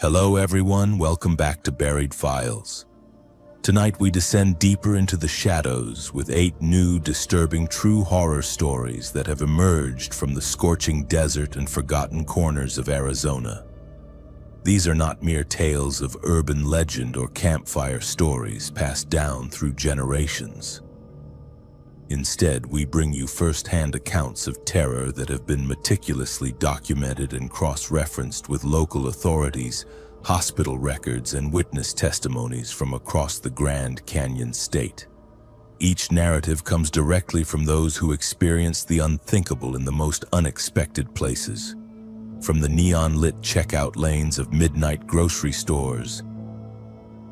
Hello everyone, welcome back to Buried Files. Tonight we descend deeper into the shadows with 8 new, disturbing true horror stories that have emerged from the scorching desert and forgotten corners of Arizona. These are not mere tales of urban legend or campfire stories passed down through generations. Instead, we bring you first-hand accounts of terror that have been meticulously documented and cross-referenced with local authorities, hospital records, and witness testimonies from across the Grand Canyon state. Each narrative comes directly from those who experienced the unthinkable in the most unexpected places. From the neon-lit checkout lanes of midnight grocery stores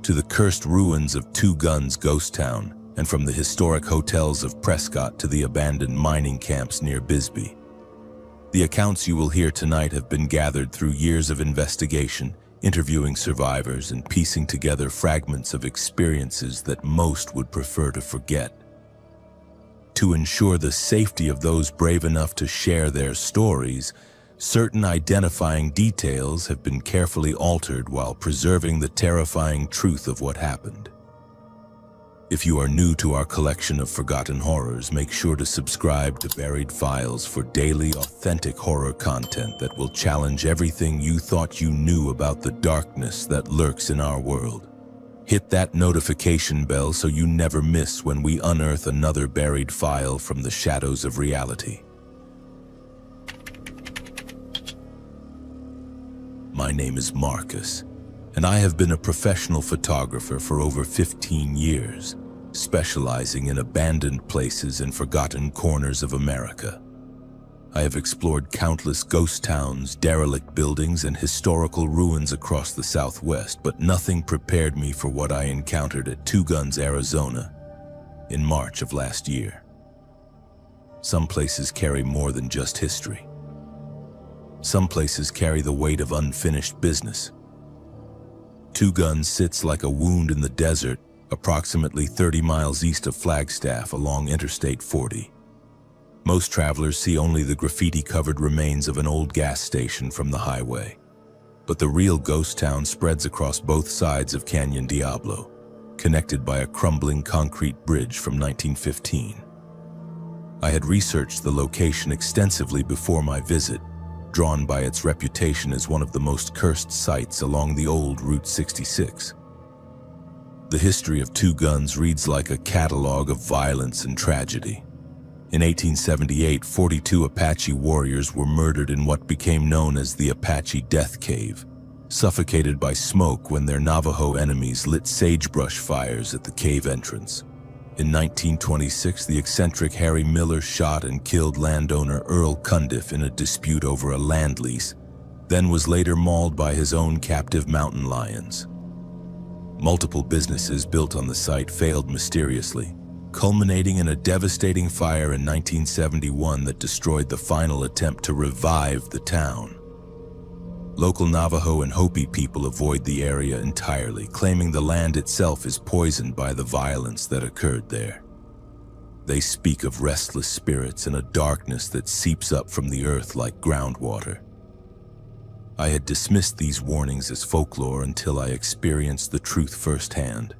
to the cursed ruins of Two Guns Ghost Town, and from the historic hotels of Prescott to the abandoned mining camps near Bisbee. The accounts you will hear tonight have been gathered through years of investigation, interviewing survivors, and piecing together fragments of experiences that most would prefer to forget. To ensure the safety of those brave enough to share their stories, certain identifying details have been carefully altered while preserving the terrifying truth of what happened. If you are new to our collection of forgotten horrors, make sure to subscribe to Buried Files for daily, authentic horror content that will challenge everything you thought you knew about the darkness that lurks in our world. Hit that notification bell so you never miss when we unearth another buried file from the shadows of reality. My name is Marcus, and I have been a professional photographer for over 15 years, specializing in abandoned places and forgotten corners of America. I have explored countless ghost towns, derelict buildings, and historical ruins across the Southwest, but nothing prepared me for what I encountered at Two Guns, Arizona, in March of last year. Some places carry more than just history. Some places carry the weight of unfinished business. Two Guns sits like a wound in the desert, approximately 30 miles east of Flagstaff along Interstate 40. Most travelers see only the graffiti-covered remains of an old gas station from the highway. But the real ghost town spreads across both sides of Canyon Diablo, connected by a crumbling concrete bridge from 1915. I had researched the location extensively before my visit, drawn by its reputation as one of the most cursed sites along the old Route 66. The history of Two Guns reads like a catalog of violence and tragedy. In 1878, 42 Apache warriors were murdered in what became known as the Apache Death Cave, suffocated by smoke when their Navajo enemies lit sagebrush fires at the cave entrance. In 1926, the eccentric Harry Miller shot and killed landowner Earl Cundiff in a dispute over a land lease, then was later mauled by his own captive mountain lions. Multiple businesses built on the site failed mysteriously, culminating in a devastating fire in 1971 that destroyed the final attempt to revive the town. Local Navajo and Hopi people avoid the area entirely, claiming the land itself is poisoned by the violence that occurred there. They speak of restless spirits and a darkness that seeps up from the earth like groundwater. I had dismissed these warnings as folklore until I experienced the truth firsthand.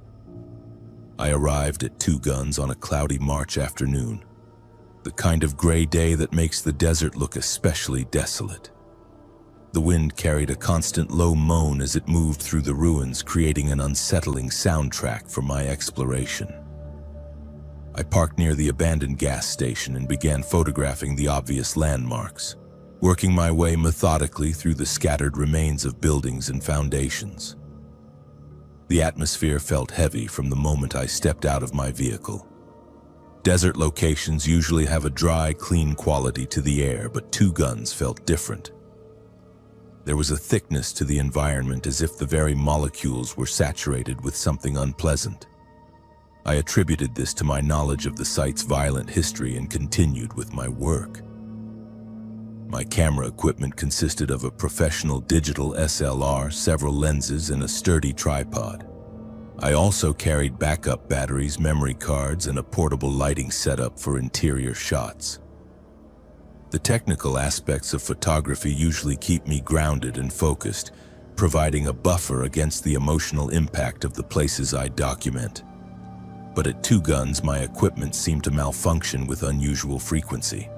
I arrived at Two Guns on a cloudy March afternoon, the kind of gray day that makes the desert look especially desolate. The wind carried a constant low moan as it moved through the ruins, creating an unsettling soundtrack for my exploration. I parked near the abandoned gas station and began photographing the obvious landmarks, working my way methodically through the scattered remains of buildings and foundations. The atmosphere felt heavy from the moment I stepped out of my vehicle. Desert locations usually have a dry, clean quality to the air, but Two Guns felt different. There was a thickness to the environment, as if the very molecules were saturated with something unpleasant. I attributed this to my knowledge of the site's violent history and continued with my work. My camera equipment consisted of a professional digital SLR, several lenses, and a sturdy tripod. I also carried backup batteries, memory cards, and a portable lighting setup for interior shots. The technical aspects of photography usually keep me grounded and focused, providing a buffer against the emotional impact of the places I document. But at Two Guns, my equipment seemed to malfunction with unusual frequency.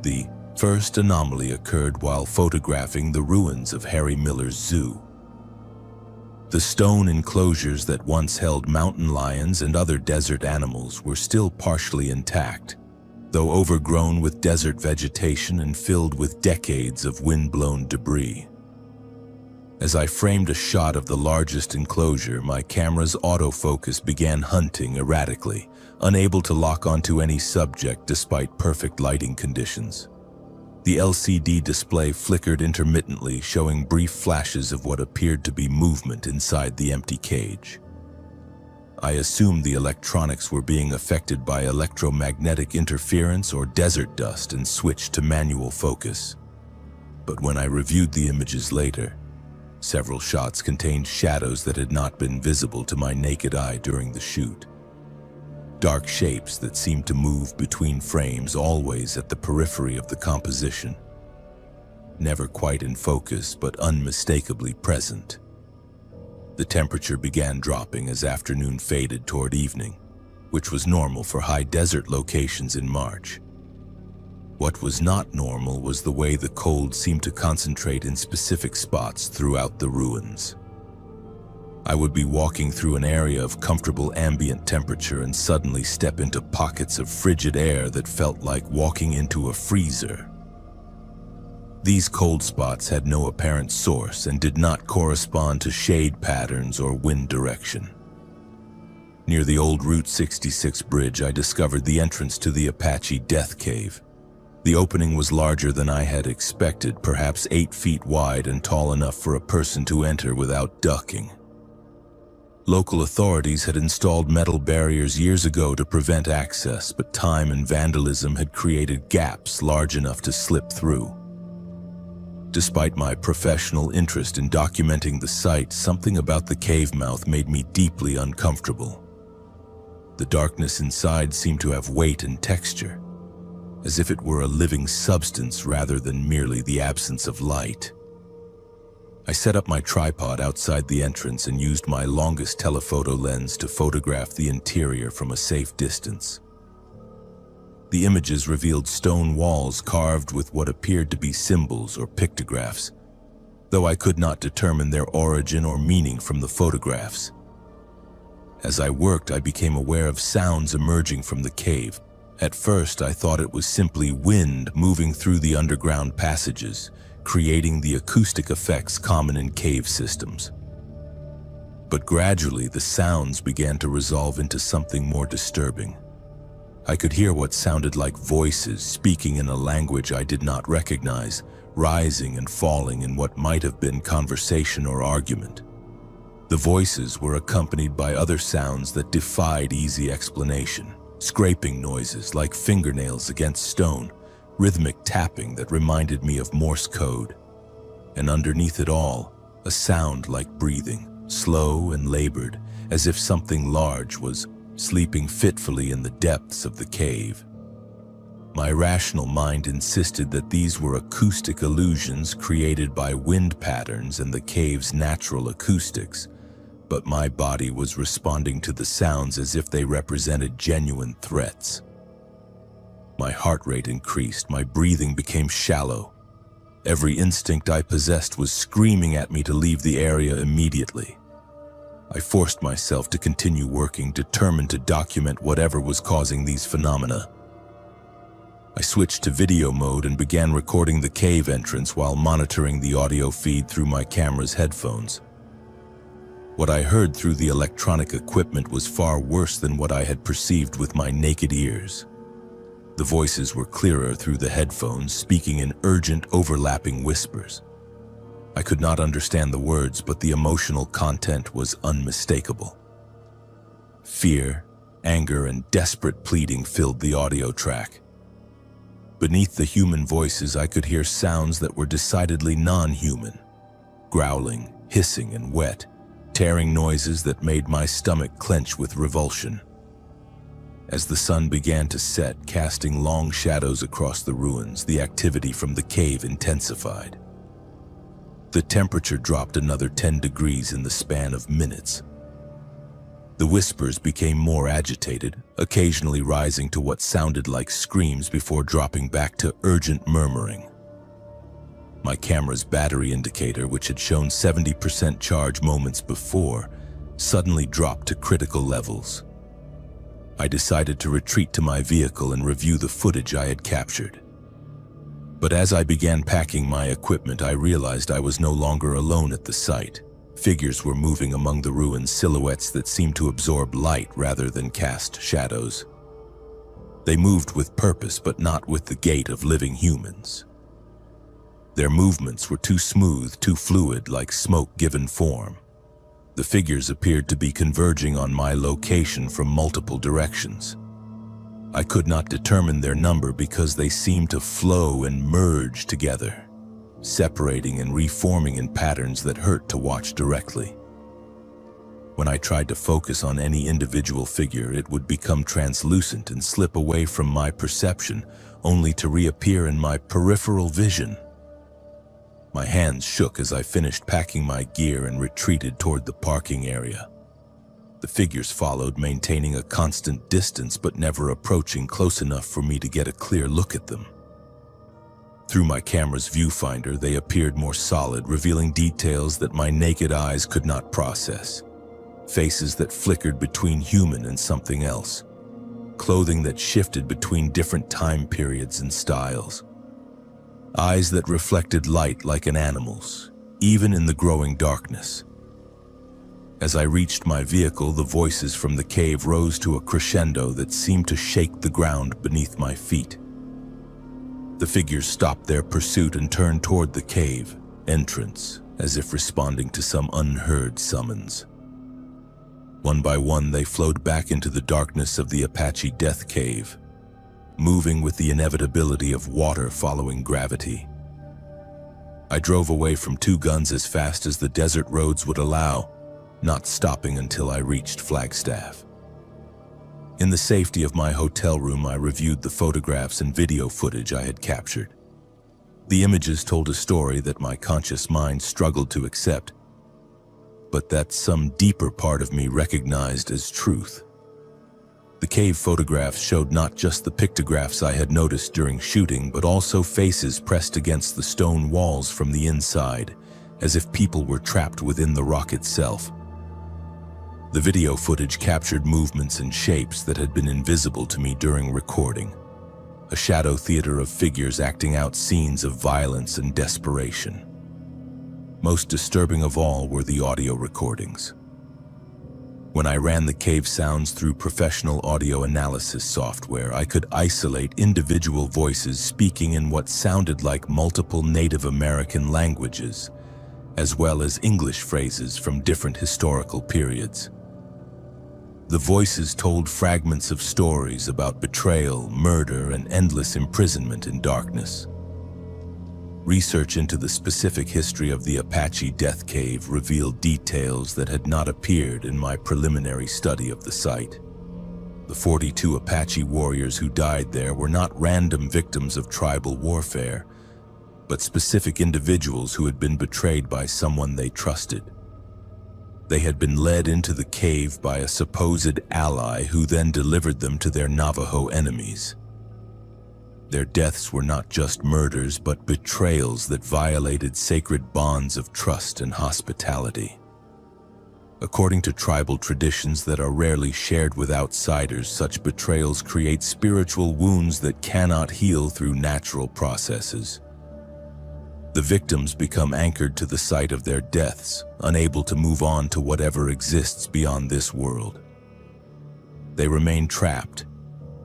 The first anomaly occurred while photographing the ruins of Harry Miller's zoo. The stone enclosures that once held mountain lions and other desert animals were still partially intact, though overgrown with desert vegetation and filled with decades of wind-blown debris. As I framed a shot of the largest enclosure, my camera's autofocus began hunting erratically, unable to lock onto any subject despite perfect lighting conditions. The LCD display flickered intermittently, showing brief flashes of what appeared to be movement inside the empty cage. I assumed the electronics were being affected by electromagnetic interference or desert dust and switched to manual focus. But when I reviewed the images later, several shots contained shadows that had not been visible to my naked eye during the shoot. Dark shapes that seemed to move between frames, always at the periphery of the composition. Never quite in focus, but unmistakably present. The temperature began dropping as afternoon faded toward evening, which was normal for high desert locations in March. What was not normal was the way the cold seemed to concentrate in specific spots throughout the ruins. I would be walking through an area of comfortable ambient temperature and suddenly step into pockets of frigid air that felt like walking into a freezer. These cold spots had no apparent source and did not correspond to shade patterns or wind direction. Near the old Route 66 bridge, I discovered the entrance to the Apache Death Cave. The opening was larger than I had expected, perhaps 8 feet wide and tall enough for a person to enter without ducking. Local authorities had installed metal barriers years ago to prevent access, but time and vandalism had created gaps large enough to slip through. Despite my professional interest in documenting the site, something about the cave mouth made me deeply uncomfortable. The darkness inside seemed to have weight and texture, as if it were a living substance rather than merely the absence of light. I set up my tripod outside the entrance and used my longest telephoto lens to photograph the interior from a safe distance. The images revealed stone walls carved with what appeared to be symbols or pictographs, though I could not determine their origin or meaning from the photographs. As I worked, I became aware of sounds emerging from the cave. At first, I thought it was simply wind moving through the underground passages, creating the acoustic effects common in cave systems. But gradually, the sounds began to resolve into something more disturbing. I could hear what sounded like voices speaking in a language I did not recognize, rising and falling in what might have been conversation or argument. The voices were accompanied by other sounds that defied easy explanation. Scraping noises like fingernails against stone, rhythmic tapping that reminded me of Morse code. And underneath it all, a sound like breathing, slow and labored, as if something large was sleeping fitfully in the depths of the cave. My rational mind insisted that these were acoustic illusions created by wind patterns and the cave's natural acoustics, but my body was responding to the sounds as if they represented genuine threats. My heart rate increased, my breathing became shallow. Every instinct I possessed was screaming at me to leave the area immediately. I forced myself to continue working, determined to document whatever was causing these phenomena. I switched to video mode and began recording the cave entrance while monitoring the audio feed through my camera's headphones. What I heard through the electronic equipment was far worse than what I had perceived with my naked ears. The voices were clearer through the headphones, speaking in urgent, overlapping whispers. I could not understand the words, but the emotional content was unmistakable. Fear, anger, and desperate pleading filled the audio track. Beneath the human voices, I could hear sounds that were decidedly non-human. Growling, hissing, and wet, tearing noises that made my stomach clench with revulsion. As the sun began to set, casting long shadows across the ruins, the activity from the cave intensified. The temperature dropped another 10 degrees in the span of minutes. The whispers became more agitated, occasionally rising to what sounded like screams before dropping back to urgent murmuring. My camera's battery indicator, which had shown 70% charge moments before, suddenly dropped to critical levels. I decided to retreat to my vehicle and review the footage I had captured. But as I began packing my equipment, I realized I was no longer alone at the site. Figures were moving among the ruins, silhouettes that seemed to absorb light rather than cast shadows. They moved with purpose, but not with the gait of living humans. Their movements were too smooth, too fluid, like smoke given form. The figures appeared to be converging on my location from multiple directions. I could not determine their number because they seemed to flow and merge together, separating and reforming in patterns that hurt to watch directly. When I tried to focus on any individual figure, it would become translucent and slip away from my perception, only to reappear in my peripheral vision. My hands shook as I finished packing my gear and retreated toward the parking area. The figures followed, maintaining a constant distance but never approaching close enough for me to get a clear look at them. Through my camera's viewfinder, they appeared more solid, revealing details that my naked eyes could not process. Faces that flickered between human and something else. Clothing that shifted between different time periods and styles. Eyes that reflected light like an animal's, even in the growing darkness. As I reached my vehicle, the voices from the cave rose to a crescendo that seemed to shake the ground beneath my feet. The figures stopped their pursuit and turned toward the cave entrance, as if responding to some unheard summons. One by one, they flowed back into the darkness of the Apache Death Cave, moving with the inevitability of water following gravity. I drove away from Two Guns as fast as the desert roads would allow, not stopping until I reached Flagstaff. In the safety of my hotel room, I reviewed the photographs and video footage I had captured. The images told a story that my conscious mind struggled to accept, but that some deeper part of me recognized as truth. The cave photographs showed not just the pictographs I had noticed during shooting, but also faces pressed against the stone walls from the inside, as if people were trapped within the rock itself. The video footage captured movements and shapes that had been invisible to me during recording, a shadow theater of figures acting out scenes of violence and desperation. Most disturbing of all were the audio recordings. When I ran the cave sounds through professional audio analysis software, I could isolate individual voices speaking in what sounded like multiple Native American languages, as well as English phrases from different historical periods. The voices told fragments of stories about betrayal, murder, and endless imprisonment in darkness. Research into the specific history of the Apache Death Cave revealed details that had not appeared in my preliminary study of the site. The 42 Apache warriors who died there were not random victims of tribal warfare, but specific individuals who had been betrayed by someone they trusted. They had been led into the cave by a supposed ally who then delivered them to their Navajo enemies. Their deaths were not just murders, but betrayals that violated sacred bonds of trust and hospitality. According to tribal traditions that are rarely shared with outsiders, such betrayals create spiritual wounds that cannot heal through natural processes. The victims become anchored to the site of their deaths, unable to move on to whatever exists beyond this world. They remain trapped,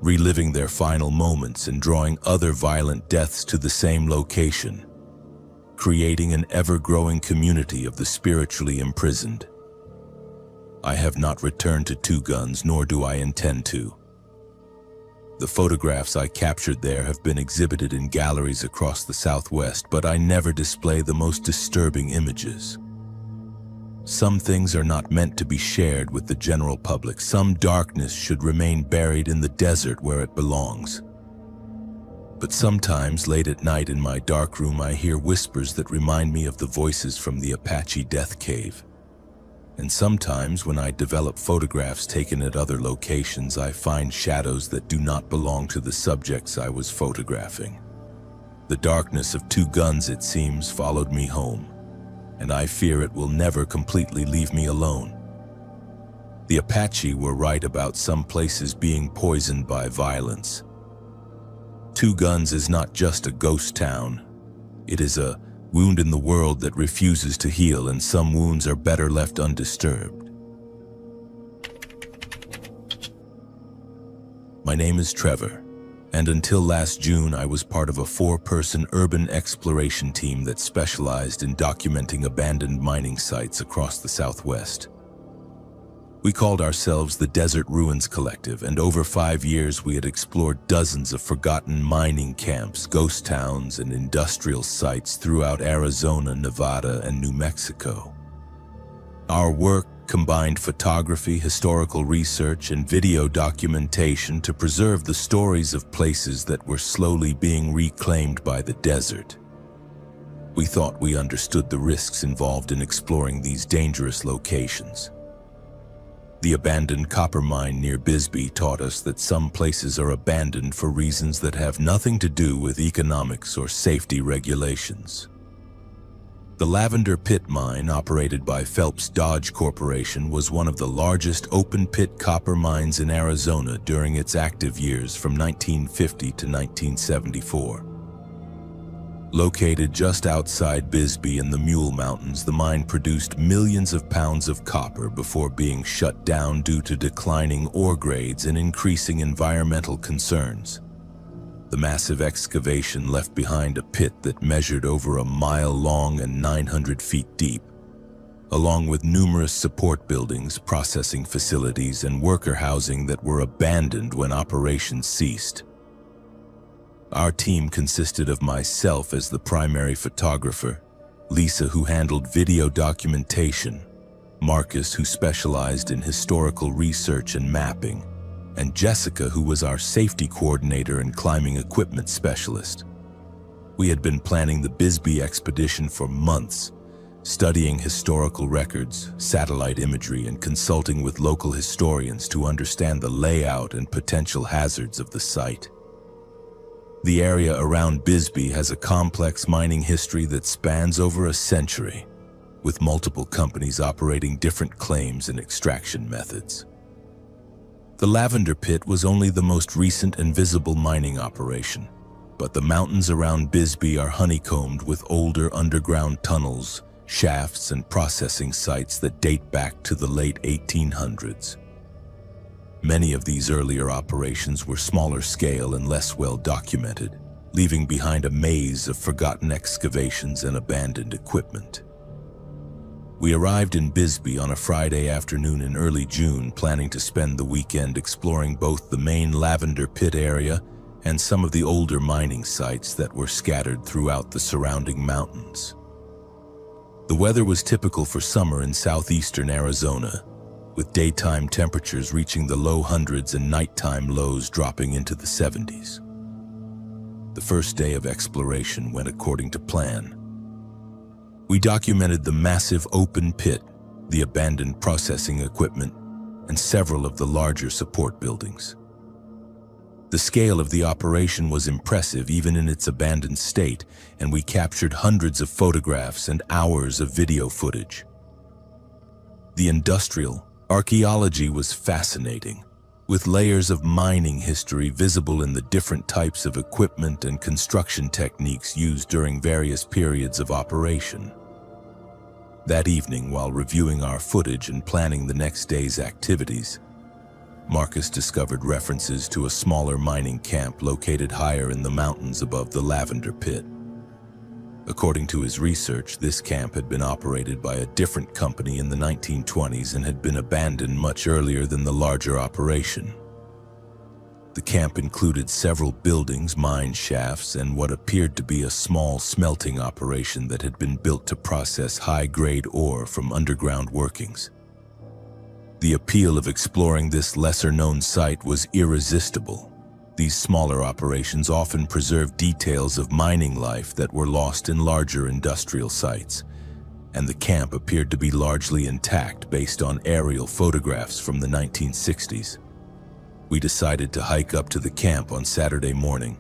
reliving their final moments and drawing other violent deaths to the same location, creating an ever-growing community of the spiritually imprisoned. I have not returned to Two Guns, nor do I intend to. The photographs I captured there have been exhibited in galleries across the Southwest, but I never display the most disturbing images. Some things are not meant to be shared with the general public. Some darkness should remain buried in the desert where it belongs. But sometimes, late at night in my dark room, I hear whispers that remind me of the voices from the Apache Death Cave. And sometimes, when I develop photographs taken at other locations, I find shadows that do not belong to the subjects I was photographing. The darkness of two guns, it seems, followed me home, and I fear it will never completely leave me alone. The Apache were right about some places being poisoned by violence. Two Guns is not just a ghost town. It is a wound in the world that refuses to heal, and some wounds are better left undisturbed. My name is Trevor, and until last June I was part of a 4-person urban exploration team that specialized in documenting abandoned mining sites across the Southwest. We called ourselves the Desert Ruins Collective, and over 5 years we had explored dozens of forgotten mining camps, ghost towns, and industrial sites throughout Arizona, Nevada, and New Mexico. Our work combined photography, historical research, and video documentation to preserve the stories of places that were slowly being reclaimed by the desert. We thought we understood the risks involved in exploring these dangerous locations. The abandoned copper mine near Bisbee taught us that some places are abandoned for reasons that have nothing to do with economics or safety regulations. The Lavender Pit mine, operated by Phelps Dodge Corporation, was one of the largest open-pit copper mines in Arizona during its active years from 1950 to 1974. Located just outside Bisbee in the Mule Mountains, the mine produced millions of pounds of copper before being shut down due to declining ore grades and increasing environmental concerns. The massive excavation left behind a pit that measured over 1 mile long and 900 feet deep, along with numerous support buildings, processing facilities, and worker housing that were abandoned when operations ceased. Our team consisted of myself as the primary photographer, Lisa, who handled video documentation, Marcus, who specialized in historical research and mapping, and Jessica, who was our safety coordinator and climbing equipment specialist. We had been planning the Bisbee expedition for months, studying historical records, satellite imagery, and consulting with local historians to understand the layout and potential hazards of the site. The area around Bisbee has a complex mining history that spans over a century, with multiple companies operating different claims and extraction methods. The Lavender Pit was only the most recent and visible mining operation, but the mountains around Bisbee are honeycombed with older underground tunnels, shafts, and processing sites that date back to the late 1800s. Many of these earlier operations were smaller scale and less well documented, leaving behind a maze of forgotten excavations and abandoned equipment. We arrived in Bisbee on a Friday afternoon in early June, planning to spend the weekend exploring both the main Lavender Pit area and some of the older mining sites that were scattered throughout the surrounding mountains. The weather was typical for summer in southeastern Arizona, with daytime temperatures reaching the low hundreds and nighttime lows dropping into the 70s. The first day of exploration went according to plan. We documented the massive open pit, the abandoned processing equipment, and several of the larger support buildings. The scale of the operation was impressive even in its abandoned state, and we captured hundreds of photographs and hours of video footage. The industrial archaeology was fascinating, with layers of mining history visible in the different types of equipment and construction techniques used during various periods of operation. That evening, while reviewing our footage and planning the next day's activities, Marcus discovered references to a smaller mining camp located higher in the mountains above the Lavender Pit. According to his research, this camp had been operated by a different company in the 1920s and had been abandoned much earlier than the larger operation. The camp included several buildings, mine shafts, and what appeared to be a small smelting operation that had been built to process high-grade ore from underground workings. The appeal of exploring this lesser-known site was irresistible. These smaller operations often preserve details of mining life that were lost in larger industrial sites, and the camp appeared to be largely intact based on aerial photographs from the 1960s. We decided to hike up to the camp on Saturday morning,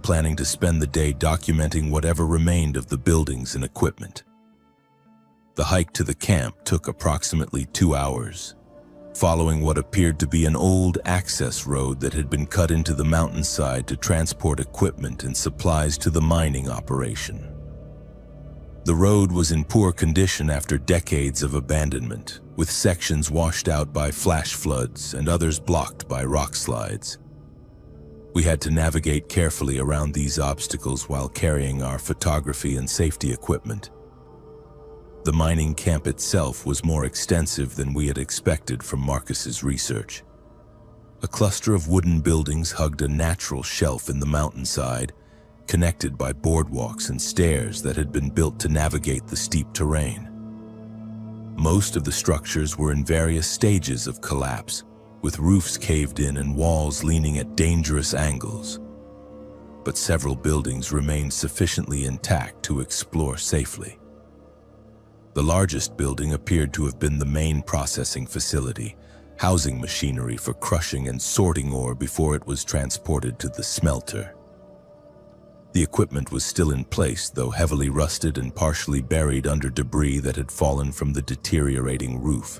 planning to spend the day documenting whatever remained of the buildings and equipment. The hike to the camp took approximately 2 hours, following what appeared to be an old access road that had been cut into the mountainside to transport equipment and supplies to the mining operation. The road was in poor condition after decades of abandonment, with sections washed out by flash floods and others blocked by rock slides. We had to navigate carefully around these obstacles while carrying our photography and safety equipment. The mining camp itself was more extensive than we had expected from Marcus's research. A cluster of wooden buildings hugged a natural shelf in the mountainside, connected by boardwalks and stairs that had been built to navigate the steep terrain. Most of the structures were in various stages of collapse, with roofs caved in and walls leaning at dangerous angles. But several buildings remained sufficiently intact to explore safely. The largest building appeared to have been the main processing facility, housing machinery for crushing and sorting ore before it was transported to the smelter. The equipment was still in place, though heavily rusted and partially buried under debris that had fallen from the deteriorating roof.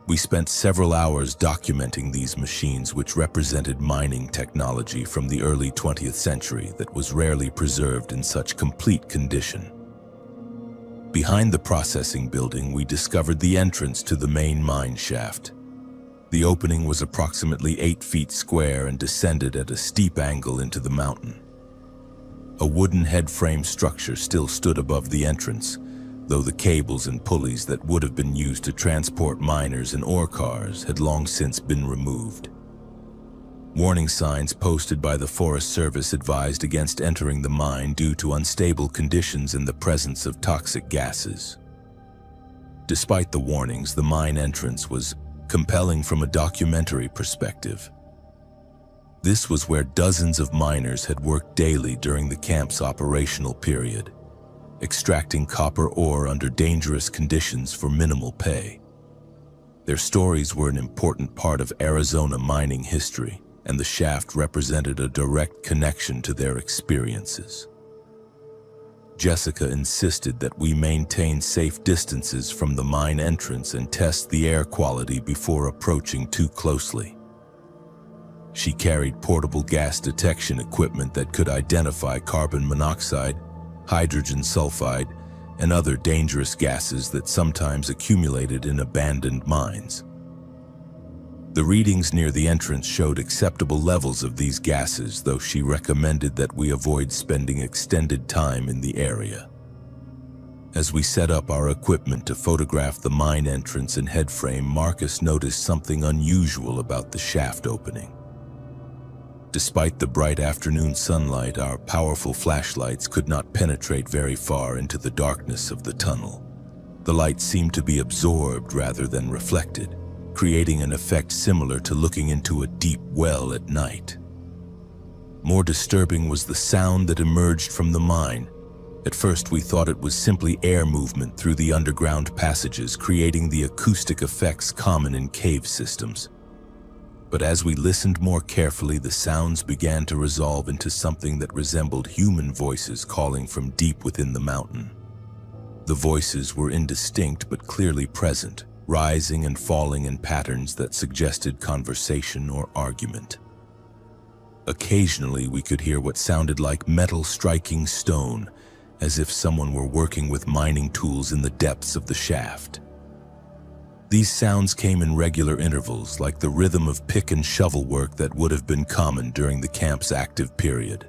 We spent several hours documenting these machines, which represented mining technology from the early 20th century that was rarely preserved in such complete condition. Behind the processing building, we discovered the entrance to the main mine shaft. The opening was approximately 8 feet square and descended at a steep angle into the mountain. A wooden head-frame structure still stood above the entrance, though the cables and pulleys that would have been used to transport miners and ore cars had long since been removed. Warning signs posted by the Forest Service advised against entering the mine due to unstable conditions and the presence of toxic gases. Despite the warnings, the mine entrance was compelling from a documentary perspective. This was where dozens of miners had worked daily during the camp's operational period, extracting copper ore under dangerous conditions for minimal pay. Their stories were an important part of Arizona mining history, and the shaft represented a direct connection to their experiences. Jessica insisted that we maintain safe distances from the mine entrance and test the air quality before approaching too closely. She carried portable gas detection equipment that could identify carbon monoxide, hydrogen sulfide, and other dangerous gases that sometimes accumulated in abandoned mines. The readings near the entrance showed acceptable levels of these gases, though she recommended that we avoid spending extended time in the area. As we set up our equipment to photograph the mine entrance and headframe, Marcus noticed something unusual about the shaft opening. Despite the bright afternoon sunlight, our powerful flashlights could not penetrate very far into the darkness of the tunnel. The light seemed to be absorbed rather than reflected, creating an effect similar to looking into a deep well at night. More disturbing was the sound that emerged from the mine. At first, we thought it was simply air movement through the underground passages, creating the acoustic effects common in cave systems. But as we listened more carefully, the sounds began to resolve into something that resembled human voices calling from deep within the mountain. The voices were indistinct but clearly present, rising and falling in patterns that suggested conversation or argument. Occasionally, we could hear what sounded like metal striking stone, as if someone were working with mining tools in the depths of the shaft. These sounds came in regular intervals, like the rhythm of pick and shovel work that would have been common during the camp's active period.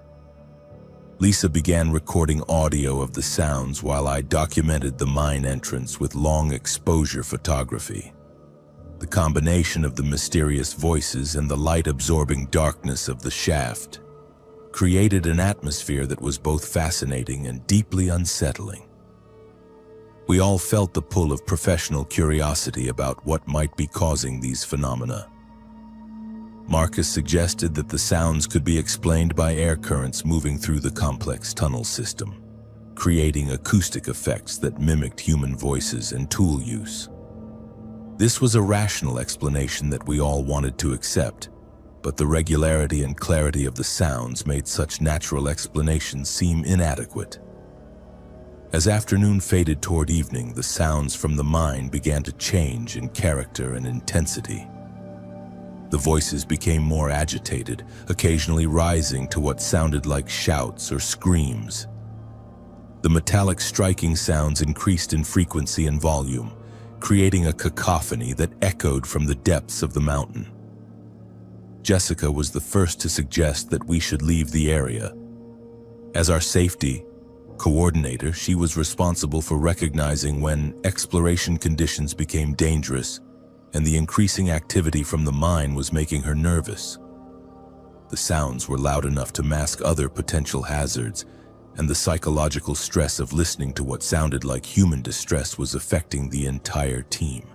Lisa began recording audio of the sounds while I documented the mine entrance with long exposure photography. The combination of the mysterious voices and the light-absorbing darkness of the shaft created an atmosphere that was both fascinating and deeply unsettling. We all felt the pull of professional curiosity about what might be causing these phenomena. Marcus suggested that the sounds could be explained by air currents moving through the complex tunnel system, creating acoustic effects that mimicked human voices and tool use. This was a rational explanation that we all wanted to accept, but the regularity and clarity of the sounds made such natural explanations seem inadequate. As afternoon faded toward evening, the sounds from the mine began to change in character and intensity. The voices became more agitated, occasionally rising to what sounded like shouts or screams. The metallic striking sounds increased in frequency and volume, creating a cacophony that echoed from the depths of the mountain. Jessica was the first to suggest that we should leave the area. As our safety coordinator, she was responsible for recognizing when exploration conditions became dangerous and the increasing activity from the mine was making her nervous. The sounds were loud enough to mask other potential hazards, and the psychological stress of listening to what sounded like human distress was affecting the entire team.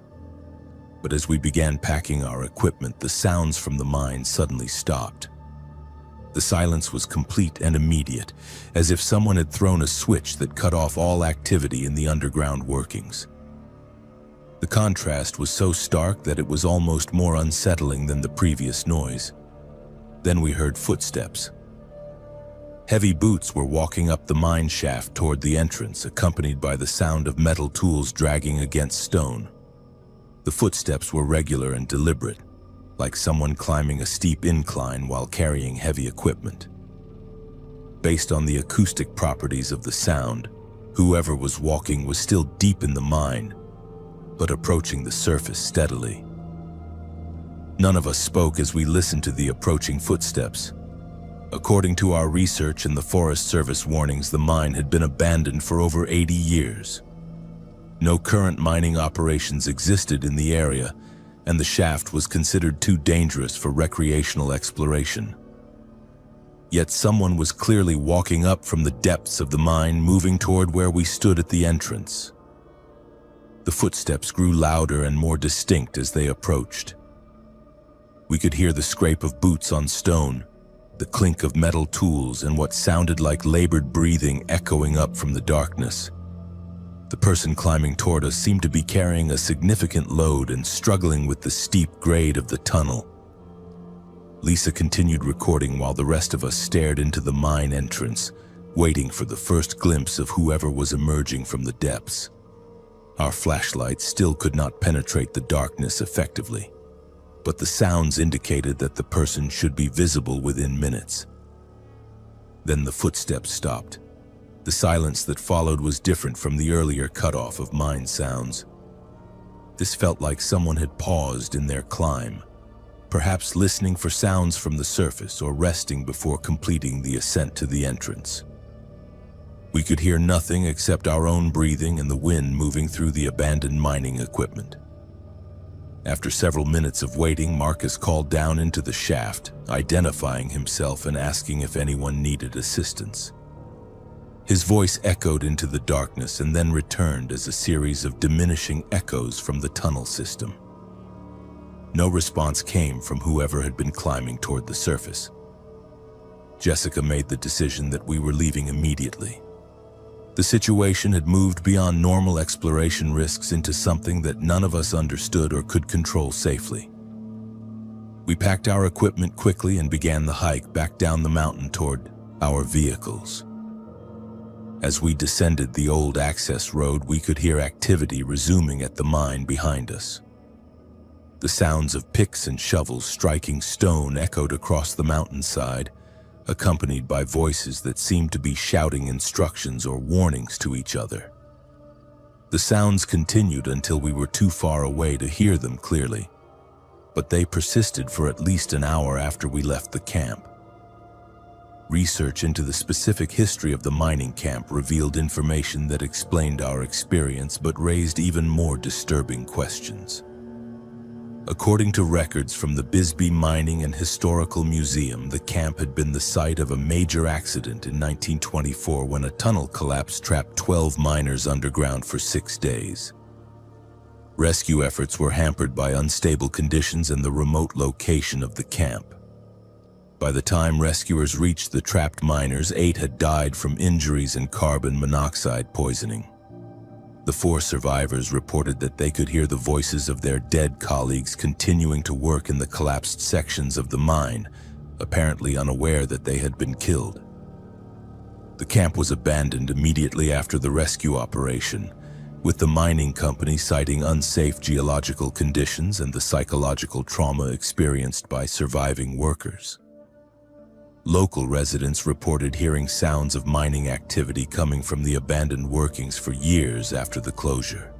But as we began packing our equipment, the sounds from the mine suddenly stopped. The silence was complete and immediate, as if someone had thrown a switch that cut off all activity in the underground workings. The contrast was so stark that it was almost more unsettling than the previous noise. Then we heard footsteps. Heavy boots were walking up the mine shaft toward the entrance, accompanied by the sound of metal tools dragging against stone. The footsteps were regular and deliberate, like someone climbing a steep incline while carrying heavy equipment. Based on the acoustic properties of the sound, whoever was walking was still deep in the mine, but approaching the surface steadily. None of us spoke as we listened to the approaching footsteps. According to our research and the Forest Service warnings, the mine had been abandoned for over 80 years. No current mining operations existed in the area, and the shaft was considered too dangerous for recreational exploration. Yet someone was clearly walking up from the depths of the mine, moving toward where we stood at the entrance. The footsteps grew louder and more distinct as they approached. We could hear the scrape of boots on stone, the clink of metal tools, and what sounded like labored breathing echoing up from the darkness. The person climbing toward us seemed to be carrying a significant load and struggling with the steep grade of the tunnel. Lisa continued recording while the rest of us stared into the mine entrance, waiting for the first glimpse of whoever was emerging from the depths. Our flashlights still could not penetrate the darkness effectively, but the sounds indicated that the person should be visible within minutes. Then the footsteps stopped. The silence that followed was different from the earlier cutoff of mine sounds. This felt like someone had paused in their climb, perhaps listening for sounds from the surface or resting before completing the ascent to the entrance. We could hear nothing except our own breathing and the wind moving through the abandoned mining equipment. After several minutes of waiting, Marcus called down into the shaft, identifying himself and asking if anyone needed assistance. His voice echoed into the darkness and then returned as a series of diminishing echoes from the tunnel system. No response came from whoever had been climbing toward the surface. Jessica made the decision that we were leaving immediately. The situation had moved beyond normal exploration risks into something that none of us understood or could control safely. We packed our equipment quickly and began the hike back down the mountain toward our vehicles. As we descended the old access road, we could hear activity resuming at the mine behind us. The sounds of picks and shovels striking stone echoed across the mountainside, accompanied by voices that seemed to be shouting instructions or warnings to each other. The sounds continued until we were too far away to hear them clearly, but they persisted for at least an hour after we left the camp. Research into the specific history of the mining camp revealed information that explained our experience but raised even more disturbing questions. According to records from the Bisbee Mining and Historical Museum, the camp had been the site of a major accident in 1924 when a tunnel collapse trapped 12 miners underground for 6 days. Rescue efforts were hampered by unstable conditions and the remote location of the camp. By the time rescuers reached the trapped miners, 8 had died from injuries and carbon monoxide poisoning. The 4 survivors reported that they could hear the voices of their dead colleagues continuing to work in the collapsed sections of the mine, apparently unaware that they had been killed. The camp was abandoned immediately after the rescue operation, with the mining company citing unsafe geological conditions and the psychological trauma experienced by surviving workers. Local residents reported hearing sounds of mining activity coming from the abandoned workings for years after the closure,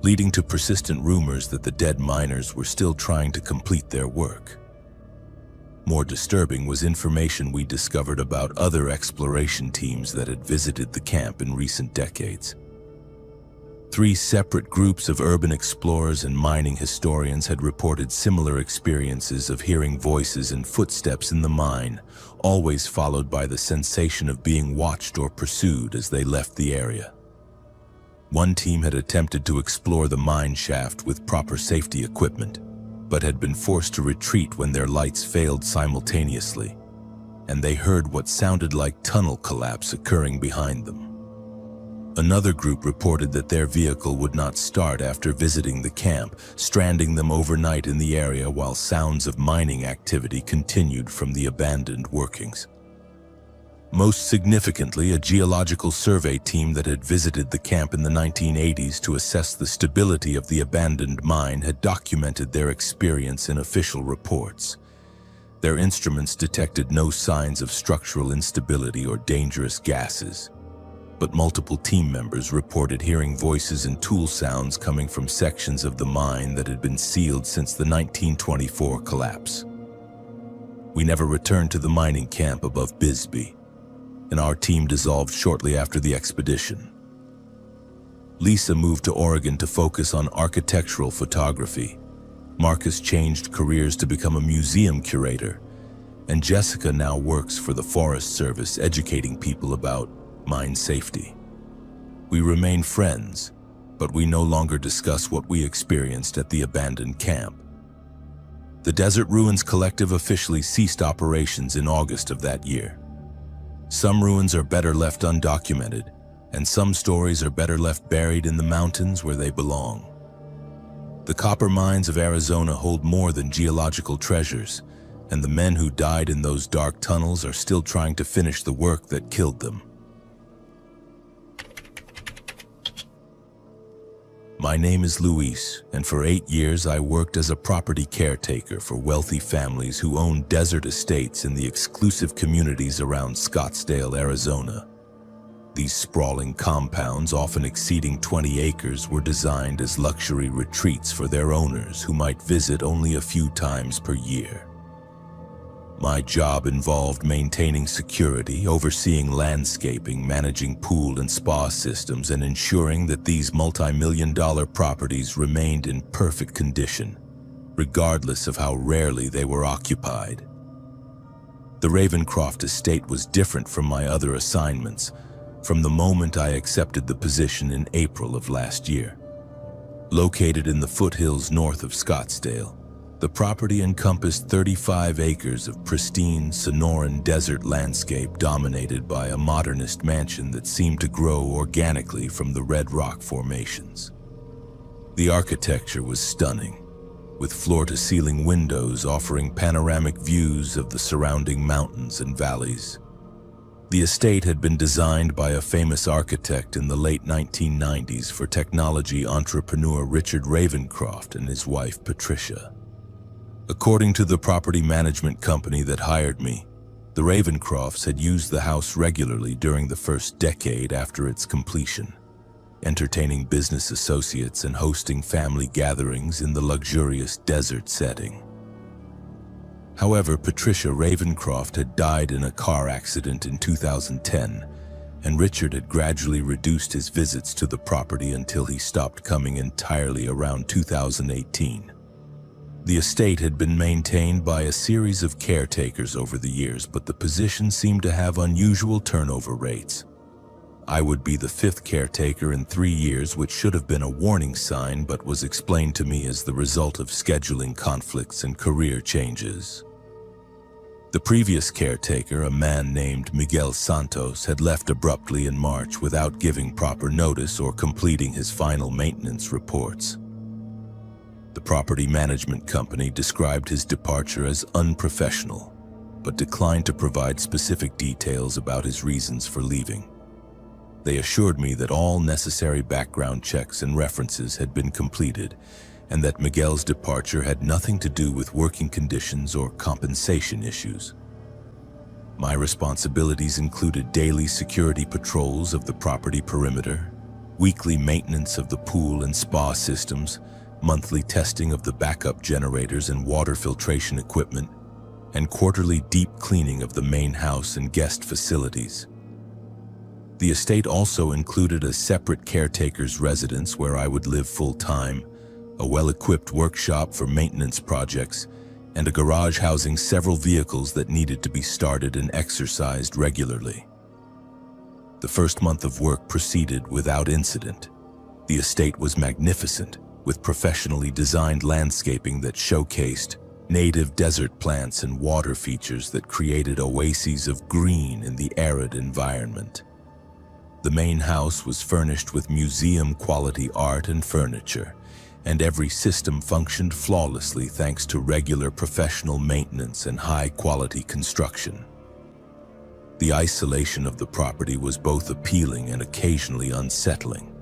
leading to persistent rumors that the dead miners were still trying to complete their work. More disturbing was information we discovered about other exploration teams that had visited the camp in recent decades. 3 separate groups of urban explorers and mining historians had reported similar experiences of hearing voices and footsteps in the mine, always followed by the sensation of being watched or pursued as they left the area. One team had attempted to explore the mine shaft with proper safety equipment, but had been forced to retreat when their lights failed simultaneously, and they heard what sounded like tunnel collapse occurring behind them. Another group reported that their vehicle would not start after visiting the camp, stranding them overnight in the area while sounds of mining activity continued from the abandoned workings. Most significantly, a geological survey team that had visited the camp in the 1980s to assess the stability of the abandoned mine had documented their experience in official reports. Their instruments detected no signs of structural instability or dangerous gases, but multiple team members reported hearing voices and tool sounds coming from sections of the mine that had been sealed since the 1924 collapse. We never returned to the mining camp above Bisbee, and our team dissolved shortly after the expedition. Lisa moved to Oregon to focus on architectural photography. Marcus changed careers to become a museum curator, and Jessica now works for the Forest Service educating people about mine safety. We remain friends, but we no longer discuss what we experienced at the abandoned camp. The Desert Ruins Collective officially ceased operations in August of that year. Some ruins are better left undocumented, and some stories are better left buried in the mountains where they belong. The copper mines of Arizona hold more than geological treasures, and the men who died in those dark tunnels are still trying to finish the work that killed them. My name is Luis, and for 8 years I worked as a property caretaker for wealthy families who own desert estates in the exclusive communities around Scottsdale, Arizona. These sprawling compounds, often exceeding 20 acres, were designed as luxury retreats for their owners who might visit only a few times per year. My job involved maintaining security, overseeing landscaping, managing pool and spa systems, and ensuring that these multi-million-dollar properties remained in perfect condition, regardless of how rarely they were occupied. The Ravencroft estate was different from my other assignments from the moment I accepted the position in April of last year. Located in the foothills north of Scottsdale, the property encompassed 35 acres of pristine Sonoran desert landscape dominated by a modernist mansion that seemed to grow organically from the red rock formations. The architecture was stunning, with floor-to-ceiling windows offering panoramic views of the surrounding mountains and valleys. The estate had been designed by a famous architect in the late 1990s for technology entrepreneur Richard Ravencroft and his wife Patricia. According to the property management company that hired me, the Ravencrofts had used the house regularly during the first decade after its completion, entertaining business associates and hosting family gatherings in the luxurious desert setting. However, Patricia Ravencroft had died in a car accident in 2010, and Richard had gradually reduced his visits to the property until he stopped coming entirely around 2018. The estate had been maintained by a series of caretakers over the years, but the position seemed to have unusual turnover rates. I would be the fifth caretaker in 3 years, which should have been a warning sign but was explained to me as the result of scheduling conflicts and career changes. The previous caretaker, a man named Miguel Santos, had left abruptly in March without giving proper notice or completing his final maintenance reports. The property management company described his departure as unprofessional, but declined to provide specific details about his reasons for leaving. They assured me that all necessary background checks and references had been completed, and that Miguel's departure had nothing to do with working conditions or compensation issues. My responsibilities included daily security patrols of the property perimeter, weekly maintenance of the pool and spa systems, monthly testing of the backup generators and water filtration equipment, and quarterly deep cleaning of the main house and guest facilities. The estate also included a separate caretaker's residence where I would live full-time, a well-equipped workshop for maintenance projects, and a garage housing several vehicles that needed to be started and exercised regularly. The first month of work proceeded without incident. The estate was magnificent, with professionally designed landscaping that showcased native desert plants and water features that created oases of green in the arid environment. The main house was furnished with museum-quality art and furniture, and every system functioned flawlessly thanks to regular professional maintenance and high-quality construction. The isolation of the property was both appealing and occasionally unsettling.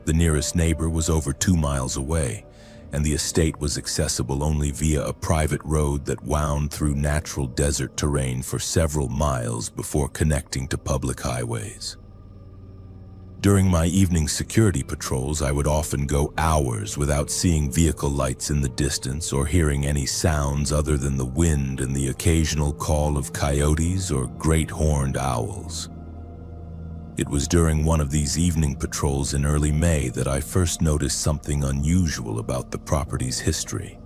The nearest neighbor was over 2 miles away, and the estate was accessible only via a private road that wound through natural desert terrain for several miles before connecting to public highways. During my evening security patrols, I would often go hours without seeing vehicle lights in the distance or hearing any sounds other than the wind and the occasional call of coyotes or great horned owls. It was during one of these evening patrols in early May that I first noticed something unusual about the property's history.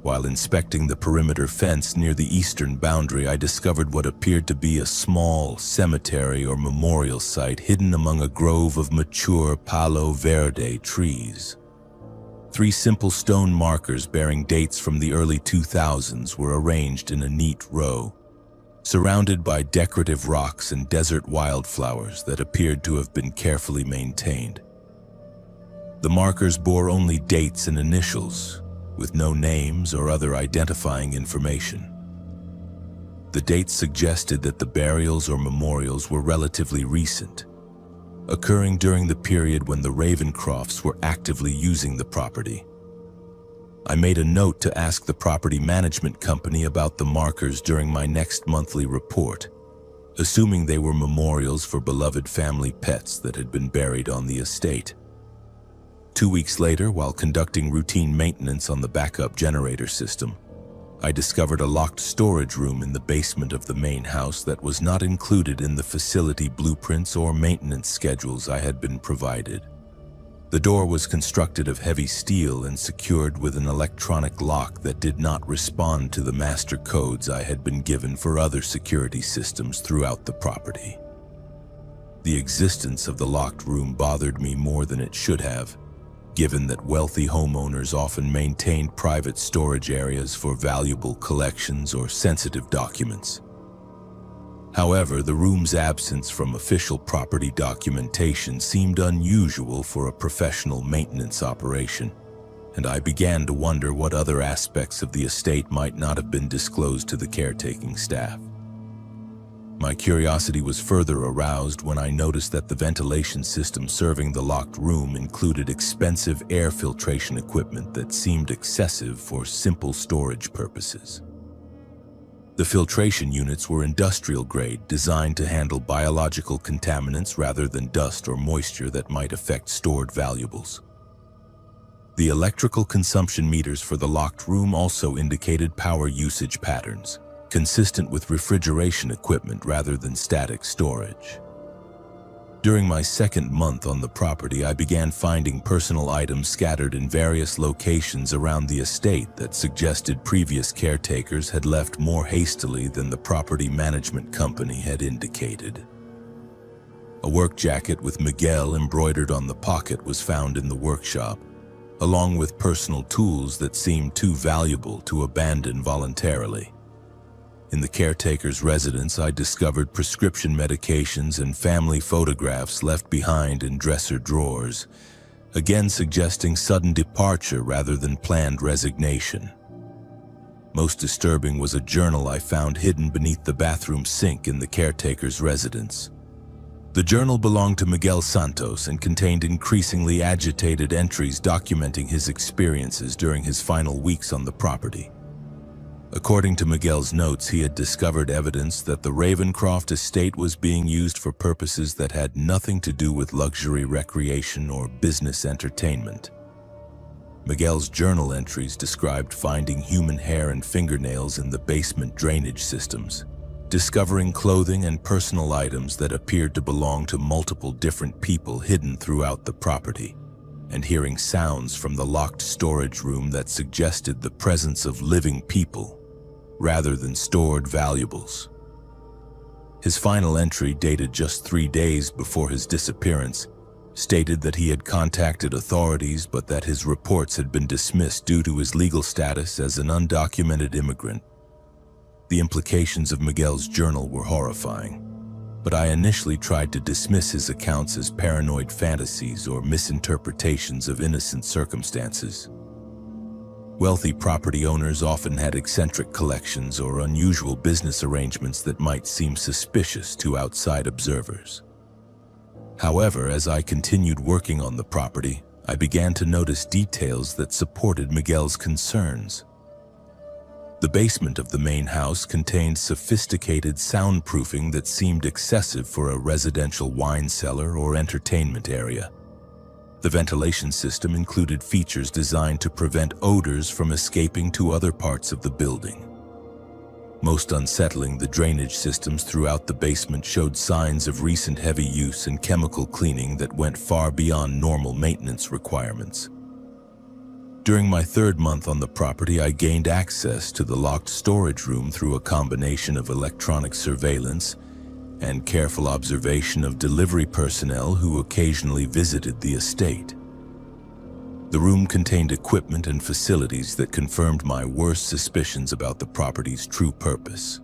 While inspecting the perimeter fence near the eastern boundary, I discovered what appeared to be a small cemetery or memorial site hidden among a grove of mature Palo Verde trees. 3 simple stone markers bearing dates from the early 2000s were arranged in a neat row, surrounded by decorative rocks and desert wildflowers that appeared to have been carefully maintained. The markers bore only dates and initials, with no names or other identifying information. The dates suggested that the burials or memorials were relatively recent, occurring during the period when the Ravencrofts were actively using the property. I made a note to ask the property management company about the markers during my next monthly report, assuming they were memorials for beloved family pets that had been buried on the estate. 2 weeks later, while conducting routine maintenance on the backup generator system, I discovered a locked storage room in the basement of the main house that was not included in the facility blueprints or maintenance schedules I had been provided. The door was constructed of heavy steel and secured with an electronic lock that did not respond to the master codes I had been given for other security systems throughout the property. The existence of the locked room bothered me more than it should have, given that wealthy homeowners often maintained private storage areas for valuable collections or sensitive documents. However, the room's absence from official property documentation seemed unusual for a professional maintenance operation, and I began to wonder what other aspects of the estate might not have been disclosed to the caretaking staff. My curiosity was further aroused when I noticed that the ventilation system serving the locked room included expensive air filtration equipment that seemed excessive for simple storage purposes. The filtration units were industrial grade, designed to handle biological contaminants rather than dust or moisture that might affect stored valuables. The electrical consumption meters for the locked room also indicated power usage patterns, consistent with refrigeration equipment rather than static storage. During my second month on the property, I began finding personal items scattered in various locations around the estate that suggested previous caretakers had left more hastily than the property management company had indicated. A work jacket with Miguel embroidered on the pocket was found in the workshop, along with personal tools that seemed too valuable to abandon voluntarily. In the caretaker's residence, I discovered prescription medications and family photographs left behind in dresser drawers, again suggesting sudden departure rather than planned resignation. Most disturbing was a journal I found hidden beneath the bathroom sink in the caretaker's residence. The journal belonged to Miguel Santos and contained increasingly agitated entries documenting his experiences during his final weeks on the property. According to Miguel's notes, he had discovered evidence that the Ravencroft estate was being used for purposes that had nothing to do with luxury recreation or business entertainment. Miguel's journal entries described finding human hair and fingernails in the basement drainage systems, discovering clothing and personal items that appeared to belong to multiple different people hidden throughout the property, and hearing sounds from the locked storage room that suggested the presence of living people rather than stored valuables. His final entry, dated just 3 days before his disappearance, stated that he had contacted authorities but that his reports had been dismissed due to his legal status as an undocumented immigrant. The implications of Miguel's journal were horrifying, but I initially tried to dismiss his accounts as paranoid fantasies or misinterpretations of innocent circumstances. Wealthy property owners often had eccentric collections or unusual business arrangements that might seem suspicious to outside observers. However, as I continued working on the property, I began to notice details that supported Miguel's concerns. The basement of the main house contained sophisticated soundproofing that seemed excessive for a residential wine cellar or entertainment area. The ventilation system included features designed to prevent odors from escaping to other parts of the building. Most unsettling, the drainage systems throughout the basement showed signs of recent heavy use and chemical cleaning that went far beyond normal maintenance requirements. During my 3rd month on the property, I gained access to the locked storage room through a combination of electronic surveillance and careful observation of delivery personnel who occasionally visited the estate. The room contained equipment and facilities that confirmed my worst suspicions about the property's true purpose.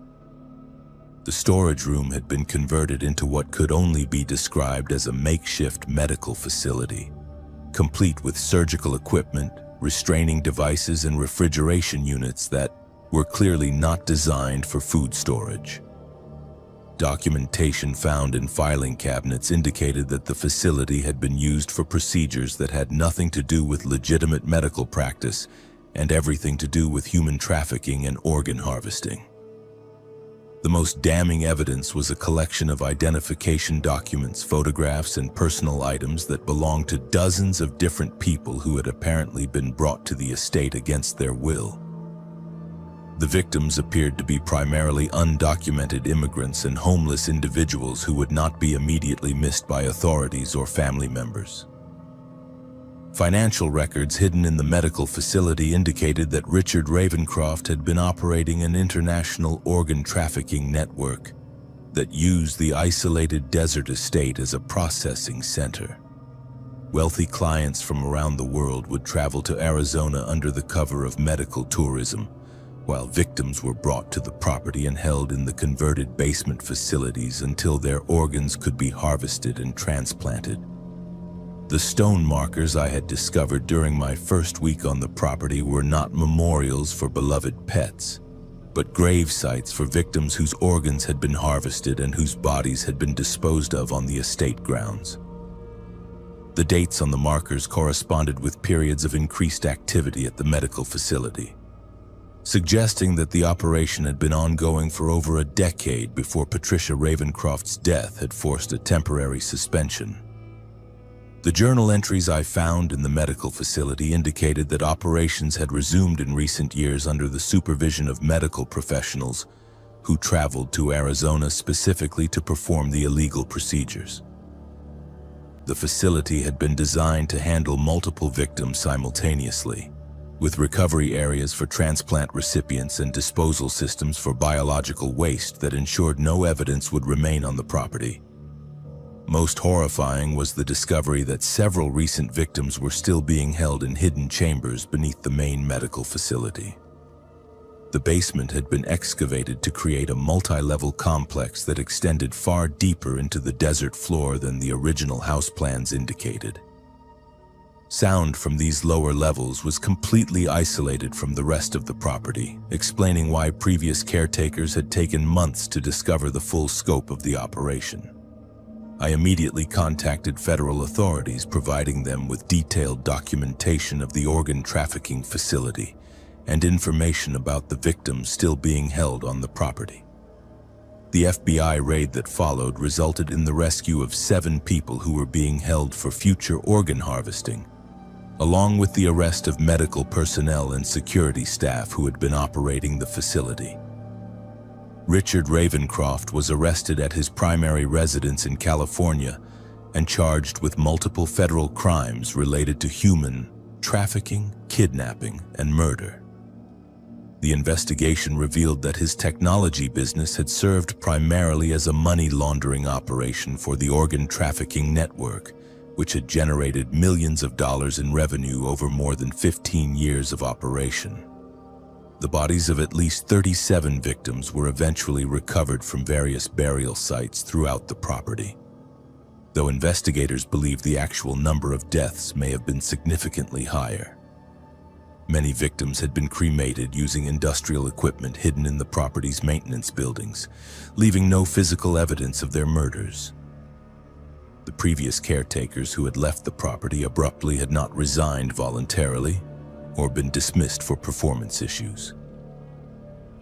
The storage room had been converted into what could only be described as a makeshift medical facility, complete with surgical equipment, restraining devices, and refrigeration units that were clearly not designed for food storage. Documentation found in filing cabinets indicated that the facility had been used for procedures that had nothing to do with legitimate medical practice and everything to do with human trafficking and organ harvesting. The most damning evidence was a collection of identification documents, photographs, and personal items that belonged to dozens of different people who had apparently been brought to the estate against their will. The victims appeared to be primarily undocumented immigrants and homeless individuals who would not be immediately missed by authorities or family members. Financial records hidden in the medical facility indicated that Richard Ravencroft had been operating an international organ trafficking network that used the isolated desert estate as a processing center. Wealthy clients from around the world would travel to Arizona under the cover of medical tourism, while victims were brought to the property and held in the converted basement facilities until their organs could be harvested and transplanted. The stone markers I had discovered during my first week on the property were not memorials for beloved pets, but grave sites for victims whose organs had been harvested and whose bodies had been disposed of on the estate grounds. The dates on the markers corresponded with periods of increased activity at the medical facility, suggesting that the operation had been ongoing for over a decade before Patricia Ravencroft's death had forced a temporary suspension. The journal entries I found in the medical facility indicated that operations had resumed in recent years under the supervision of medical professionals who traveled to Arizona specifically to perform the illegal procedures. The facility had been designed to handle multiple victims simultaneously, with recovery areas for transplant recipients and disposal systems for biological waste that ensured no evidence would remain on the property. Most horrifying was the discovery that several recent victims were still being held in hidden chambers beneath the main medical facility. The basement had been excavated to create a multi-level complex that extended far deeper into the desert floor than the original house plans indicated. Sound from these lower levels was completely isolated from the rest of the property, explaining why previous caretakers had taken months to discover the full scope of the operation. I immediately contacted federal authorities, providing them with detailed documentation of the organ trafficking facility and information about the victims still being held on the property. The FBI raid that followed resulted in the rescue of 7 people who were being held for future organ harvesting, along with the arrest of medical personnel and security staff who had been operating the facility. Richard Ravencroft was arrested at his primary residence in California and charged with multiple federal crimes related to human trafficking, kidnapping, and murder. The investigation revealed that his technology business had served primarily as a money laundering operation for the organ trafficking network, which had generated millions of dollars in revenue over more than 15 years of operation. The bodies of at least 37 victims were eventually recovered from various burial sites throughout the property, though investigators believe the actual number of deaths may have been significantly higher. Many victims had been cremated using industrial equipment hidden in the property's maintenance buildings, leaving no physical evidence of their murders. The previous caretakers who had left the property abruptly had not resigned voluntarily or been dismissed for performance issues.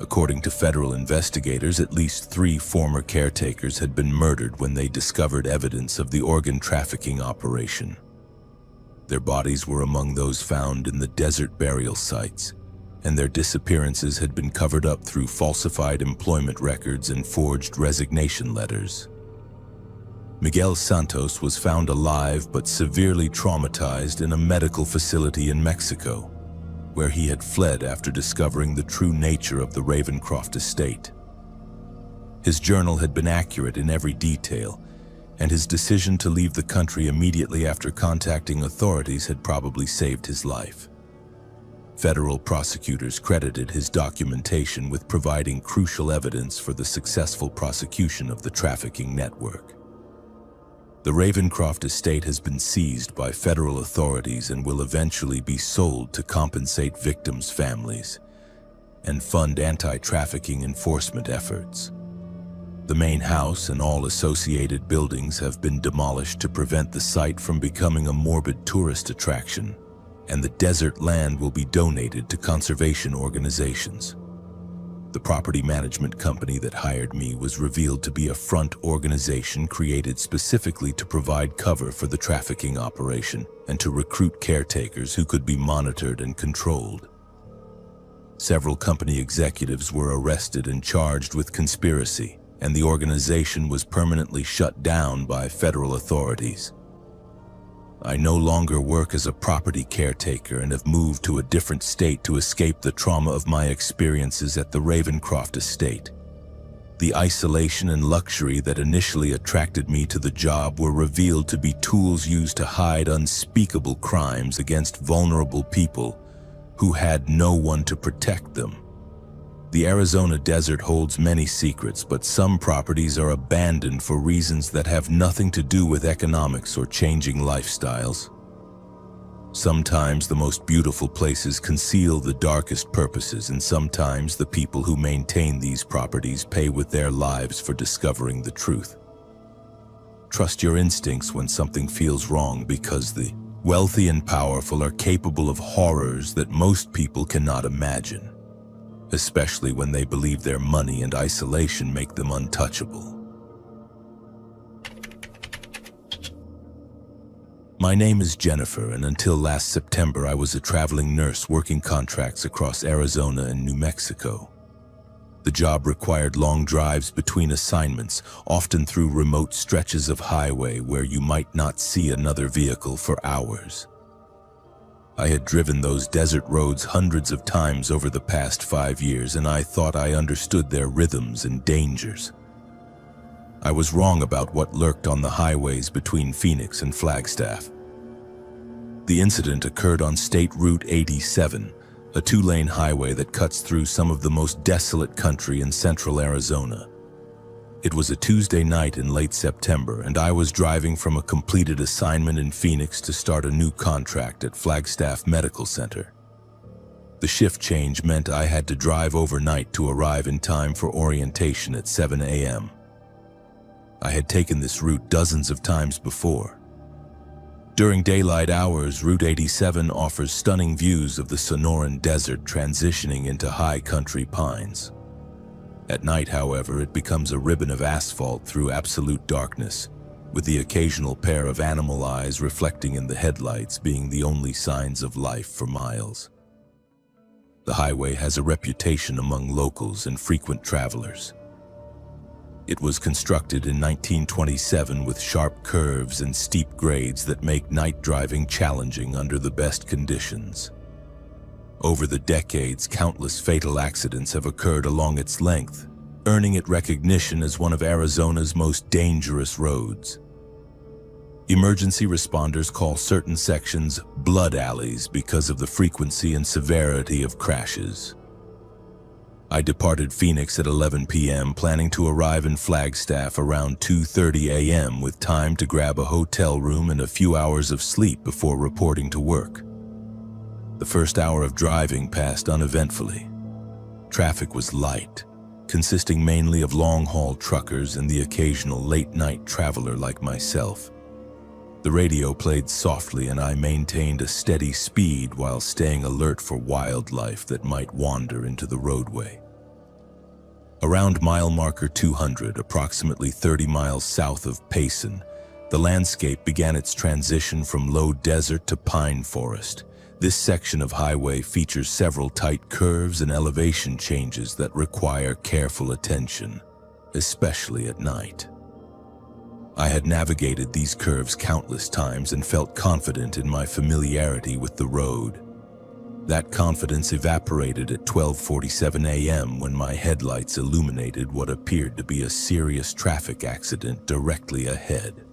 According to federal investigators, at least 3 former caretakers had been murdered when they discovered evidence of the organ trafficking operation. Their bodies were among those found in the desert burial sites, and their disappearances had been covered up through falsified employment records and forged resignation letters. Miguel Santos was found alive but severely traumatized in a medical facility in Mexico, where he had fled after discovering the true nature of the Ravencroft estate. His journal had been accurate in every detail, and his decision to leave the country immediately after contacting authorities had probably saved his life. Federal prosecutors credited his documentation with providing crucial evidence for the successful prosecution of the trafficking network. The Ravencroft estate has been seized by federal authorities and will eventually be sold to compensate victims' families and fund anti-trafficking enforcement efforts. The main house and all associated buildings have been demolished to prevent the site from becoming a morbid tourist attraction, and the desert land will be donated to conservation organizations. The property management company that hired me was revealed to be a front organization created specifically to provide cover for the trafficking operation and to recruit caretakers who could be monitored and controlled. Several company executives were arrested and charged with conspiracy, and the organization was permanently shut down by federal authorities. I no longer work as a property caretaker and have moved to a different state to escape the trauma of my experiences at the Ravencroft estate. The isolation and luxury that initially attracted me to the job were revealed to be tools used to hide unspeakable crimes against vulnerable people who had no one to protect them. The Arizona desert holds many secrets, but some properties are abandoned for reasons that have nothing to do with economics or changing lifestyles. Sometimes the most beautiful places conceal the darkest purposes, and sometimes the people who maintain these properties pay with their lives for discovering the truth. Trust your instincts when something feels wrong, because the wealthy and powerful are capable of horrors that most people cannot imagine, especially when they believe their money and isolation make them untouchable. My name is Jennifer, and until last September I was a traveling nurse working contracts across Arizona and New Mexico. The job required long drives between assignments, often through remote stretches of highway where you might not see another vehicle for hours. I had driven those desert roads hundreds of times over the past 5 years, and I thought I understood their rhythms and dangers. I was wrong about what lurked on the highways between Phoenix and Flagstaff. The incident occurred on State Route 87, a two-lane highway that cuts through some of the most desolate country in central Arizona. It was a Tuesday night in late September, and I was driving from a completed assignment in Phoenix to start a new contract at Flagstaff Medical Center. The shift change meant I had to drive overnight to arrive in time for orientation at 7 a.m. I had taken this route dozens of times before. During daylight hours, Route 87 offers stunning views of the Sonoran Desert transitioning into high country pines. At night, however, it becomes a ribbon of asphalt through absolute darkness, with the occasional pair of animal eyes reflecting in the headlights being the only signs of life for miles. The highway has a reputation among locals and frequent travelers. It was constructed in 1927 with sharp curves and steep grades that make night driving challenging under the best conditions. Over the decades, countless fatal accidents have occurred along its length, earning it recognition as one of Arizona's most dangerous roads. Emergency responders call certain sections blood alleys because of the frequency and severity of crashes. I departed Phoenix at 11 p.m., planning to arrive in Flagstaff around 2:30 a.m. with time to grab a hotel room and a few hours of sleep before reporting to work. The first hour of driving passed uneventfully. Traffic was light, consisting mainly of long-haul truckers and the occasional late-night traveler like myself. The radio played softly and I maintained a steady speed while staying alert for wildlife that might wander into the roadway. Around mile marker 200, approximately 30 miles south of Payson, the landscape began its transition from low desert to pine forest. This section of highway features several tight curves and elevation changes that require careful attention, especially at night. I had navigated these curves countless times and felt confident in my familiarity with the road. That confidence evaporated at 12:47 a.m. when my headlights illuminated what appeared to be a serious traffic accident directly ahead.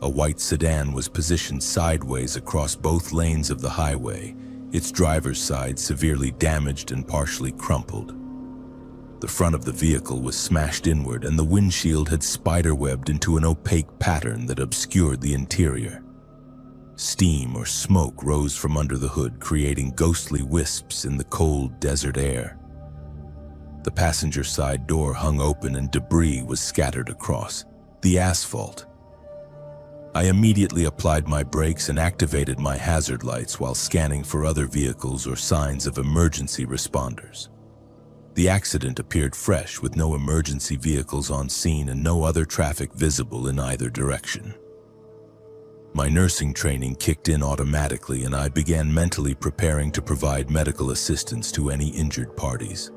A white sedan was positioned sideways across both lanes of the highway, its driver's side severely damaged and partially crumpled. The front of the vehicle was smashed inward and the windshield had spiderwebbed into an opaque pattern that obscured the interior. Steam or smoke rose from under the hood, creating ghostly wisps in the cold desert air. The passenger side door hung open and debris was scattered across the asphalt. I immediately applied my brakes and activated my hazard lights while scanning for other vehicles or signs of emergency responders. The accident appeared fresh, with no emergency vehicles on scene and no other traffic visible in either direction. My nursing training kicked in automatically and I began mentally preparing to provide medical assistance to any injured parties.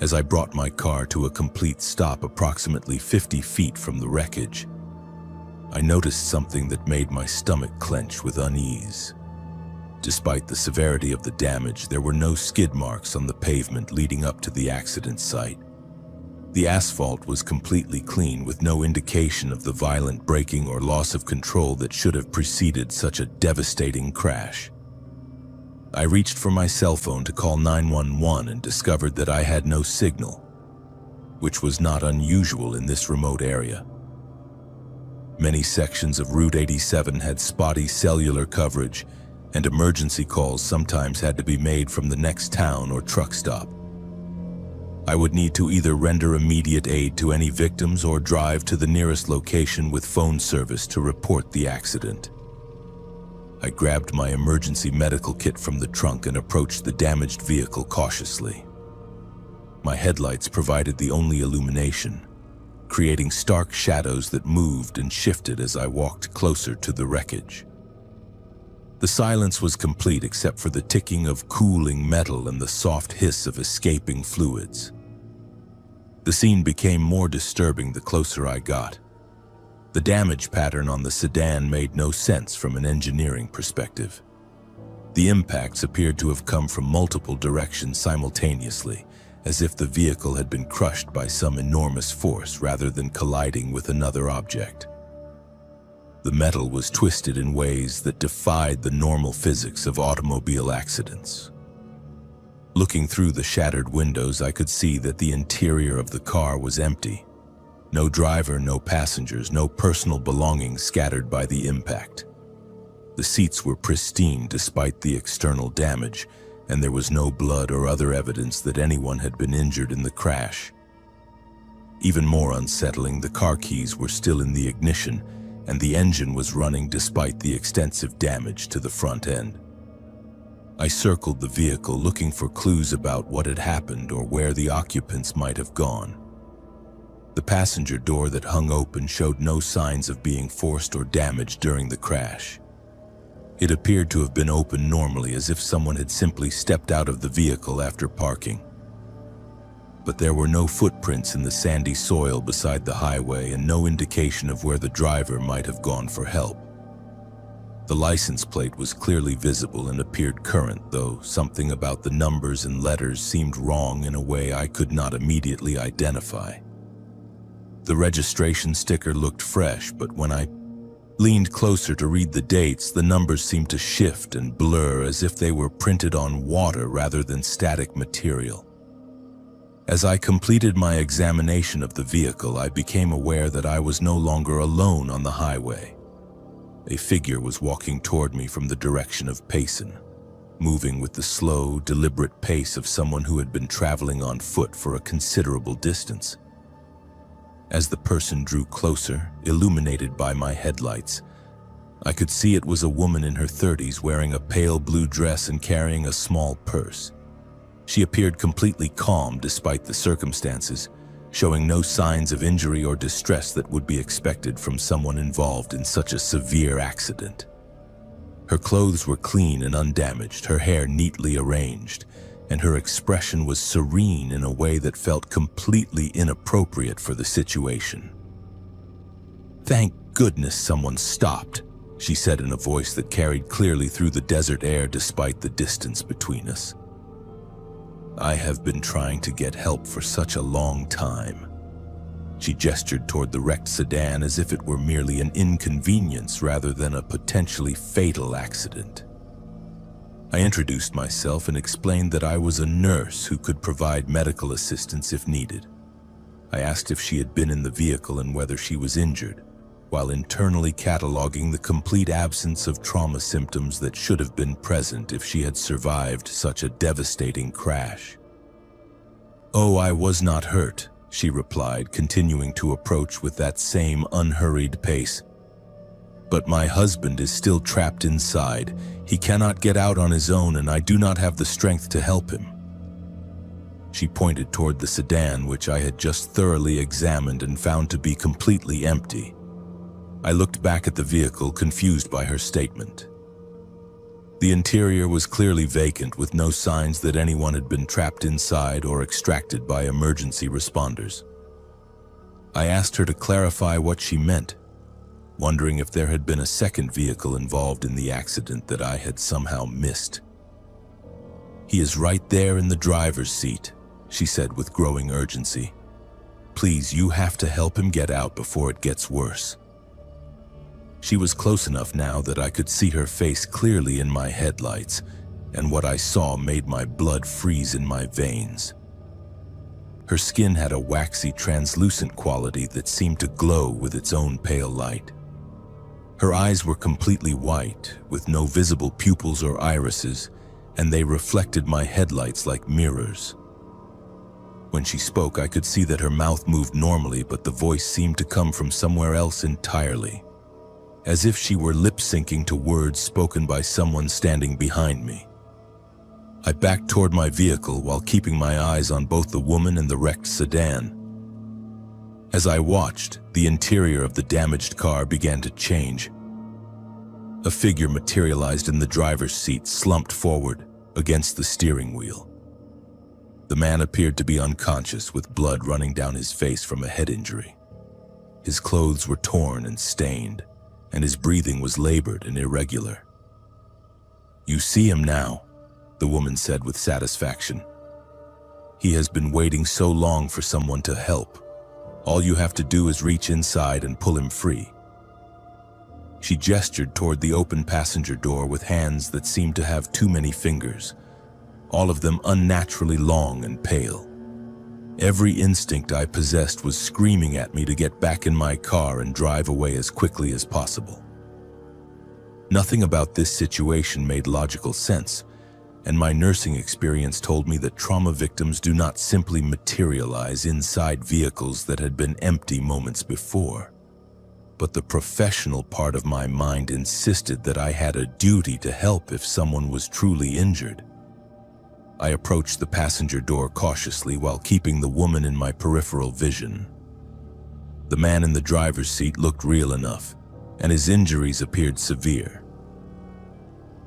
As I brought my car to a complete stop approximately 50 feet from the wreckage, I noticed something that made my stomach clench with unease. Despite the severity of the damage, there were no skid marks on the pavement leading up to the accident site. The asphalt was completely clean, with no indication of the violent braking or loss of control that should have preceded such a devastating crash. I reached for my cell phone to call 911 and discovered that I had no signal, which was not unusual in this remote area. Many sections of Route 87 had spotty cellular coverage, and emergency calls sometimes had to be made from the next town or truck stop. I would need to either render immediate aid to any victims or drive to the nearest location with phone service to report the accident. I grabbed my emergency medical kit from the trunk and approached the damaged vehicle cautiously. My headlights provided the only illumination, creating stark shadows that moved and shifted as I walked closer to the wreckage. The silence was complete except for the ticking of cooling metal and the soft hiss of escaping fluids. The scene became more disturbing the closer I got. The damage pattern on the sedan made no sense from an engineering perspective. The impacts appeared to have come from multiple directions simultaneously, as if the vehicle had been crushed by some enormous force rather than colliding with another object. The metal was twisted in ways that defied the normal physics of automobile accidents. Looking through the shattered windows, I could see that the interior of the car was empty. No driver, no passengers, no personal belongings scattered by the impact. The seats were pristine despite the external damage, and there was no blood or other evidence that anyone had been injured in the crash. Even more unsettling, the car keys were still in the ignition, and the engine was running despite the extensive damage to the front end. I circled the vehicle looking for clues about what had happened or where the occupants might have gone. The passenger door that hung open showed no signs of being forced or damaged during the crash. It appeared to have been open normally, as if someone had simply stepped out of the vehicle after parking. But there were no footprints in the sandy soil beside the highway and no indication of where the driver might have gone for help. The license plate was clearly visible and appeared current, though something about the numbers and letters seemed wrong in a way I could not immediately identify. The registration sticker looked fresh, but when I leaned closer to read the dates, the numbers seemed to shift and blur as if they were printed on water rather than static material. As I completed my examination of the vehicle, I became aware that I was no longer alone on the highway. A figure was walking toward me from the direction of Payson, moving with the slow, deliberate pace of someone who had been traveling on foot for a considerable distance. As the person drew closer, illuminated by my headlights, I could see it was a woman in her 30s wearing a pale blue dress and carrying a small purse. She appeared completely calm despite the circumstances, showing no signs of injury or distress that would be expected from someone involved in such a severe accident. Her clothes were clean and undamaged, her hair neatly arranged, and her expression was serene in a way that felt completely inappropriate for the situation. "Thank goodness someone stopped," she said in a voice that carried clearly through the desert air despite the distance between us. "I have been trying to get help for such a long time." She gestured toward the wrecked sedan as if it were merely an inconvenience rather than a potentially fatal accident. I introduced myself and explained that I was a nurse who could provide medical assistance if needed. I asked if she had been in the vehicle and whether she was injured, while internally cataloging the complete absence of trauma symptoms that should have been present if she had survived such a devastating crash. "Oh, I was not hurt," she replied, continuing to approach with that same unhurried pace. "But my husband is still trapped inside. He cannot get out on his own, and I do not have the strength to help him." She pointed toward the sedan, which I had just thoroughly examined and found to be completely empty. I looked back at the vehicle, confused by her statement. The interior was clearly vacant, with no signs that anyone had been trapped inside or extracted by emergency responders. I asked her to clarify what she meant, wondering if there had been a second vehicle involved in the accident that I had somehow missed. "He is right there in the driver's seat," she said with growing urgency. "Please, you have to help him get out before it gets worse." She was close enough now that I could see her face clearly in my headlights, and what I saw made my blood freeze in my veins. Her skin had a waxy, translucent quality that seemed to glow with its own pale light. Her eyes were completely white, with no visible pupils or irises, and they reflected my headlights like mirrors. When she spoke, I could see that her mouth moved normally, but the voice seemed to come from somewhere else entirely, as if she were lip-syncing to words spoken by someone standing behind me. I backed toward my vehicle while keeping my eyes on both the woman and the wrecked sedan. As I watched, the interior of the damaged car began to change. A figure materialized in the driver's seat, slumped forward against the steering wheel. The man appeared to be unconscious, with blood running down his face from a head injury. His clothes were torn and stained, and his breathing was labored and irregular. "You see him now," the woman said with satisfaction. He has been waiting so long for someone to help. All you have to do is reach inside and pull him free." She gestured toward the open passenger door with hands that seemed to have too many fingers, all of them unnaturally long and pale. Every instinct I possessed was screaming at me to get back in my car and drive away as quickly as possible. Nothing about this situation made logical sense, and my nursing experience told me that trauma victims do not simply materialize inside vehicles that had been empty moments before. But the professional part of my mind insisted that I had a duty to help if someone was truly injured. I approached the passenger door cautiously while keeping the woman in my peripheral vision. The man in the driver's seat looked real enough, and his injuries appeared severe.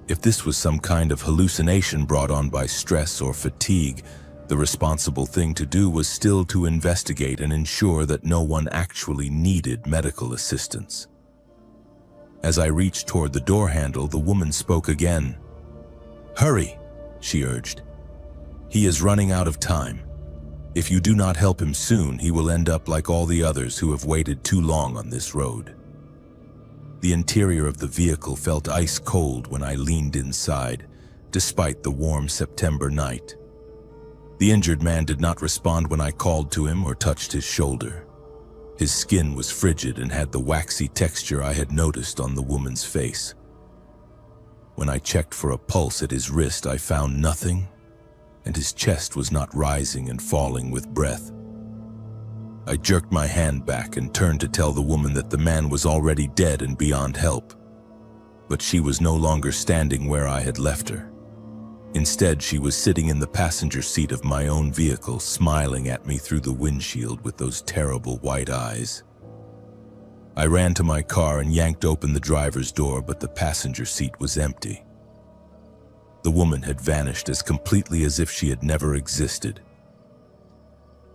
If this was some kind of hallucination brought on by stress or fatigue, the responsible thing to do was still to investigate and ensure that no one actually needed medical assistance. As I reached toward the door handle, the woman spoke again. "Hurry," she urged. "He is running out of time. If you do not help him soon, he will end up like all the others who have waited too long on this road." The interior of the vehicle felt ice cold when I leaned inside, despite the warm September night. The injured man did not respond when I called to him or touched his shoulder. His skin was frigid and had the waxy texture I had noticed on the woman's face. When I checked for a pulse at his wrist, I found nothing, and his chest was not rising and falling with breath. I jerked my hand back and turned to tell the woman that the man was already dead and beyond help. But she was no longer standing where I had left her. Instead, she was sitting in the passenger seat of my own vehicle, smiling at me through the windshield with those terrible white eyes. I ran to my car and yanked open the driver's door, but the passenger seat was empty. The woman had vanished as completely as if she had never existed.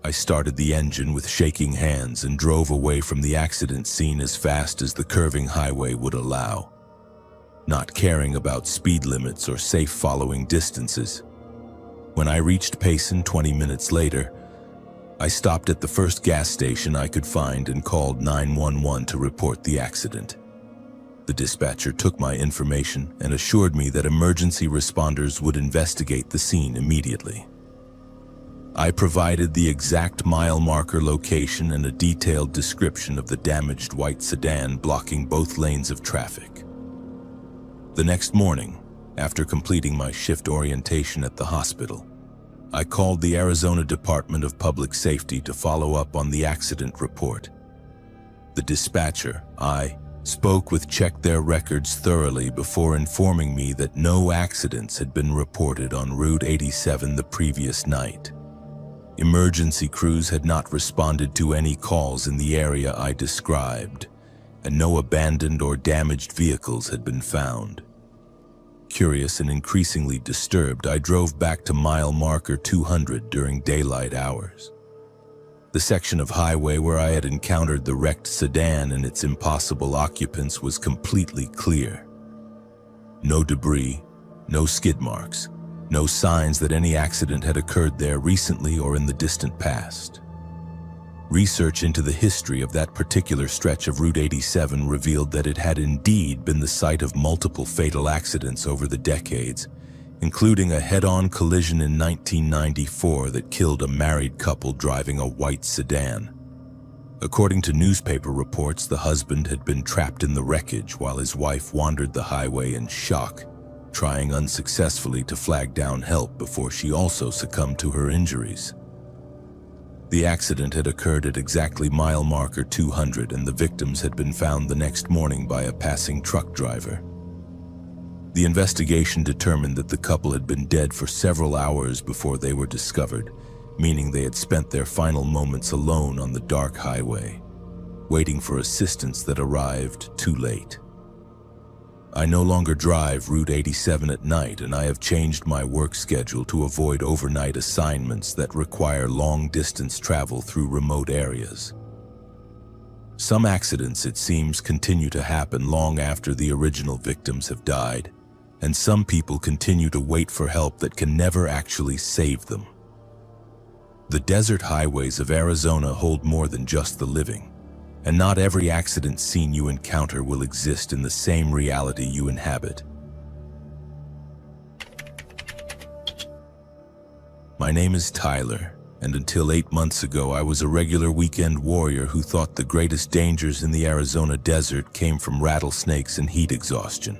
I started the engine with shaking hands and drove away from the accident scene as fast as the curving highway would allow, not caring about speed limits or safe following distances. When I reached Payson 20 minutes later, I stopped at the first gas station I could find and called 911 to report the accident. The dispatcher took my information and assured me that emergency responders would investigate the scene immediately. I provided the exact mile marker location and a detailed description of the damaged white sedan blocking both lanes of traffic. The next morning, after completing my shift orientation at the hospital, I called the Arizona Department of Public Safety to follow up on the accident report. The dispatcher I spoke with checked their records thoroughly before informing me that no accidents had been reported on Route 87 the previous night. Emergency crews had not responded to any calls in the area I described, and no abandoned or damaged vehicles had been found. Curious and increasingly disturbed, I drove back to mile marker 200 during daylight hours. The section of highway where I had encountered the wrecked sedan and its impossible occupants was completely clear. No debris, no skid marks, no signs that any accident had occurred there recently or in the distant past. Research into the history of that particular stretch of Route 87 revealed that it had indeed been the site of multiple fatal accidents over the decades, including a head-on collision in 1994 that killed a married couple driving a white sedan. According to newspaper reports, the husband had been trapped in the wreckage while his wife wandered the highway in shock, trying unsuccessfully to flag down help before she also succumbed to her injuries. The accident had occurred at exactly mile marker 200, and the victims had been found the next morning by a passing truck driver. The investigation determined that the couple had been dead for several hours before they were discovered, meaning they had spent their final moments alone on the dark highway, waiting for assistance that arrived too late. I no longer drive Route 87 at night, and I have changed my work schedule to avoid overnight assignments that require long-distance travel through remote areas. Some accidents, it seems, continue to happen long after the original victims have died, and some people continue to wait for help that can never actually save them. The desert highways of Arizona hold more than just the living, and not every accident scene you encounter will exist in the same reality you inhabit. My name is Tyler, and until 8 months ago I was a regular weekend warrior who thought the greatest dangers in the Arizona desert came from rattlesnakes and heat exhaustion.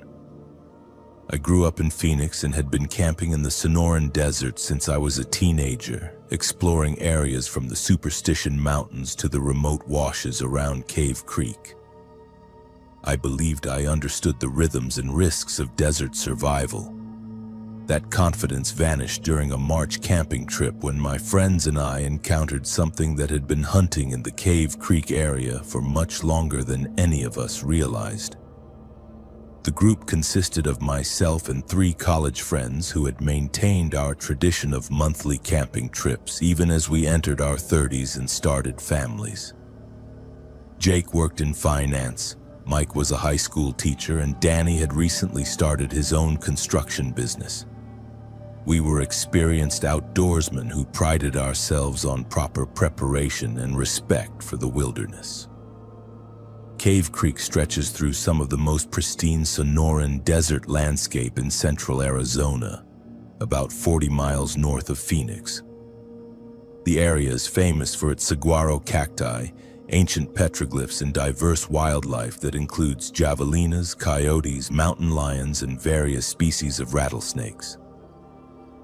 I grew up in Phoenix and had been camping in the Sonoran Desert since I was a teenager, exploring areas from the Superstition Mountains to the remote washes around Cave Creek. I believed I understood the rhythms and risks of desert survival. That confidence vanished during a March camping trip when my friends and I encountered something that had been hunting in the Cave Creek area for much longer than any of us realized. The group consisted of myself and 3 college friends who had maintained our tradition of monthly camping trips even as we entered our 30s and started families. Jake worked in finance, Mike was a high school teacher, and Danny had recently started his own construction business. We were experienced outdoorsmen who prided ourselves on proper preparation and respect for the wilderness. Cave Creek stretches through some of the most pristine Sonoran desert landscape in central Arizona, about 40 miles north of Phoenix. The area is famous for its saguaro cacti, ancient petroglyphs, and diverse wildlife that includes javelinas, coyotes, mountain lions, and various species of rattlesnakes.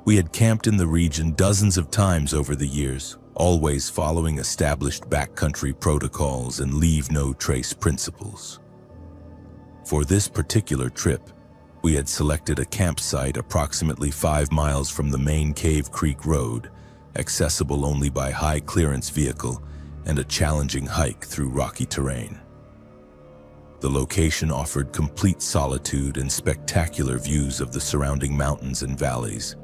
We had camped in the region dozens of times over the years, always following established backcountry protocols and leave-no-trace principles. For this particular trip, we had selected a campsite approximately 5 miles from the main Cave Creek Road, accessible only by high-clearance vehicle and a challenging hike through rocky terrain. The location offered complete solitude and spectacular views of the surrounding mountains and valleys.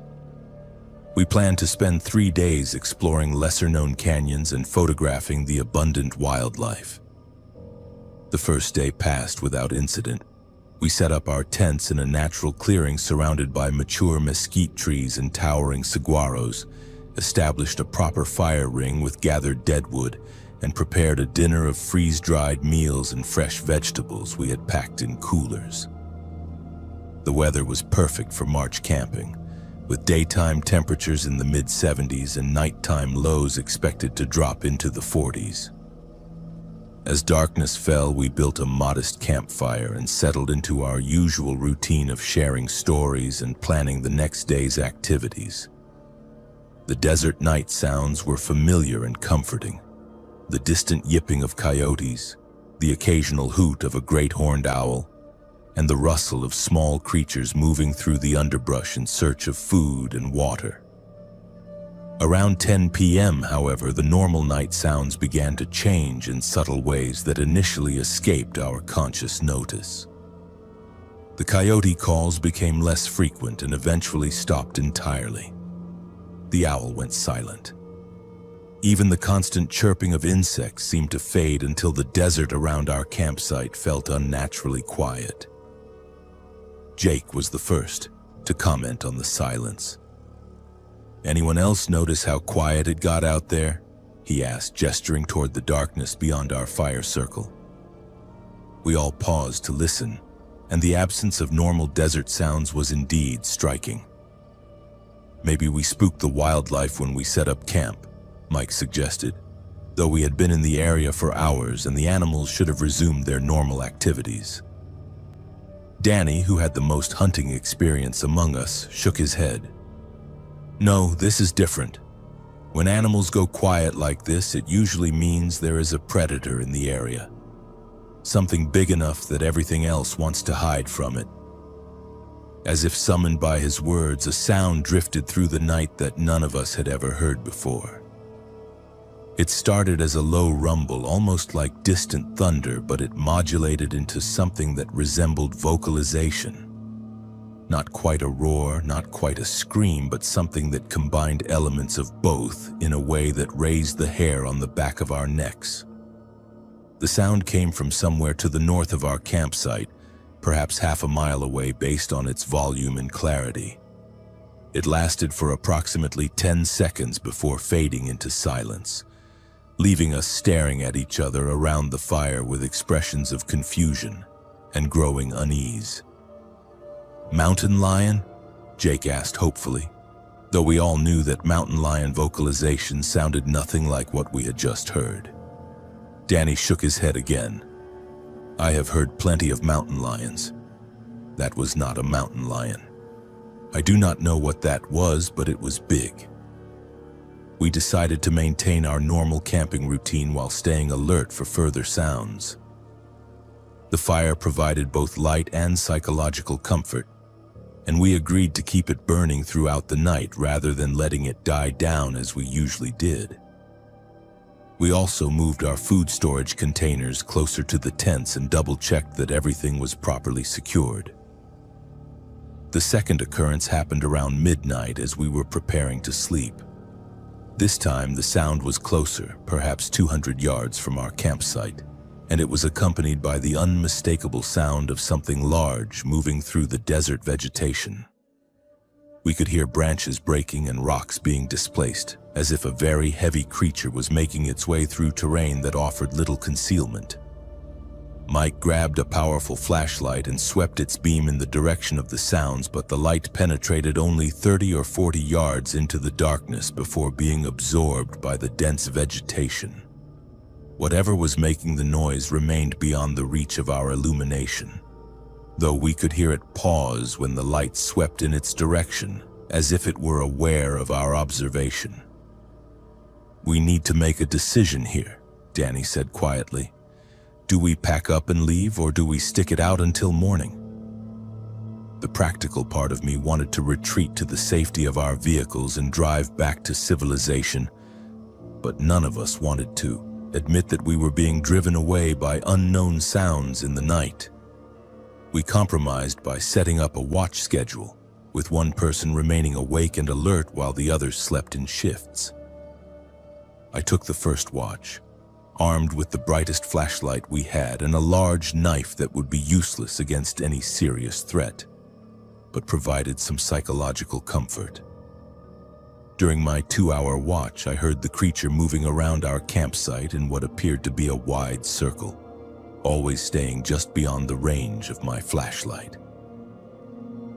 We planned to spend 3 days exploring lesser-known canyons and photographing the abundant wildlife. The first day passed without incident. We set up our tents in a natural clearing surrounded by mature mesquite trees and towering saguaros, established a proper fire ring with gathered deadwood, and prepared a dinner of freeze-dried meals and fresh vegetables we had packed in coolers. The weather was perfect for March camping, with daytime temperatures in the mid-70s and nighttime lows expected to drop into the 40s. As darkness fell, we built a modest campfire and settled into our usual routine of sharing stories and planning the next day's activities. The desert night sounds were familiar and comforting. The distant yipping of coyotes, the occasional hoot of a great horned owl, and the rustle of small creatures moving through the underbrush in search of food and water. Around 10 p.m., however, the normal night sounds began to change in subtle ways that initially escaped our conscious notice. The coyote calls became less frequent and eventually stopped entirely. The owl went silent. Even the constant chirping of insects seemed to fade until the desert around our campsite felt unnaturally quiet. Jake was the first to comment on the silence. "Anyone else notice how quiet it got out there?" he asked, gesturing toward the darkness beyond our fire circle. We all paused to listen, and the absence of normal desert sounds was indeed striking. "Maybe we spooked the wildlife when we set up camp," Mike suggested, though we had been in the area for hours and the animals should have resumed their normal activities. Danny, who had the most hunting experience among us, shook his head. "No, this is different. When animals go quiet like this, it usually means there is a predator in the area. Something big enough that everything else wants to hide from it." As if summoned by his words, a sound drifted through the night that none of us had ever heard before. It started as a low rumble, almost like distant thunder, but it modulated into something that resembled vocalization. Not quite a roar, not quite a scream, but something that combined elements of both in a way that raised the hair on the back of our necks. The sound came from somewhere to the north of our campsite, perhaps half a mile away based on its volume and clarity. It lasted for approximately 10 seconds before fading into silence, leaving us staring at each other around the fire with expressions of confusion and growing unease. "Mountain lion?" Jake asked hopefully, though we all knew that mountain lion vocalization sounded nothing like what we had just heard. Danny shook his head again. "I have heard plenty of mountain lions. That was not a mountain lion. I do not know what that was, but it was big." We decided to maintain our normal camping routine while staying alert for further sounds. The fire provided both light and psychological comfort, and we agreed to keep it burning throughout the night rather than letting it die down as we usually did. We also moved our food storage containers closer to the tents and double-checked that everything was properly secured. The second occurrence happened around midnight as we were preparing to sleep. This time the sound was closer, perhaps 200 yards from our campsite, and it was accompanied by the unmistakable sound of something large moving through the desert vegetation. We could hear branches breaking and rocks being displaced, as if a very heavy creature was making its way through terrain that offered little concealment. Mike grabbed a powerful flashlight and swept its beam in the direction of the sounds, but the light penetrated only 30 or 40 yards into the darkness before being absorbed by the dense vegetation. Whatever was making the noise remained beyond the reach of our illumination, though we could hear it pause when the light swept in its direction, as if it were aware of our observation. "We need to make a decision here," Danny said quietly. "Do we pack up and leave, or do we stick it out until morning?" The practical part of me wanted to retreat to the safety of our vehicles and drive back to civilization, but none of us wanted to admit that we were being driven away by unknown sounds in the night. We compromised by setting up a watch schedule, with one person remaining awake and alert while the others slept in shifts. I took the first watch, armed with the brightest flashlight we had and a large knife that would be useless against any serious threat, but provided some psychological comfort. During my 2-hour watch, I heard the creature moving around our campsite in what appeared to be a wide circle, always staying just beyond the range of my flashlight.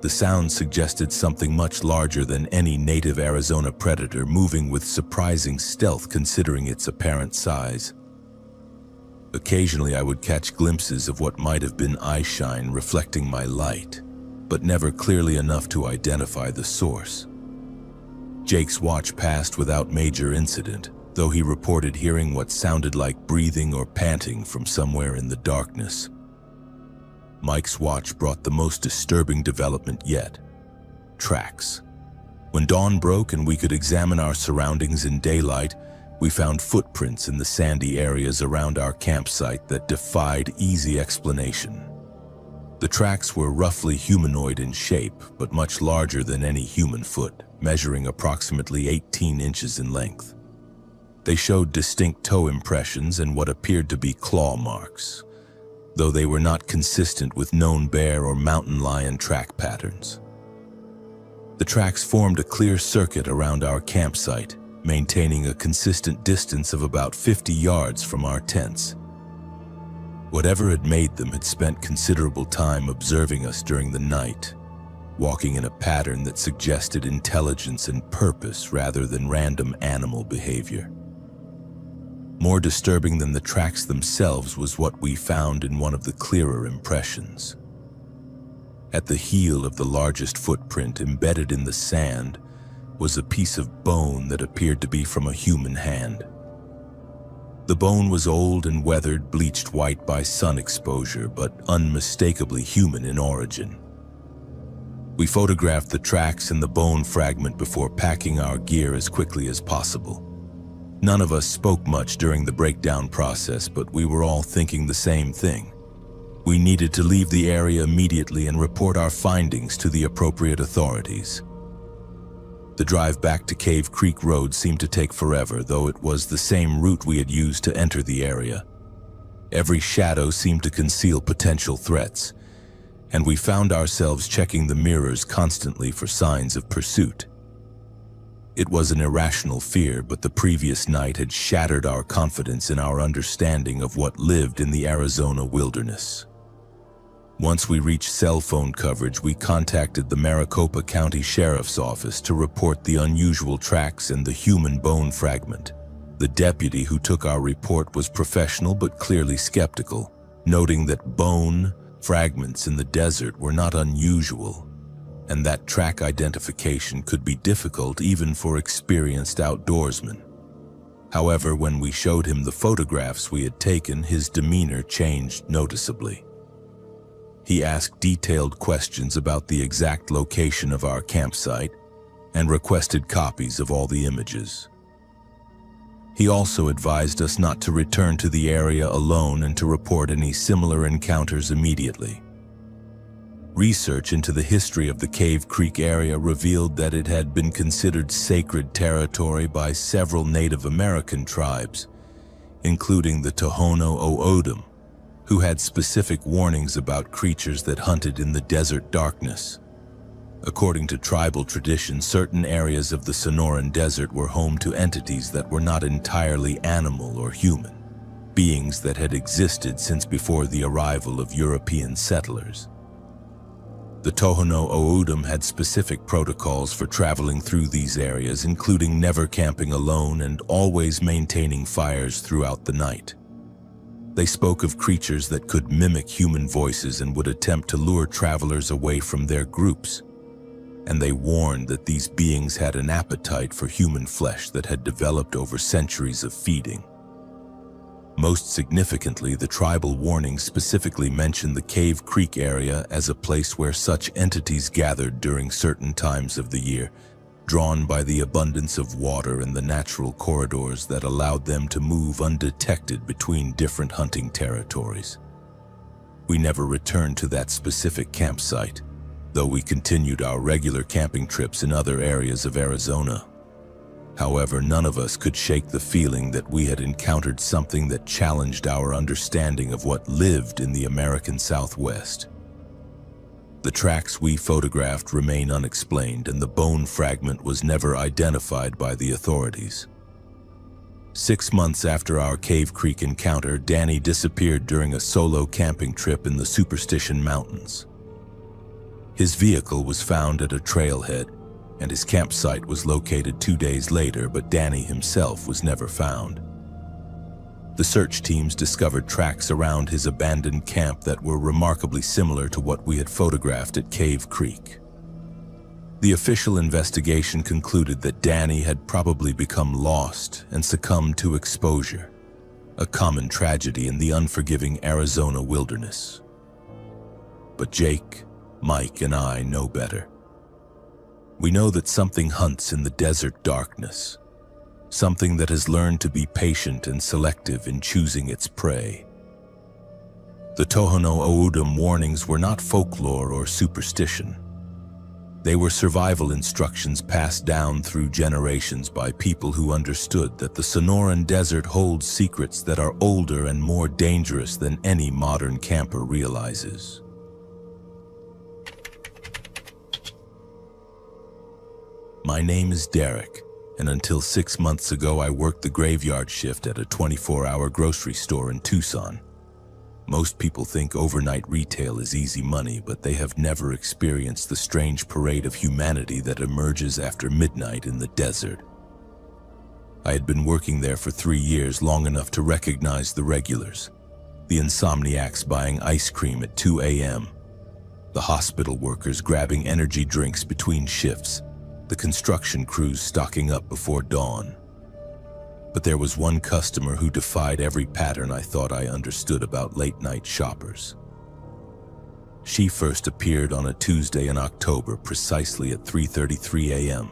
The sound suggested something much larger than any native Arizona predator, moving with surprising stealth considering its apparent size. Occasionally I would catch glimpses of what might have been eyeshine reflecting my light, but never clearly enough to identify the source. Jake's watch passed without major incident, though he reported hearing what sounded like breathing or panting from somewhere in the darkness. Mike's watch brought the most disturbing development yet: tracks. When dawn broke and we could examine our surroundings in daylight, we found footprints in the sandy areas around our campsite that defied easy explanation. The tracks were roughly humanoid in shape, but much larger than any human foot, measuring approximately 18 inches in length. They showed distinct toe impressions and what appeared to be claw marks, though they were not consistent with known bear or mountain lion track patterns. The tracks formed a clear circuit around our campsite, maintaining a consistent distance of about 50 yards from our tents. Whatever had made them had spent considerable time observing us during the night, walking in a pattern that suggested intelligence and purpose rather than random animal behavior. More disturbing than the tracks themselves was what we found in one of the clearer impressions. At the heel of the largest footprint, embedded in the sand, was a piece of bone that appeared to be from a human hand. The bone was old and weathered, bleached white by sun exposure, but unmistakably human in origin. We photographed the tracks and the bone fragment before packing our gear as quickly as possible. None of us spoke much during the breakdown process, but we were all thinking the same thing. We needed to leave the area immediately and report our findings to the appropriate authorities. The drive back to Cave Creek Road seemed to take forever, though it was the same route we had used to enter the area. Every shadow seemed to conceal potential threats, and we found ourselves checking the mirrors constantly for signs of pursuit. It was an irrational fear, but the previous night had shattered our confidence in our understanding of what lived in the Arizona wilderness. Once we reached cell phone coverage, we contacted the Maricopa County Sheriff's Office to report the unusual tracks and the human bone fragment. The deputy who took our report was professional but clearly skeptical, noting that bone fragments in the desert were not unusual, and that track identification could be difficult even for experienced outdoorsmen. However, when we showed him the photographs we had taken, his demeanor changed noticeably. He asked detailed questions about the exact location of our campsite and requested copies of all the images. He also advised us not to return to the area alone and to report any similar encounters immediately. Research into the history of the Cave Creek area revealed that it had been considered sacred territory by several Native American tribes, including the Tohono O'odham, who had specific warnings about creatures that hunted in the desert darkness. According to tribal tradition, certain areas of the Sonoran Desert were home to entities that were not entirely animal or human, beings that had existed since before the arrival of European settlers. The Tohono O'odham had specific protocols for traveling through these areas, including never camping alone and always maintaining fires throughout the night. They spoke of creatures that could mimic human voices and would attempt to lure travelers away from their groups. And they warned that these beings had an appetite for human flesh that had developed over centuries of feeding. Most significantly, the tribal warnings specifically mentioned the Cave Creek area as a place where such entities gathered during certain times of the year, drawn by the abundance of water and the natural corridors that allowed them to move undetected between different hunting territories. We never returned to that specific campsite, though we continued our regular camping trips in other areas of Arizona. However, none of us could shake the feeling that we had encountered something that challenged our understanding of what lived in the American Southwest. The tracks we photographed remain unexplained, and the bone fragment was never identified by the authorities. 6 months after our Cave Creek encounter, Danny disappeared during a solo camping trip in the Superstition Mountains. His vehicle was found at a trailhead, and his campsite was located 2 days later, but Danny himself was never found. The search teams discovered tracks around his abandoned camp that were remarkably similar to what we had photographed at Cave Creek. The official investigation concluded that Danny had probably become lost and succumbed to exposure, a common tragedy in the unforgiving Arizona wilderness. But Jake, Mike, and I know better. We know that something hunts in the desert darkness, something that has learned to be patient and selective in choosing its prey. The Tohono O'odham warnings were not folklore or superstition. They were survival instructions passed down through generations by people who understood that the Sonoran Desert holds secrets that are older and more dangerous than any modern camper realizes. My name is Derek, and until 6 months ago I worked the graveyard shift at a 24-hour grocery store in Tucson. Most people think overnight retail is easy money, but they have never experienced the strange parade of humanity that emerges after midnight in the desert. I had been working there for 3 years, long enough to recognize the regulars. The insomniacs buying ice cream at 2 a.m., the hospital workers grabbing energy drinks between shifts, the construction crews stocking up before dawn. But there was one customer who defied every pattern I thought I understood about late-night shoppers. She first appeared on a Tuesday in October, precisely at 3:33 a.m.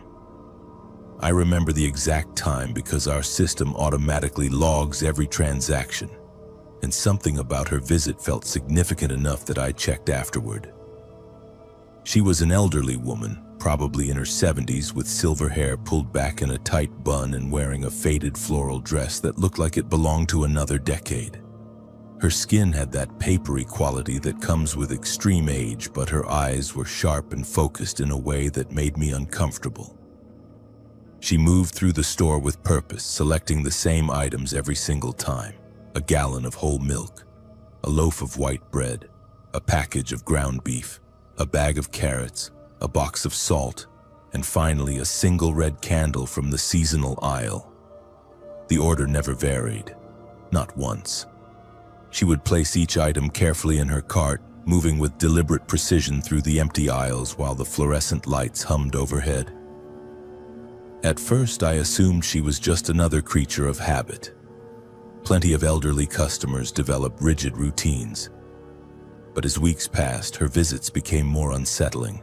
I remember the exact time because our system automatically logs every transaction, and something about her visit felt significant enough that I checked afterward. She was an elderly woman, probably in her 70s, with silver hair pulled back in a tight bun and wearing a faded floral dress that looked like it belonged to another decade. Her skin had that papery quality that comes with extreme age, but her eyes were sharp and focused in a way that made me uncomfortable. She moved through the store with purpose, selecting the same items every single time. A gallon of whole milk, a loaf of white bread, a package of ground beef, a bag of carrots, a box of salt, and finally a single red candle from the seasonal aisle. The order never varied, not once. She would place each item carefully in her cart, moving with deliberate precision through the empty aisles while the fluorescent lights hummed overhead. At first, I assumed she was just another creature of habit. Plenty of elderly customers develop rigid routines. But as weeks passed, her visits became more unsettling.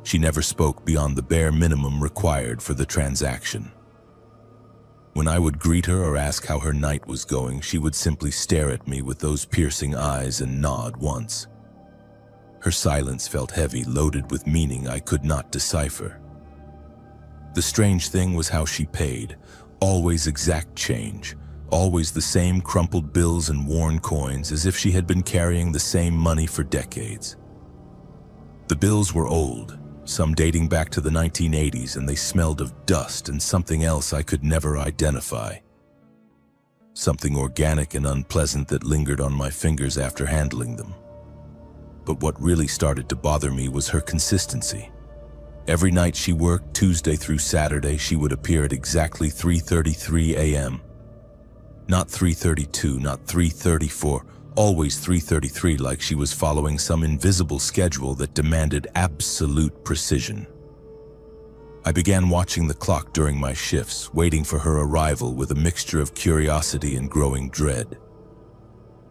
She never spoke beyond the bare minimum required for the transaction. When I would greet her or ask how her night was going, she would simply stare at me with those piercing eyes and nod once. Her silence felt heavy, loaded with meaning I could not decipher. The strange thing was how she paid, always exact change, always the same crumpled bills and worn coins, as if she had been carrying the same money for decades. The bills were old, some dating back to the 1980s, and they smelled of dust and something else I could never identify. Something organic and unpleasant that lingered on my fingers after handling them. But what really started to bother me was her consistency. Every night she worked, Tuesday through Saturday, she would appear at exactly 3:33 a.m. Not 3:32, not 3:34, always 3:33, like she was following some invisible schedule that demanded absolute precision. I began watching the clock during my shifts, waiting for her arrival with a mixture of curiosity and growing dread.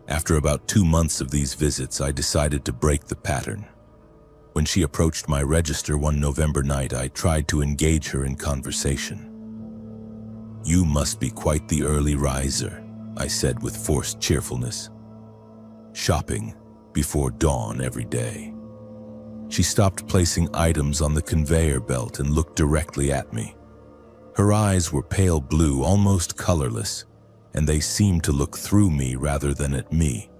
After about 2 months of these visits, I decided to break the pattern. When she approached my register one November night, I tried to engage her in conversation. "You must be quite the early riser," I said with forced cheerfulness. "Shopping before dawn every day." She stopped placing items on the conveyor belt and looked directly at me. Her eyes were pale blue, almost colorless, and they seemed to look through me rather than at me.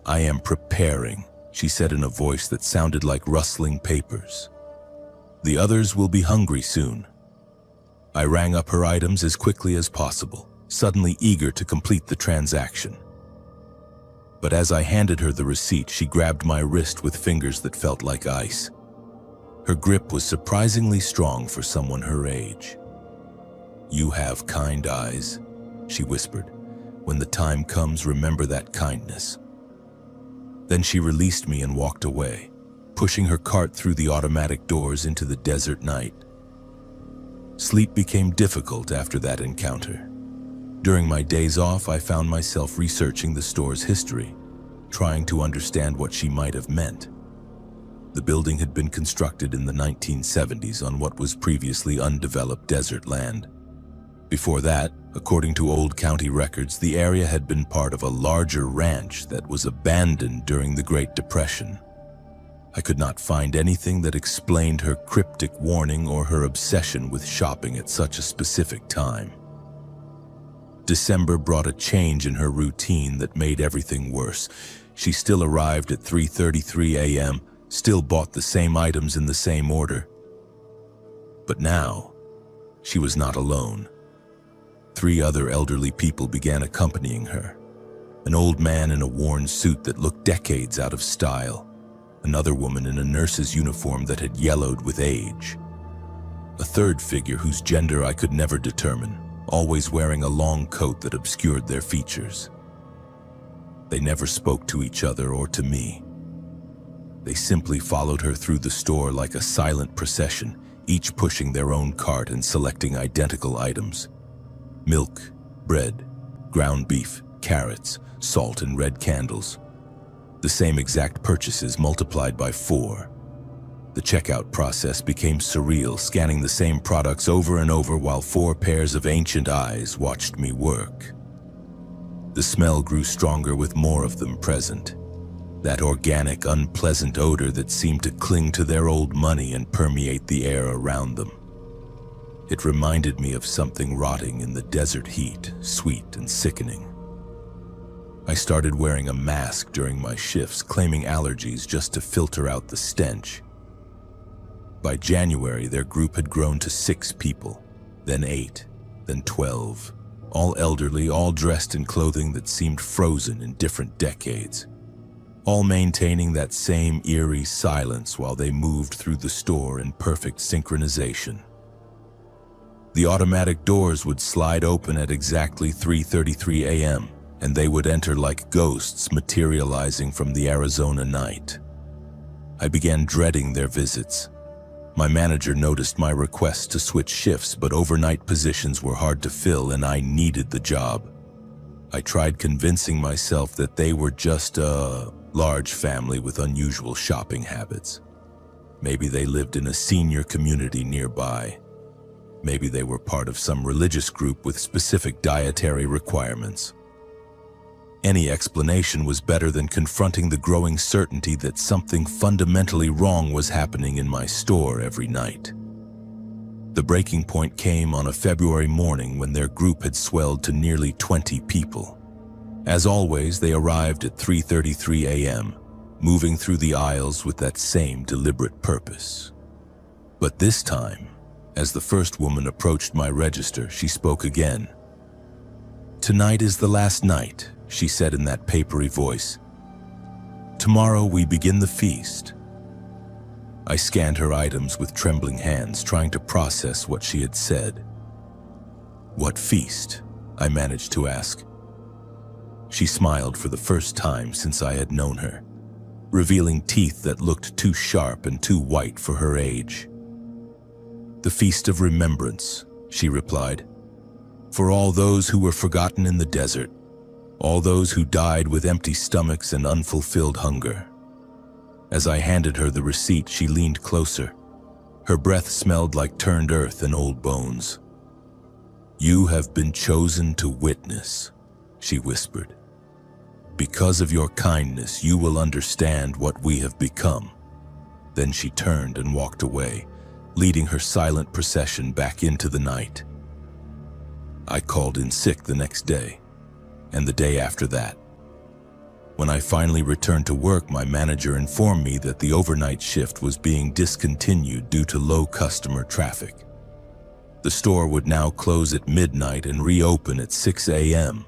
"I am preparing," she said in a voice that sounded like rustling papers. "The others will be hungry soon." I rang up her items as quickly as possible, suddenly eager to complete the transaction. But as I handed her the receipt, she grabbed my wrist with fingers that felt like ice. Her grip was surprisingly strong for someone her age. "You have kind eyes," she whispered. "When the time comes, remember that kindness." Then she released me and walked away, pushing her cart through the automatic doors into the desert night. Sleep became difficult after that encounter. During my days off, I found myself researching the store's history, trying to understand what she might have meant. The building had been constructed in the 1970s on what was previously undeveloped desert land. Before that, according to old county records, the area had been part of a larger ranch that was abandoned during the Great Depression. I could not find anything that explained her cryptic warning or her obsession with shopping at such a specific time. December brought a change in her routine that made everything worse. She still arrived at 3:33 a.m., still bought the same items in the same order. But now, she was not alone. 3 other elderly people began accompanying her. An old man in a worn suit that looked decades out of style. Another woman in a nurse's uniform that had yellowed with age. A third figure whose gender I could never determine, always wearing a long coat that obscured their features. They never spoke to each other or to me. They simply followed her through the store like a silent procession, each pushing their own cart and selecting identical items. Milk, bread, ground beef, carrots, salt, and red candles. The same exact purchases multiplied by 4. The checkout process became surreal, scanning the same products over and over while 4 pairs of ancient eyes watched me work. The smell grew stronger with more of them present. That organic, unpleasant odor that seemed to cling to their old money and permeate the air around them. It reminded me of something rotting in the desert heat, sweet and sickening. I started wearing a mask during my shifts, claiming allergies just to filter out the stench. By January, their group had grown to 6 people, then 8, then 12, all elderly, all dressed in clothing that seemed frozen in different decades, all maintaining that same eerie silence while they moved through the store in perfect synchronization. The automatic doors would slide open at exactly 3:33 a.m., and they would enter like ghosts materializing from the Arizona night. I began dreading their visits. My manager noticed my request to switch shifts, but overnight positions were hard to fill and I needed the job. I tried convincing myself that they were just a large family with unusual shopping habits. Maybe they lived in a senior community nearby. Maybe they were part of some religious group with specific dietary requirements. Any explanation was better than confronting the growing certainty that something fundamentally wrong was happening in my store every night. The breaking point came on a February morning when their group had swelled to nearly 20 people. As always, they arrived at 3:33 a.m., moving through the aisles with that same deliberate purpose. But this time, as the first woman approached my register, she spoke again. "Tonight is the last night," she said in that papery voice. "Tomorrow we begin the feast." I scanned her items with trembling hands, trying to process what she had said. "What feast?" I managed to ask. She smiled for the first time since I had known her, revealing teeth that looked too sharp and too white for her age. "The Feast of Remembrance," she replied, "for all those who were forgotten in the desert, all those who died with empty stomachs and unfulfilled hunger." As I handed her the receipt, she leaned closer. Her breath smelled like turned earth and old bones. "You have been chosen to witness," she whispered. "Because of your kindness, you will understand what we have become." Then she turned and walked away, leading her silent procession back into the night. I called in sick the next day, and the day after that. When I finally returned to work, my manager informed me that the overnight shift was being discontinued due to low customer traffic. The store would now close at midnight and reopen at 6 a.m.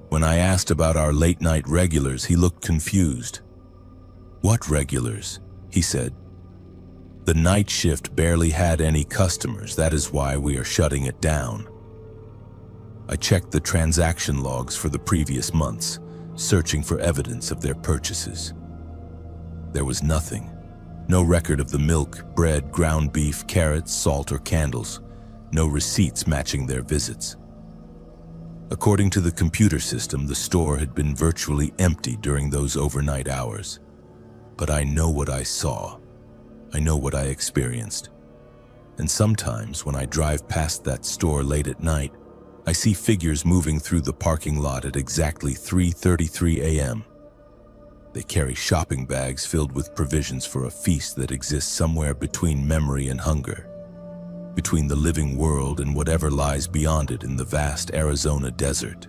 When I asked about our late-night regulars, he looked confused. "What regulars?" he said. "The night shift barely had any customers. That is why we are shutting it down." I checked the transaction logs for the previous months, searching for evidence of their purchases. There was nothing. No record of the milk, bread, ground beef, carrots, salt, or candles. No receipts matching their visits. According to the computer system, the store had been virtually empty during those overnight hours. But I know what I saw. I know what I experienced. And sometimes when I drive past that store late at night, I see figures moving through the parking lot at exactly 3:33 a.m. They carry shopping bags filled with provisions for a feast that exists somewhere between memory and hunger, between the living world and whatever lies beyond it in the vast Arizona desert.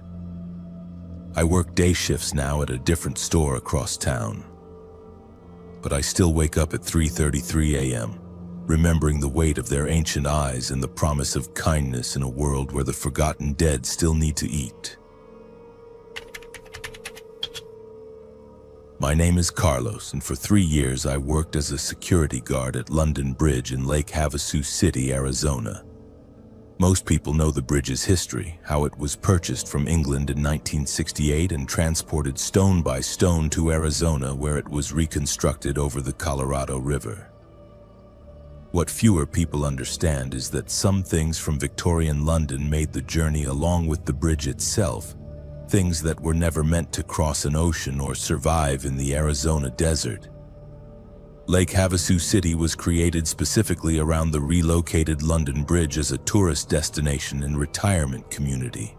I work day shifts now at a different store across town. But I still wake up at 3:33 a.m., remembering the weight of their ancient eyes and the promise of kindness in a world where the forgotten dead still need to eat. My name is Carlos, and for 3 years I worked as a security guard at London Bridge in Lake Havasu City, Arizona. Most people know the bridge's history, how it was purchased from England in 1968 and transported stone by stone to Arizona, where it was reconstructed over the Colorado River. What fewer people understand is that some things from Victorian London made the journey along with the bridge itself, things that were never meant to cross an ocean or survive in the Arizona desert. Lake Havasu City was created specifically around the relocated London Bridge as a tourist destination and retirement community.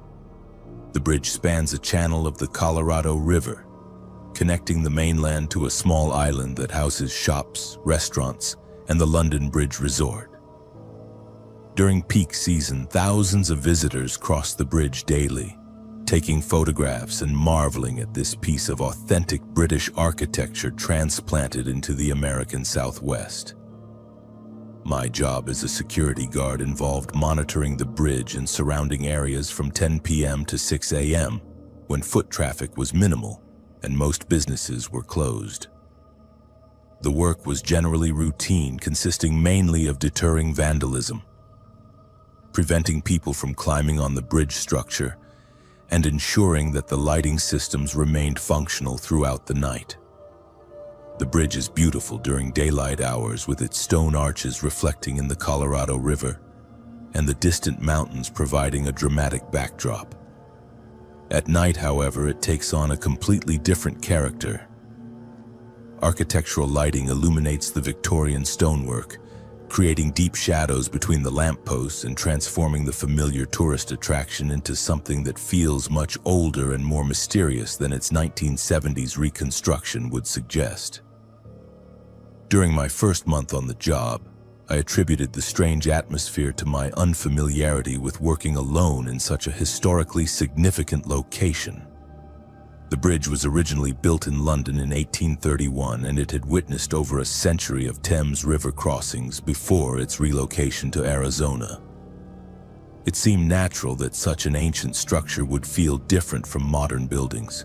The bridge spans a channel of the Colorado River, connecting the mainland to a small island that houses shops, restaurants, and the London Bridge Resort. During peak season, thousands of visitors cross the bridge daily, taking photographs and marveling at this piece of authentic British architecture transplanted into the American Southwest. My job as a security guard involved monitoring the bridge and surrounding areas from 10 p.m. to 6 a.m., when foot traffic was minimal and most businesses were closed. The work was generally routine, consisting mainly of deterring vandalism, preventing people from climbing on the bridge structure, and ensuring that the lighting systems remained functional throughout the night. The bridge is beautiful during daylight hours, with its stone arches reflecting in the Colorado River and the distant mountains providing a dramatic backdrop. At night, however, it takes on a completely different character. Architectural lighting illuminates the Victorian stonework, creating deep shadows between the lampposts and transforming the familiar tourist attraction into something that feels much older and more mysterious than its 1970s reconstruction would suggest. During my first month on the job, I attributed the strange atmosphere to my unfamiliarity with working alone in such a historically significant location. The bridge was originally built in London in 1831, and it had witnessed over a century of Thames River crossings before its relocation to Arizona. It seemed natural that such an ancient structure would feel different from modern buildings,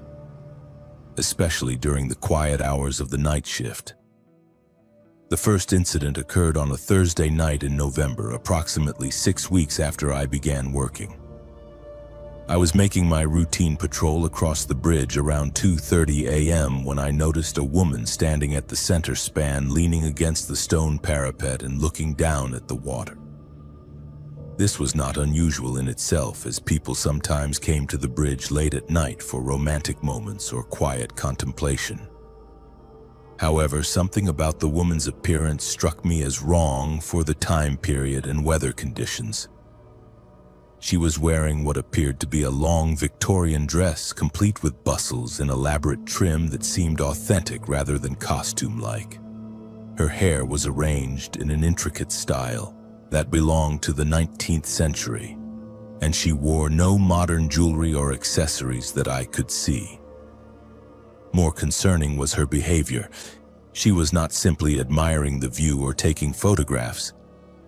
especially during the quiet hours of the night shift. The first incident occurred on a Thursday night in November, approximately 6 weeks after I began working. I was making my routine patrol across the bridge around 2:30 a.m. when I noticed a woman standing at the center span, leaning against the stone parapet and looking down at the water. This was not unusual in itself, as people sometimes came to the bridge late at night for romantic moments or quiet contemplation. However, something about the woman's appearance struck me as wrong for the time period and weather conditions. She was wearing what appeared to be a long Victorian dress, complete with bustles and elaborate trim that seemed authentic rather than costume-like. Her hair was arranged in an intricate style that belonged to the 19th century, and she wore no modern jewelry or accessories that I could see. More concerning was her behavior. She was not simply admiring the view or taking photographs.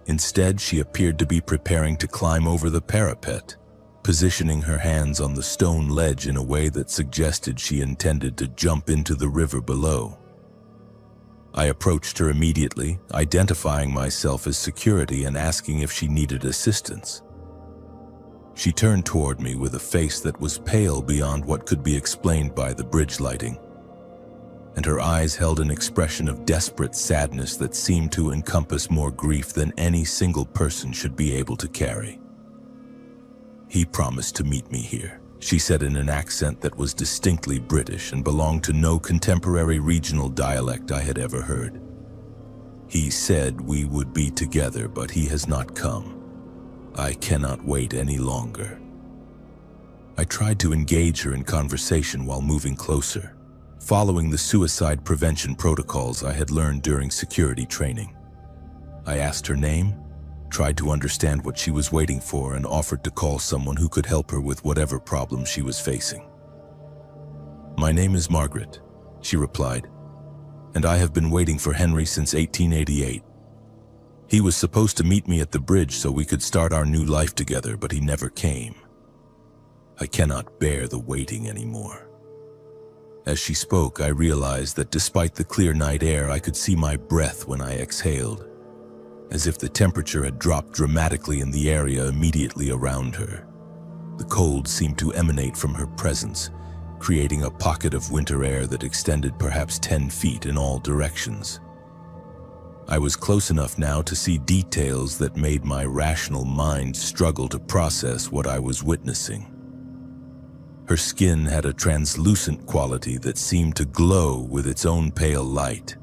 Instead, she appeared to be preparing to climb over the parapet, positioning her hands on the stone ledge in a way that suggested she intended to jump into the river below. I approached her immediately, identifying myself as security and asking if she needed assistance. She turned toward me with a face that was pale beyond what could be explained by the bridge lighting, and her eyes held an expression of desperate sadness that seemed to encompass more grief than any single person should be able to carry. "He promised to meet me here," she said in an accent that was distinctly British and belonged to no contemporary regional dialect I had ever heard. "He said we would be together, but he has not come. I cannot wait any longer." I tried to engage her in conversation while moving closer, following the suicide prevention protocols I had learned during security training. I asked her name, tried to understand what she was waiting for, and offered to call someone who could help her with whatever problem she was facing. "My name is Margaret," she replied, "and I have been waiting for Henry since 1888. He was supposed to meet me at the bridge so we could start our new life together, but he never came. I cannot bear the waiting anymore." As she spoke, I realized that despite the clear night air, I could see my breath when I exhaled, as if the temperature had dropped dramatically in the area immediately around her. The cold seemed to emanate from her presence, creating a pocket of winter air that extended perhaps 10 feet in all directions. I was close enough now to see details that made my rational mind struggle to process what I was witnessing. Her skin had a translucent quality that seemed to glow with its own pale light.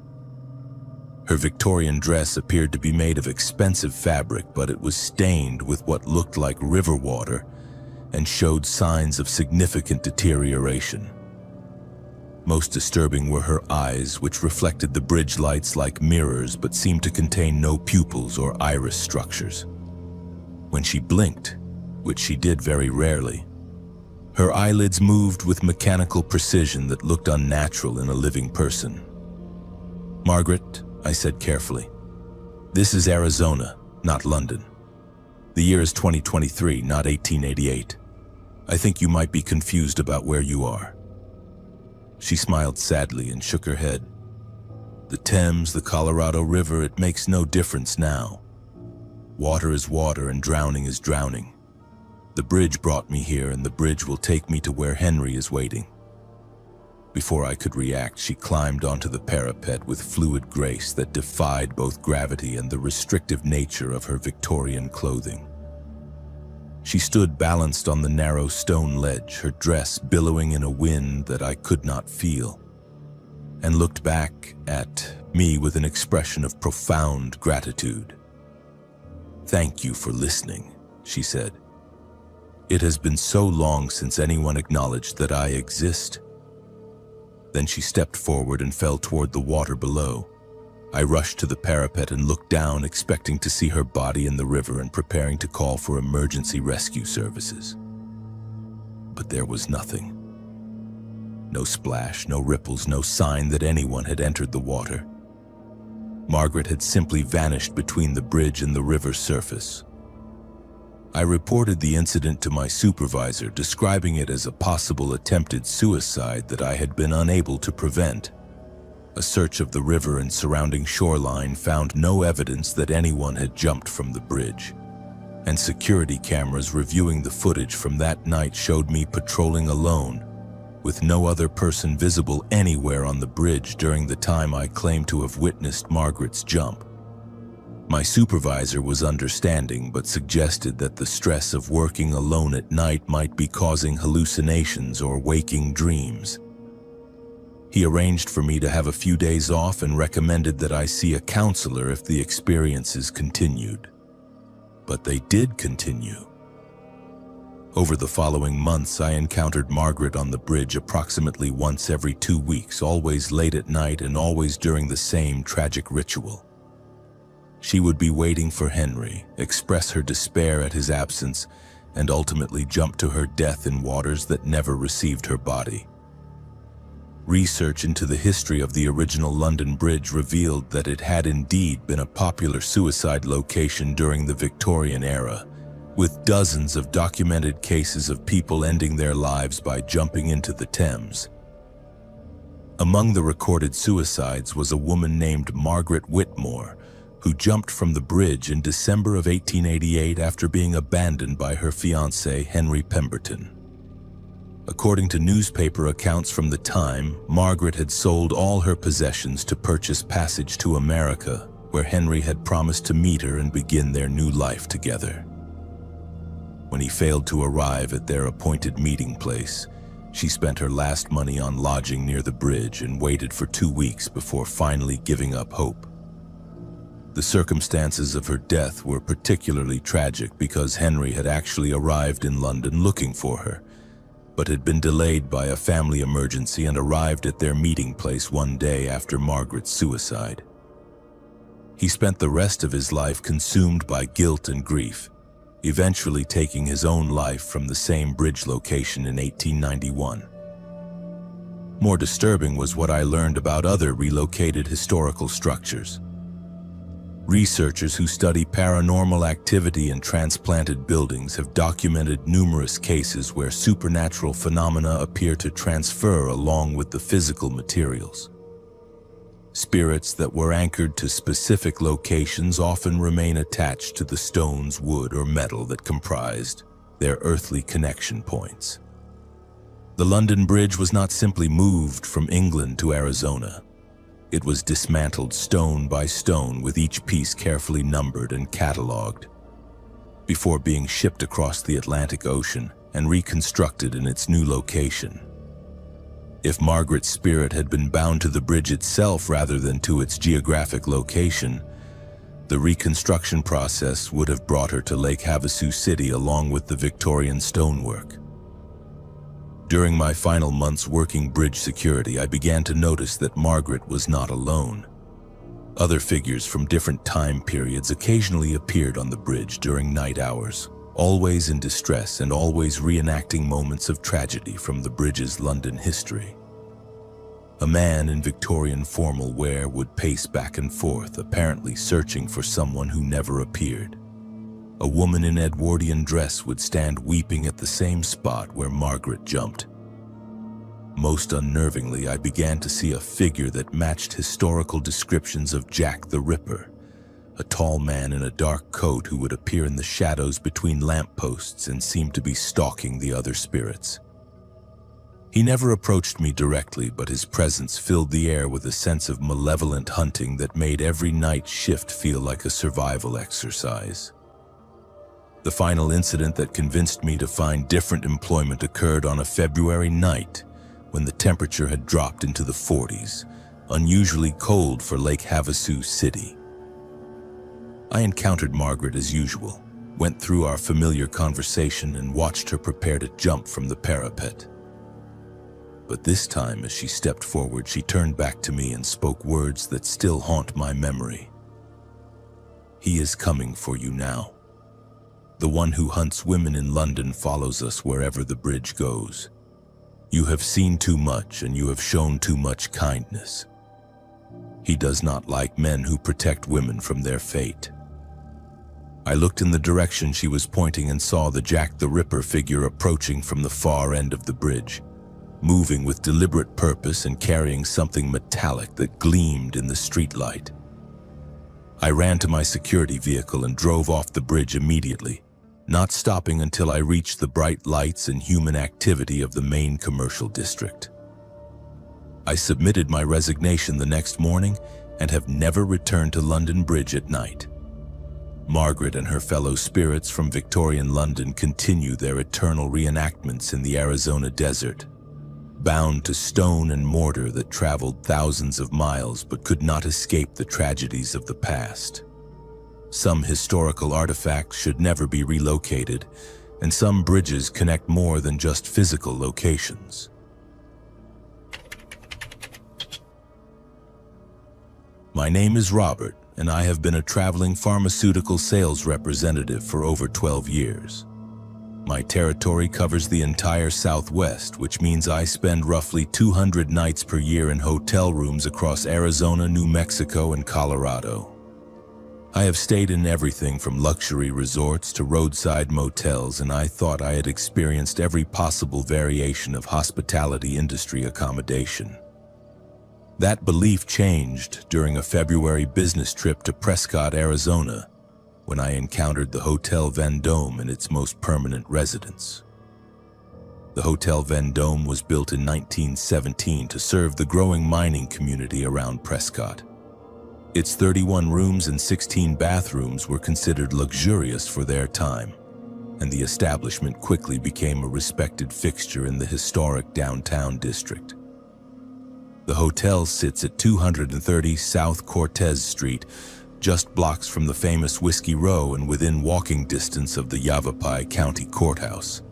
Her Victorian dress appeared to be made of expensive fabric, but it was stained with what looked like river water and showed signs of significant deterioration. Most disturbing were her eyes, which reflected the bridge lights like mirrors but seemed to contain no pupils or iris structures. When she blinked, which she did very rarely, her eyelids moved with mechanical precision that looked unnatural in a living person. "Margaret," I said carefully, This is Arizona, not London. The year is 2023, not 1888. I think you might be confused about where you are." She smiled sadly and shook her head. "The Thames, the Colorado River, it makes no difference now. Water is water and drowning is drowning. The bridge brought me here, and the bridge will take me to where Henry is waiting." Before I could react, she climbed onto the parapet with fluid grace that defied both gravity and the restrictive nature of her Victorian clothing. She stood balanced on the narrow stone ledge, her dress billowing in a wind that I could not feel, and looked back at me with an expression of profound gratitude. "Thank you for listening," she said. "It has been so long since anyone acknowledged that I exist." Then she stepped forward and fell toward the water below. I rushed to the parapet and looked down, expecting to see her body in the river and preparing to call for emergency rescue services. But there was nothing. No splash, no ripples, no sign that anyone had entered the water. Margaret had simply vanished between the bridge and the river surface. I reported the incident to my supervisor, describing it as a possible attempted suicide that I had been unable to prevent. A search of the river and surrounding shoreline found no evidence that anyone had jumped from the bridge, and security cameras reviewing the footage from that night showed me patrolling alone, with no other person visible anywhere on the bridge during the time I claimed to have witnessed Margaret's jump. My supervisor was understanding, but suggested that the stress of working alone at night might be causing hallucinations or waking dreams. He arranged for me to have a few days off and recommended that I see a counselor if the experiences continued. But they did continue. Over the following months, I encountered Margaret on the bridge approximately once every 2 weeks, always late at night and always during the same tragic ritual. She would be waiting for Henry, express her despair at his absence, and ultimately jump to her death in waters that never received her body. Research into the history of the original London Bridge revealed that it had indeed been a popular suicide location during the Victorian era, with dozens of documented cases of people ending their lives by jumping into the Thames. Among the recorded suicides was a woman named Margaret Whitmore, who jumped from the bridge in December of 1888 after being abandoned by her fiancé, Henry Pemberton. According to newspaper accounts from the time, Margaret had sold all her possessions to purchase passage to America, where Henry had promised to meet her and begin their new life together. When he failed to arrive at their appointed meeting place, she spent her last money on lodging near the bridge and waited for 2 weeks before finally giving up hope. The circumstances of her death were particularly tragic because Henry had actually arrived in London looking for her, but had been delayed by a family emergency and arrived at their meeting place one day after Margaret's suicide. He spent the rest of his life consumed by guilt and grief, eventually taking his own life from the same bridge location in 1891. More disturbing was what I learned about other relocated historical structures. Researchers who study paranormal activity in transplanted buildings have documented numerous cases where supernatural phenomena appear to transfer along with the physical materials. Spirits that were anchored to specific locations often remain attached to the stones, wood, or metal that comprised their earthly connection points. The London Bridge was not simply moved from England to Arizona. It was dismantled stone by stone, with each piece carefully numbered and catalogued, before being shipped across the Atlantic Ocean and reconstructed in its new location. If Margaret's spirit had been bound to the bridge itself rather than to its geographic location, the reconstruction process would have brought her to Lake Havasu City along with the Victorian stonework. During my final months working bridge security, I began to notice that Margaret was not alone. Other figures from different time periods occasionally appeared on the bridge during night hours, always in distress and always reenacting moments of tragedy from the bridge's London history. A man in Victorian formal wear would pace back and forth, apparently searching for someone who never appeared. A woman in Edwardian dress would stand weeping at the same spot where Margaret jumped. Most unnervingly, I began to see a figure that matched historical descriptions of Jack the Ripper, a tall man in a dark coat who would appear in the shadows between lampposts and seemed to be stalking the other spirits. He never approached me directly, but his presence filled the air with a sense of malevolent hunting that made every night shift feel like a survival exercise. The final incident that convinced me to find different employment occurred on a February night when the temperature had dropped into the 40s, unusually cold for Lake Havasu City. I encountered Margaret as usual, went through our familiar conversation and watched her prepare to jump from the parapet. But this time, as she stepped forward, she turned back to me and spoke words that still haunt my memory. "He is coming for you now. The one who hunts women in London follows us wherever the bridge goes. You have seen too much and you have shown too much kindness. He does not like men who protect women from their fate." I looked in the direction she was pointing and saw the Jack the Ripper figure approaching from the far end of the bridge, moving with deliberate purpose and carrying something metallic that gleamed in the streetlight. I ran to my security vehicle and drove off the bridge immediately, not stopping until I reached the bright lights and human activity of the main commercial district. I submitted my resignation the next morning and have never returned to London Bridge at night. Margaret and her fellow spirits from Victorian London continue their eternal reenactments in the Arizona desert, bound to stone and mortar that traveled thousands of miles but could not escape the tragedies of the past. Some historical artifacts should never be relocated, and some bridges connect more than just physical locations. My name is Robert, and I have been a traveling pharmaceutical sales representative for over 12 years. My territory covers the entire Southwest, which means I spend roughly 200 nights per year in hotel rooms across Arizona, New Mexico, and Colorado. I have stayed in everything from luxury resorts to roadside motels, and I thought I had experienced every possible variation of hospitality industry accommodation. That belief changed during a February business trip to Prescott, Arizona, when I encountered the Hotel Vendome and its most permanent residents. The Hotel Vendome was built in 1917 to serve the growing mining community around Prescott. Its 31 rooms and 16 bathrooms were considered luxurious for their time, and the establishment quickly became a respected fixture in the historic downtown district. The hotel sits at 230 South Cortez Street, just blocks from the famous Whiskey Row and within walking distance of the Yavapai County Courthouse.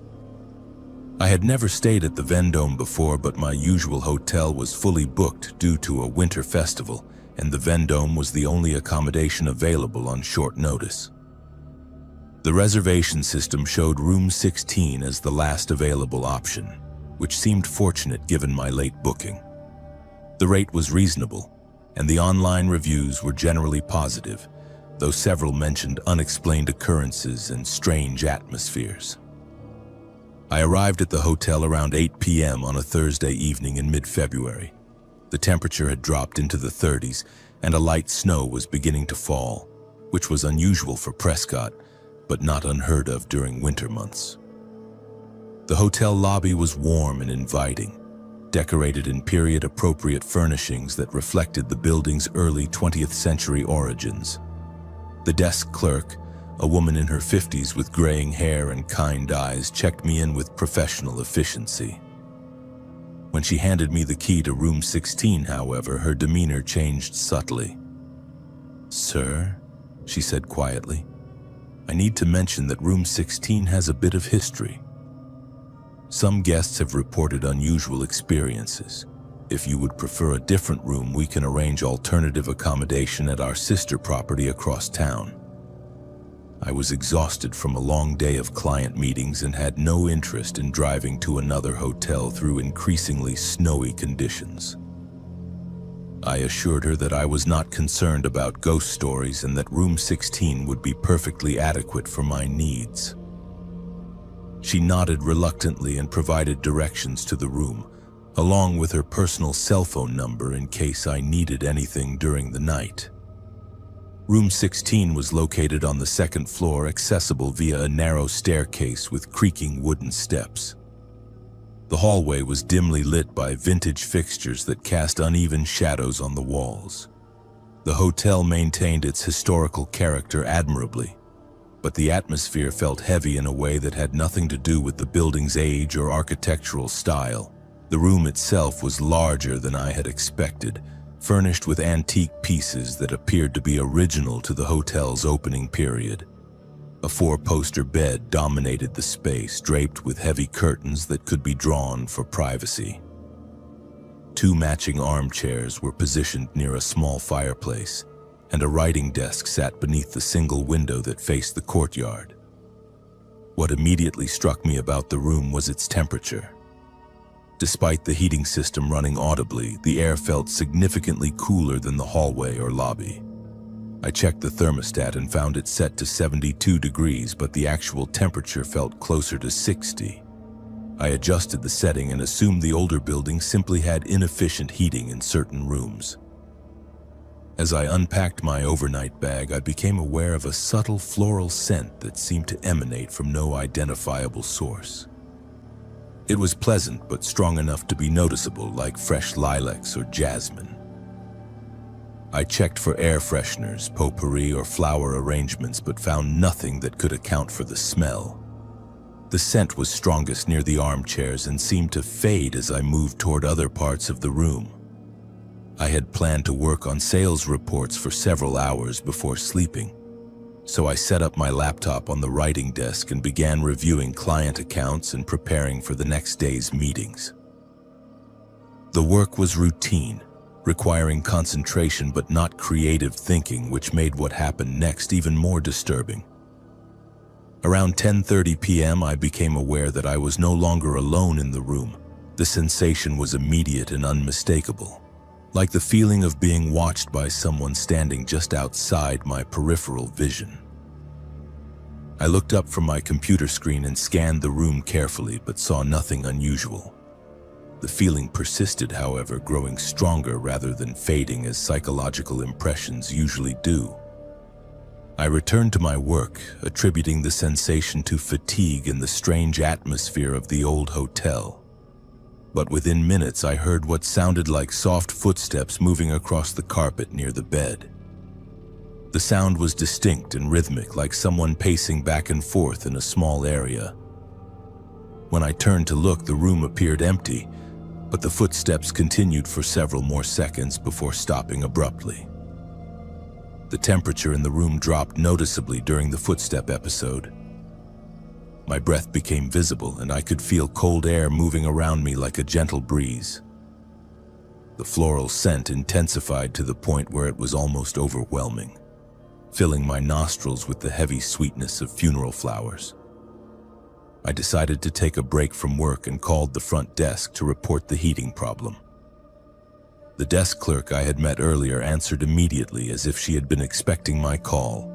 I had never stayed at the Vendome before, but my usual hotel was fully booked due to a winter festival, and the Vendome was the only accommodation available on short notice. The reservation system showed room 16 as the last available option, which seemed fortunate given my late booking. The rate was reasonable, and the online reviews were generally positive, though several mentioned unexplained occurrences and strange atmospheres. I arrived at the hotel around 8 p.m. on a Thursday evening in mid-February. The temperature had dropped into the 30s, and a light snow was beginning to fall, which was unusual for Prescott, but not unheard of during winter months. The hotel lobby was warm and inviting, decorated in period-appropriate furnishings that reflected the building's early 20th century origins. The desk clerk, a woman in her 50s with graying hair and kind eyes, checked me in with professional efficiency. When she handed me the key to room 16, however, her demeanor changed subtly. "Sir," she said quietly, "I need to mention that room 16 has a bit of history. Some guests have reported unusual experiences. If you would prefer a different room, we can arrange alternative accommodation at our sister property across town." I was exhausted from a long day of client meetings and had no interest in driving to another hotel through increasingly snowy conditions. I assured her that I was not concerned about ghost stories and that room 16 would be perfectly adequate for my needs. She nodded reluctantly and provided directions to the room, along with her personal cell phone number in case I needed anything during the night. Room 16 was located on the second floor, accessible via a narrow staircase with creaking wooden steps. The hallway was dimly lit by vintage fixtures that cast uneven shadows on the walls. The hotel maintained its historical character admirably, but the atmosphere felt heavy in a way that had nothing to do with the building's age or architectural style. The room itself was larger than I had expected, furnished with antique pieces that appeared to be original to the hotel's opening period. A four-poster bed dominated the space, draped with heavy curtains that could be drawn for privacy. Two matching armchairs were positioned near a small fireplace, and a writing desk sat beneath the single window that faced the courtyard. What immediately struck me about the room was its temperature. Despite the heating system running audibly, the air felt significantly cooler than the hallway or lobby. I checked the thermostat and found it set to 72 degrees, but the actual temperature felt closer to 60. I adjusted the setting and assumed the older building simply had inefficient heating in certain rooms. As I unpacked my overnight bag, I became aware of a subtle floral scent that seemed to emanate from no identifiable source. It was pleasant but strong enough to be noticeable, like fresh lilacs or jasmine. I checked for air fresheners, potpourri, or flower arrangements, but found nothing that could account for the smell. The scent was strongest near the armchairs and seemed to fade as I moved toward other parts of the room. I had planned to work on sales reports for several hours before sleeping, so I set up my laptop on the writing desk and began reviewing client accounts and preparing for the next day's meetings. The work was routine, requiring concentration but not creative thinking, which made what happened next even more disturbing. Around 10:30 p.m., I became aware that I was no longer alone in the room. The sensation was immediate and unmistakable, like the feeling of being watched by someone standing just outside my peripheral vision. I looked up from my computer screen and scanned the room carefully, but saw nothing unusual. The feeling persisted, however, growing stronger rather than fading as psychological impressions usually do. I returned to my work, attributing the sensation to fatigue and the strange atmosphere of the old hotel. But within minutes, I heard what sounded like soft footsteps moving across the carpet near the bed. The sound was distinct and rhythmic, like someone pacing back and forth in a small area. When I turned to look, the room appeared empty, but the footsteps continued for several more seconds before stopping abruptly. The temperature in the room dropped noticeably during the footstep episode. My breath became visible, and I could feel cold air moving around me like a gentle breeze. The floral scent intensified to the point where it was almost overwhelming, filling my nostrils with the heavy sweetness of funeral flowers. I decided to take a break from work and called the front desk to report the heating problem. The desk clerk I had met earlier answered immediately, as if she had been expecting my call.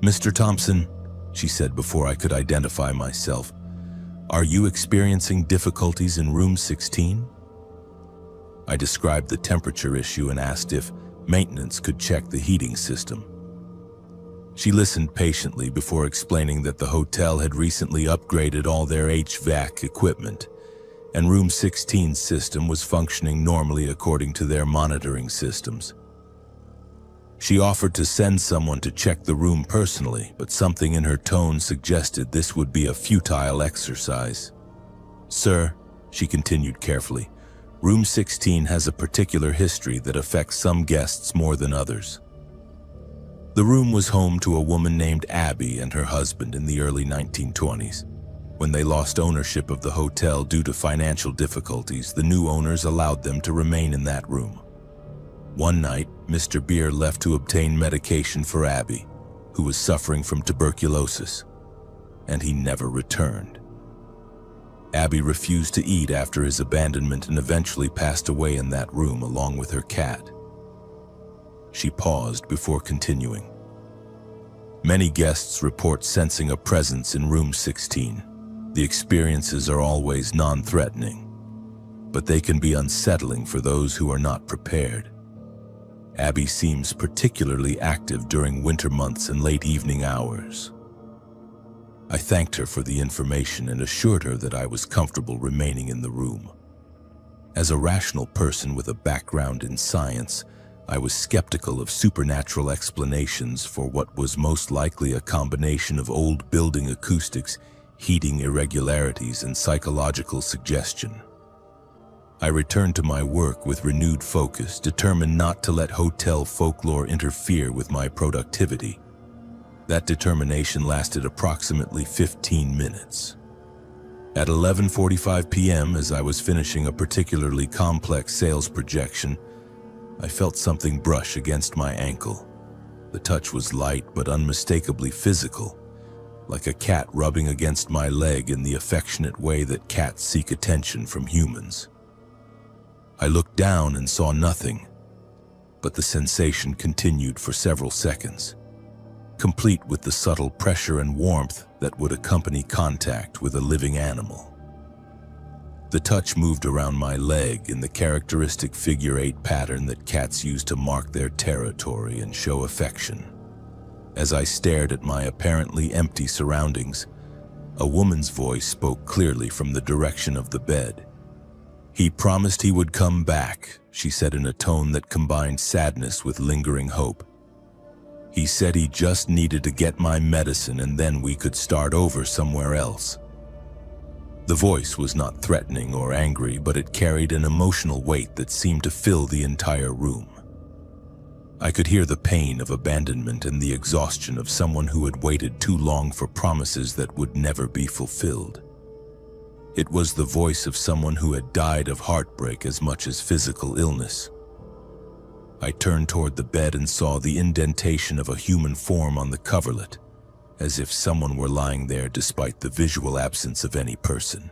"Mr. Thompson," she said before I could identify myself, "are you experiencing difficulties in room 16? I described the temperature issue and asked if maintenance could check the heating system. She listened patiently before explaining that the hotel had recently upgraded all their HVAC equipment, and room 16's system was functioning normally according to their monitoring systems. She offered to send someone to check the room personally, but something in her tone suggested this would be a futile exercise. "Sir," she continued carefully, "room 16 has a particular history that affects some guests more than others. The room was home to a woman named Abby and her husband in the early 1920s. When they lost ownership of the hotel due to financial difficulties, the new owners allowed them to remain in that room. One night, Mr. Beer left to obtain medication for Abby, who was suffering from tuberculosis, and he never returned. Abby refused to eat after his abandonment and eventually passed away in that room along with her cat. She paused before continuing. Many guests report sensing a presence in room 16. The experiences are always non-threatening, but they can be unsettling for those who are not prepared. Abby seems particularly active during winter months and late evening hours. I thanked her for the information and assured her that I was comfortable remaining in the room. As a rational person with a background in science, I was skeptical of supernatural explanations for what was most likely a combination of old building acoustics, heating irregularities, and psychological suggestion. I returned to my work with renewed focus, determined not to let hotel folklore interfere with my productivity. That determination lasted approximately 15 minutes. At 11:45 p.m., as I was finishing a particularly complex sales projection, I felt something brush against my ankle. The touch was light but unmistakably physical, like a cat rubbing against my leg in the affectionate way that cats seek attention from humans. I looked down and saw nothing, but the sensation continued for several seconds, complete with the subtle pressure and warmth that would accompany contact with a living animal. The touch moved around my leg in the characteristic figure-8 pattern that cats use to mark their territory and show affection. As I stared at my apparently empty surroundings, a woman's voice spoke clearly from the direction of the bed. "He promised he would come back," she said in a tone that combined sadness with lingering hope. "He said he just needed to get my medicine and then we could start over somewhere else." The voice was not threatening or angry, but it carried an emotional weight that seemed to fill the entire room. I could hear the pain of abandonment and the exhaustion of someone who had waited too long for promises that would never be fulfilled. It was the voice of someone who had died of heartbreak as much as physical illness. I turned toward the bed and saw the indentation of a human form on the coverlet, as if someone were lying there despite the visual absence of any person.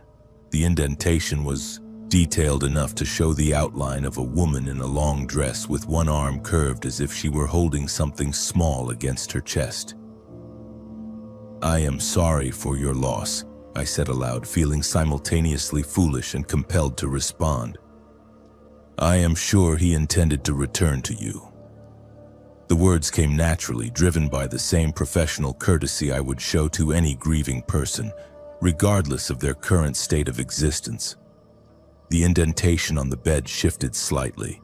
The indentation was detailed enough to show the outline of a woman in a long dress with one arm curved as if she were holding something small against her chest. "I am sorry for your loss," I said aloud, feeling simultaneously foolish and compelled to respond. "I am sure he intended to return to you." The words came naturally, driven by the same professional courtesy I would show to any grieving person, regardless of their current state of existence. The indentation on the bed shifted slightly,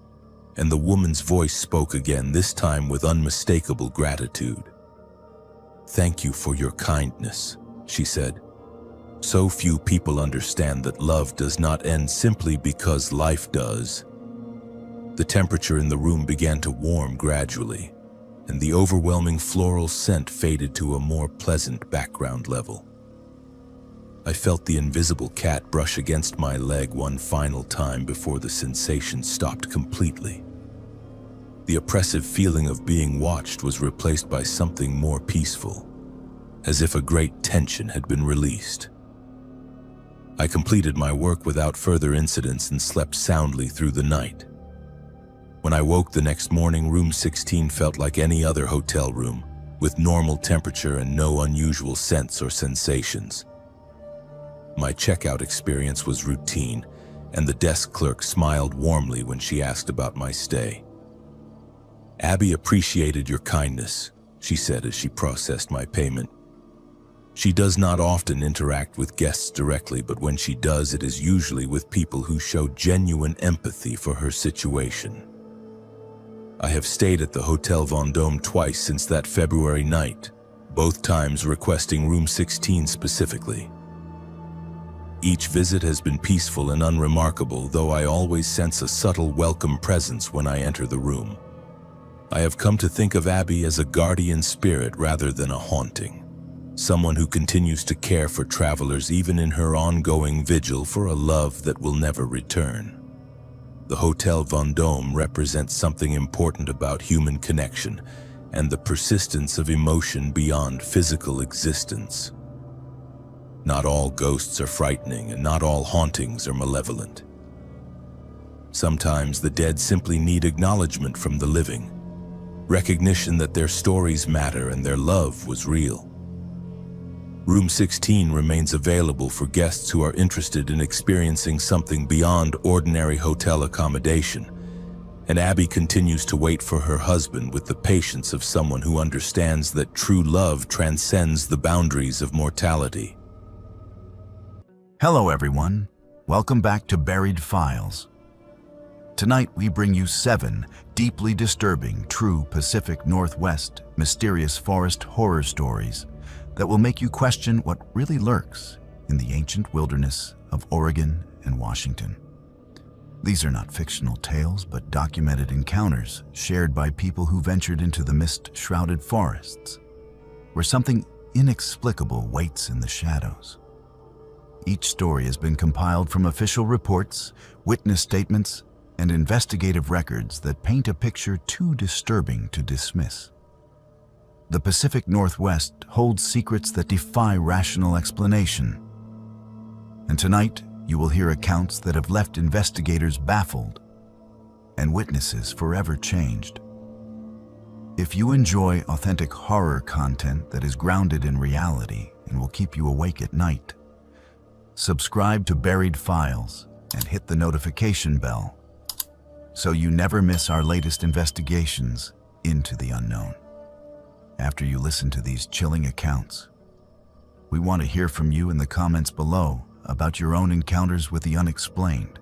and the woman's voice spoke again, this time with unmistakable gratitude. "Thank you for your kindness," she said. "So few people understand that love does not end simply because life does." The temperature in the room began to warm gradually, and the overwhelming floral scent faded to a more pleasant background level. I felt the invisible cat brush against my leg one final time before the sensation stopped completely. The oppressive feeling of being watched was replaced by something more peaceful, as if a great tension had been released. I completed my work without further incidents and slept soundly through the night. When I woke the next morning, room 16 felt like any other hotel room, with normal temperature and no unusual scents or sensations. My checkout experience was routine, and the desk clerk smiled warmly when she asked about my stay. "Abby appreciated your kindness," she said as she processed my payment. "She does not often interact with guests directly, but when she does, it is usually with people who show genuine empathy for her situation. I have stayed at the Hotel Vendôme twice since that February night, both times requesting room 16 specifically. Each visit has been peaceful and unremarkable, though I always sense a subtle welcome presence when I enter the room. I have come to think of Abby as a guardian spirit rather than a haunting, someone who continues to care for travelers even in her ongoing vigil for a love that will never return. The Hotel Vendôme represents something important about human connection and the persistence of emotion beyond physical existence." Not all ghosts are frightening, and not all hauntings are malevolent. Sometimes the dead simply need acknowledgement from the living, recognition that their stories matter and their love was real. Room 16 remains available for guests who are interested in experiencing something beyond ordinary hotel accommodation, and Abby continues to wait for her husband with the patience of someone who understands that true love transcends the boundaries of mortality. Hello everyone, welcome back to Buried Files. Tonight we bring you 7 deeply disturbing, true Pacific Northwest mysterious forest horror stories that will make you question what really lurks in the ancient wilderness of Oregon and Washington. These are not fictional tales, but documented encounters shared by people who ventured into the mist-shrouded forests, where something inexplicable waits in the shadows. Each story has been compiled from official reports, witness statements, and investigative records that paint a picture too disturbing to dismiss. The Pacific Northwest holds secrets that defy rational explanation. And tonight, you will hear accounts that have left investigators baffled and witnesses forever changed. If you enjoy authentic horror content that is grounded in reality and will keep you awake at night, subscribe to Buried Files and hit the notification bell so you never miss our latest investigations into the unknown. After you listen to these chilling accounts, we want to hear from you in the comments below about your own encounters with the unexplained.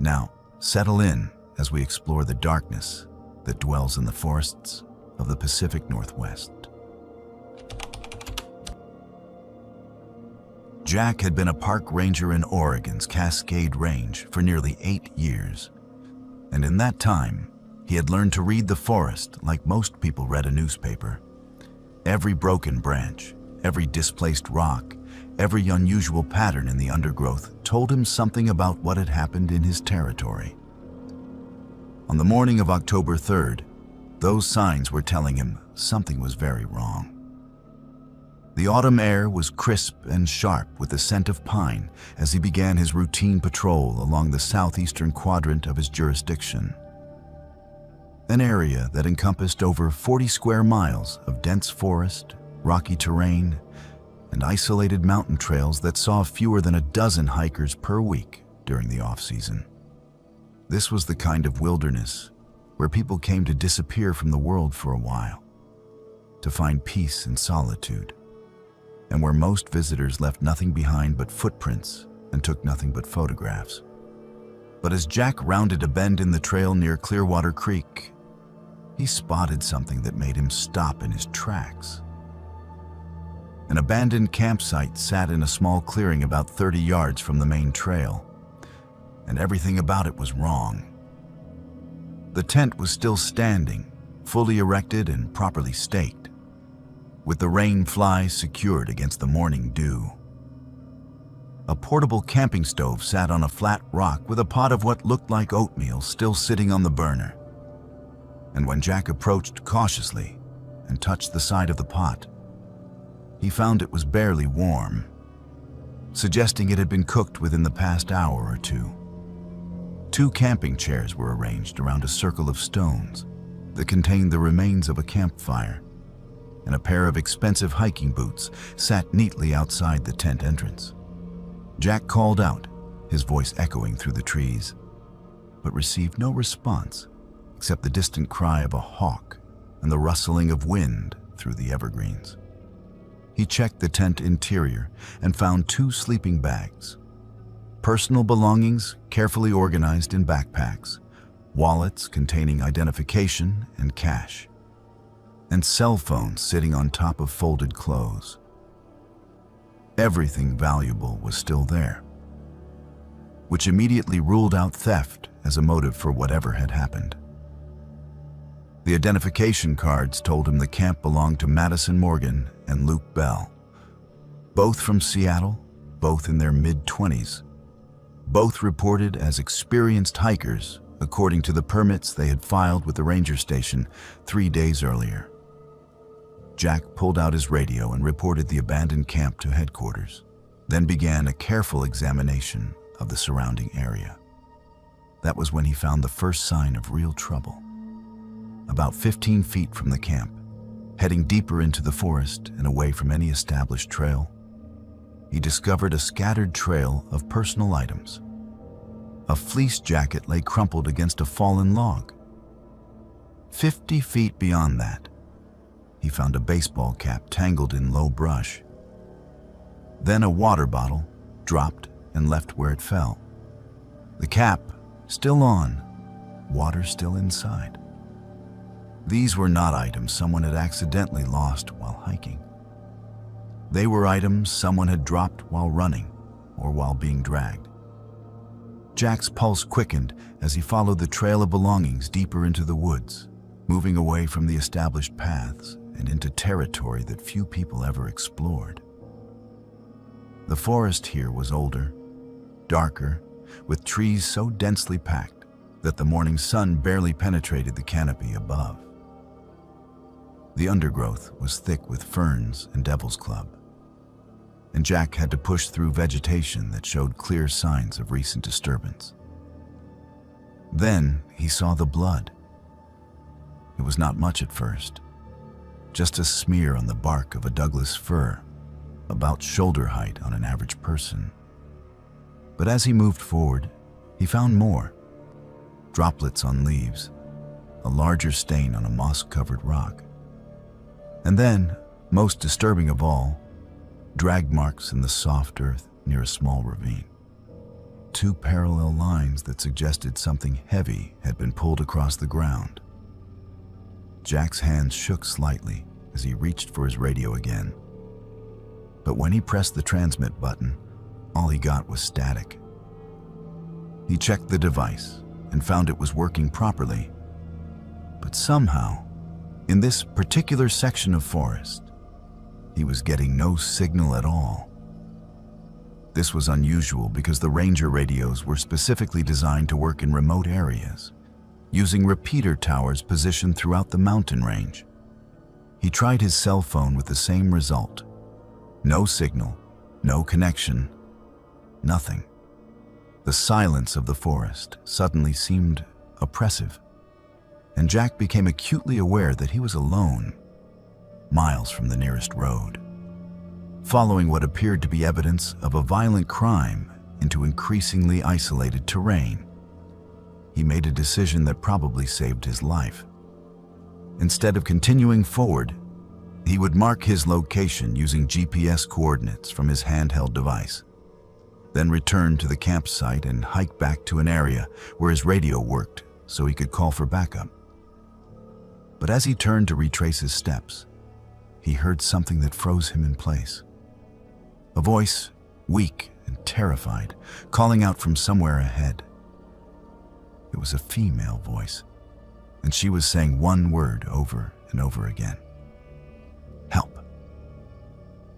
Now, settle in as we explore the darkness that dwells in the forests of the Pacific Northwest. Jack had been a park ranger in Oregon's Cascade Range for nearly 8 years. And in that time, he had learned to read the forest like most people read a newspaper. Every broken branch, every displaced rock, every unusual pattern in the undergrowth told him something about what had happened in his territory. On the morning of October 3rd, those signs were telling him something was very wrong. The autumn air was crisp and sharp with the scent of pine as he began his routine patrol along the southeastern quadrant of his jurisdiction. An area that encompassed over 40 square miles of dense forest, rocky terrain, and isolated mountain trails that saw fewer than a dozen hikers per week during the off-season. This was the kind of wilderness where people came to disappear from the world for a while, to find peace and solitude, and where most visitors left nothing behind but footprints and took nothing but photographs. But as Jack rounded a bend in the trail near Clearwater Creek, he spotted something that made him stop in his tracks. An abandoned campsite sat in a small clearing about 30 yards from the main trail, and everything about it was wrong. The tent was still standing, fully erected and properly staked, with the rain fly secured against the morning dew. A portable camping stove sat on a flat rock with a pot of what looked like oatmeal still sitting on the burner. And when Jack approached cautiously and touched the side of the pot, he found it was barely warm, suggesting it had been cooked within the past hour or two. 2 camping chairs were arranged around a circle of stones that contained the remains of a campfire, and a pair of expensive hiking boots sat neatly outside the tent entrance. Jack called out, his voice echoing through the trees, but received no response except the distant cry of a hawk and the rustling of wind through the evergreens. He checked the tent interior and found 2 sleeping bags, personal belongings carefully organized in backpacks, wallets containing identification and cash, and cell phones sitting on top of folded clothes. Everything valuable was still there, which immediately ruled out theft as a motive for whatever had happened. The identification cards told him the camp belonged to Madison Morgan and Luke Bell, both from Seattle, both in their mid-20s, both reported as experienced hikers according to the permits they had filed with the ranger station 3 days earlier. Jack pulled out his radio and reported the abandoned camp to headquarters. then began a careful examination of the surrounding area. That was when he found the first sign of real trouble. About 15 feet from the camp, heading deeper into the forest and away from any established trail, he discovered a scattered trail of personal items. A fleece jacket lay crumpled against a fallen log. 50 feet beyond that, he found a baseball cap tangled in low brush. Then a water bottle, dropped and left where it fell. The cap still on, water still inside. These were not items someone had accidentally lost while hiking. They were items someone had dropped while running or while being dragged. Jack's pulse quickened as he followed the trail of belongings deeper into the woods, moving away from the established paths and into territory that few people ever explored. The forest here was older, darker, with trees so densely packed that the morning sun barely penetrated the canopy above. The undergrowth was thick with ferns and devil's club, and Jack had to push through vegetation that showed clear signs of recent disturbance. Then he saw the blood. It was not much at first, just a smear on the bark of a Douglas fir, about shoulder height on an average person. But as he moved forward, he found more. Droplets on leaves, a larger stain on a moss-covered rock. And then, most disturbing of all, drag marks in the soft earth near a small ravine. 2 parallel lines that suggested something heavy had been pulled across the ground. Jack's hands shook slightly as he reached for his radio again. But when he pressed the transmit button, all he got was static. He checked the device and found it was working properly. But somehow, in this particular section of forest, he was getting no signal at all. This was unusual because the ranger radios were specifically designed to work in remote areas, using repeater towers positioned throughout the mountain range. He tried his cell phone with the same result. No signal, no connection, nothing. The silence of the forest suddenly seemed oppressive, and Jack became acutely aware that he was alone, miles from the nearest road, following what appeared to be evidence of a violent crime into increasingly isolated terrain. He made a decision that probably saved his life. Instead of continuing forward, he would mark his location using GPS coordinates from his handheld device, then return to the campsite and hike back to an area where his radio worked so he could call for backup. But as he turned to retrace his steps, he heard something that froze him in place. A voice, weak and terrified, calling out from somewhere ahead. It was a female voice, and she was saying one word over and over again. Help.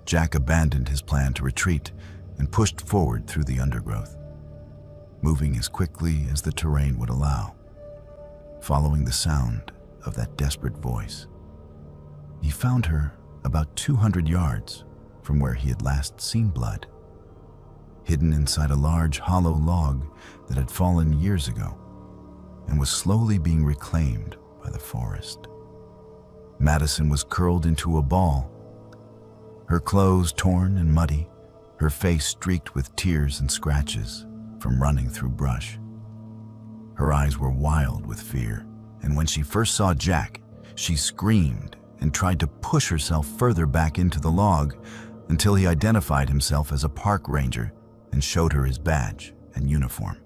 Jack abandoned his plan to retreat and pushed forward through the undergrowth, moving as quickly as the terrain would allow, following the sound of that desperate voice. He found her about 200 yards from where he had last seen blood, hidden inside a large hollow log that had fallen years ago and was slowly being reclaimed by the forest. Madison was curled into a ball, her clothes torn and muddy, her face streaked with tears and scratches from running through brush. Her eyes were wild with fear, and when she first saw Jack, she screamed and tried to push herself further back into the log until he identified himself as a park ranger and showed her his badge and uniform.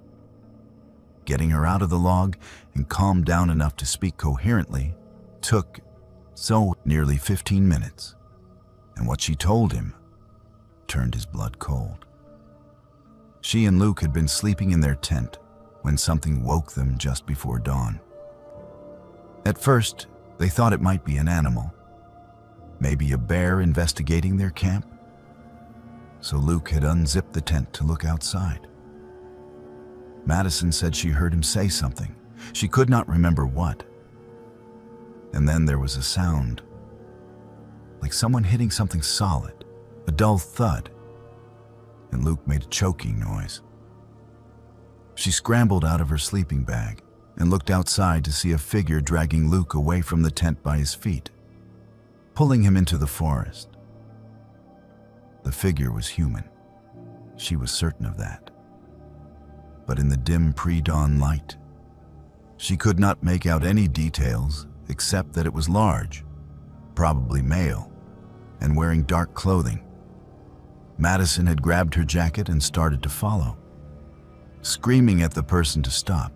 Getting her out of the log and calmed down enough to speak coherently took nearly 15 minutes, and what she told him turned his blood cold. She and Luke had been sleeping in their tent when something woke them just before dawn. At first, they thought it might be an animal, maybe a bear investigating their camp. So Luke had unzipped the tent to look outside. Madison said she heard him say something. She could not remember what. And then there was a sound, like someone hitting something solid, a dull thud. and Luke made a choking noise. She scrambled out of her sleeping bag and looked outside to see a figure dragging Luke away from the tent by his feet, pulling him into the forest. The figure was human. She was certain of that. But in the dim pre-dawn light, she could not make out any details except that it was large, probably male, and wearing dark clothing. Madison had grabbed her jacket and started to follow, screaming at the person to stop.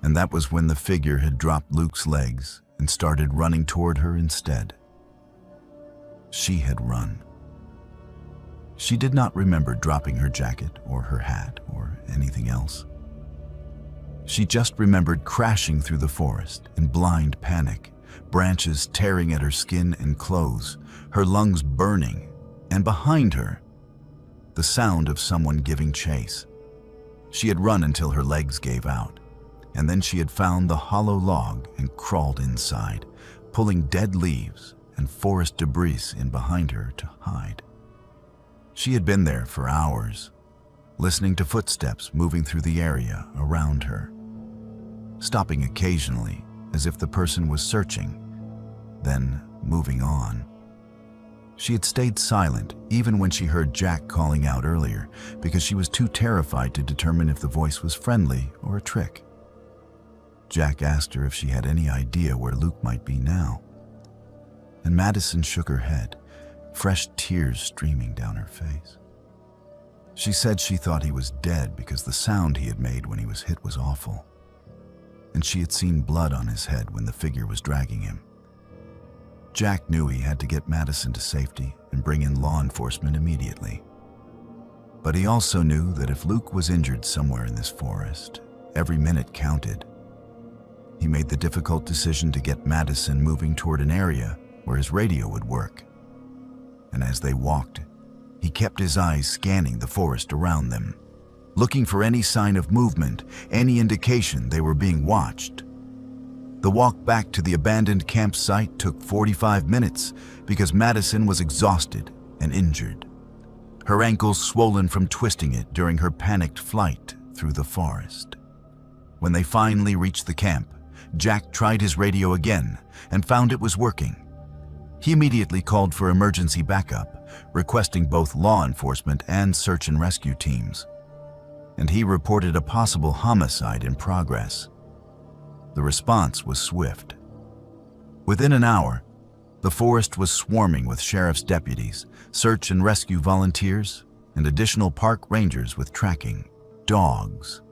And that was when the figure had dropped Luke's legs and started running toward her instead. She had run. She did not remember dropping her jacket or her hat or anything else. She just remembered crashing through the forest in blind panic, branches tearing at her skin and clothes, her lungs burning, and behind her, the sound of someone giving chase. She had run until her legs gave out, and then she had found the hollow log and crawled inside, pulling dead leaves and forest debris in behind her to hide. She had been there for hours, listening to footsteps moving through the area around her, stopping occasionally as if the person was searching, then moving on. She had stayed silent even when she heard Jack calling out earlier because she was too terrified to determine if the voice was friendly or a trick. Jack asked her if she had any idea where Luke might be now, and Madison shook her head, fresh tears streaming down her face. She said she thought he was dead because the sound he had made when he was hit was awful, and she had seen blood on his head when the figure was dragging him. Jack knew he had to get Madison to safety and bring in law enforcement immediately. But he also knew that if Luke was injured somewhere in this forest, every minute counted. He made the difficult decision to get Madison moving toward an area where his radio would work. And as they walked, he kept his eyes scanning the forest around them, looking for any sign of movement, any indication they were being watched. The walk back to the abandoned campsite took 45 minutes because Madison was exhausted and injured, her ankles swollen from twisting it during her panicked flight through the forest. When they finally reached the camp, Jack tried his radio again and found it was working. He immediately called for emergency backup, requesting both law enforcement and search and rescue teams. And he reported a possible homicide in progress. The response was swift. Within an hour, the forest was swarming with sheriff's deputies, search and rescue volunteers, and additional park rangers with tracking dogs.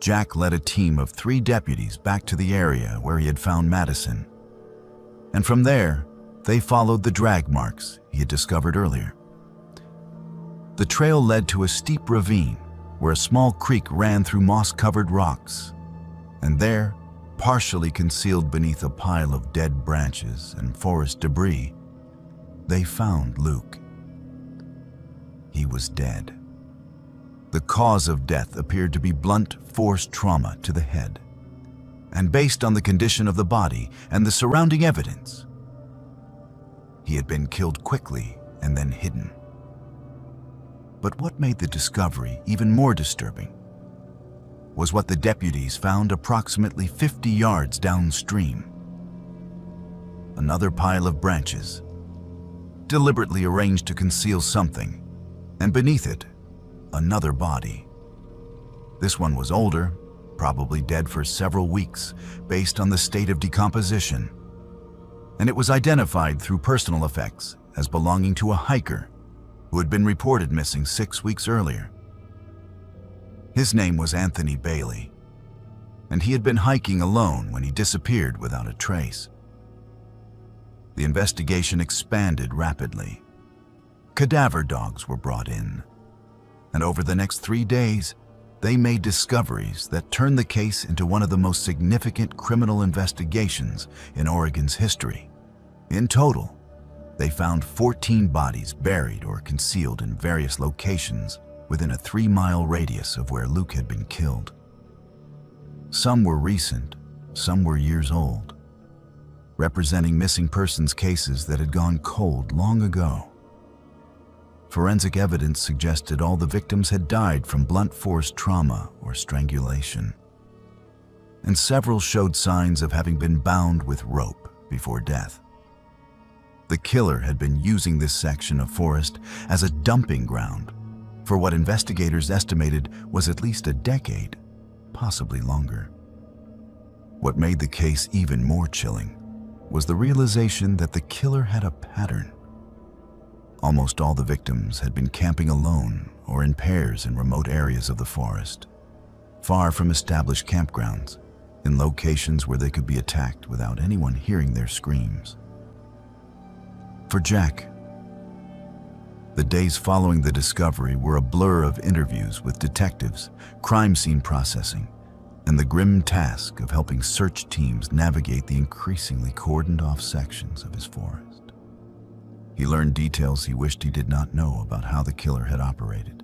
Jack led a team of 3 deputies back to the area where he had found Madison. And from there, they followed the drag marks he had discovered earlier. The trail led to a steep ravine where a small creek ran through moss-covered rocks. And there, partially concealed beneath a pile of dead branches and forest debris, they found Luke. He was dead. The cause of death appeared to be blunt force trauma to the head. And based on the condition of the body and the surrounding evidence, he had been killed quickly and then hidden. But what made the discovery even more disturbing was what the deputies found approximately 50 yards downstream. Another pile of branches, deliberately arranged to conceal something, and beneath it, another body. This one was older, probably dead for several weeks, based on the state of decomposition. And it was identified through personal effects as belonging to a hiker who had been reported missing 6 weeks earlier. His name was Anthony Bailey, and he had been hiking alone when he disappeared without a trace. The investigation expanded rapidly. Cadaver dogs were brought in, and over the next 3 days, they made discoveries that turned the case into one of the most significant criminal investigations in Oregon's history. In total, they found 14 bodies buried or concealed in various locations within a 3-mile radius of where Luke had been killed. Some were recent, some were years old, representing missing persons cases that had gone cold long ago. forensic evidence suggested all the victims had died from blunt force trauma or strangulation, and several showed signs of having been bound with rope before death. The killer had been using this section of forest as a dumping ground for what investigators estimated was at least a decade, possibly longer. What made the case even more chilling was the realization that the killer had a pattern. Almost all the victims had been camping alone or in pairs in remote areas of the forest, far from established campgrounds, in locations where they could be attacked without anyone hearing their screams. For Jack, the days following the discovery were a blur of interviews with detectives, crime scene processing, and the grim task of helping search teams navigate the increasingly cordoned-off sections of his forest. He learned details he wished he did not know about how the killer had operated,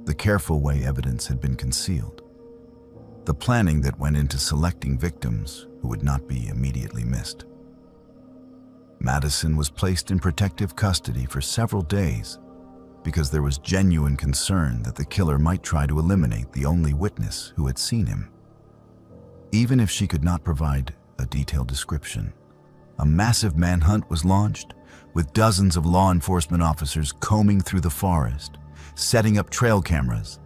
the careful way evidence had been concealed, the planning that went into selecting victims who would not be immediately missed. Madison was placed in protective custody for several days because there was genuine concern that the killer might try to eliminate the only witness who had seen him. Even if she could not provide a detailed description, a massive manhunt was launched, with dozens of law enforcement officers combing through the forest, setting up trail cameras,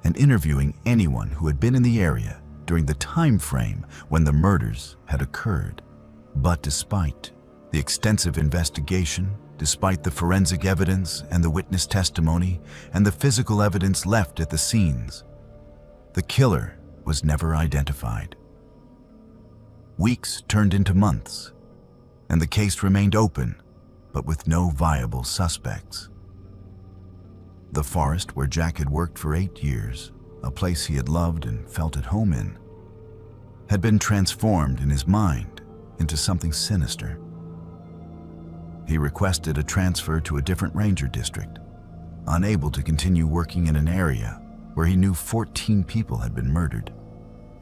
and interviewing anyone who had been in the area during the time frame when the murders had occurred. But despite the extensive investigation, despite the forensic evidence and the witness testimony and the physical evidence left at the scenes, the killer was never identified. Weeks turned into months, and the case remained open, but with no viable suspects. The forest where Jack had worked for 8 years, a place he had loved and felt at home in, had been transformed in his mind into something sinister. He requested a transfer to a different ranger district, unable to continue working in an area where he knew 14 people had been murdered,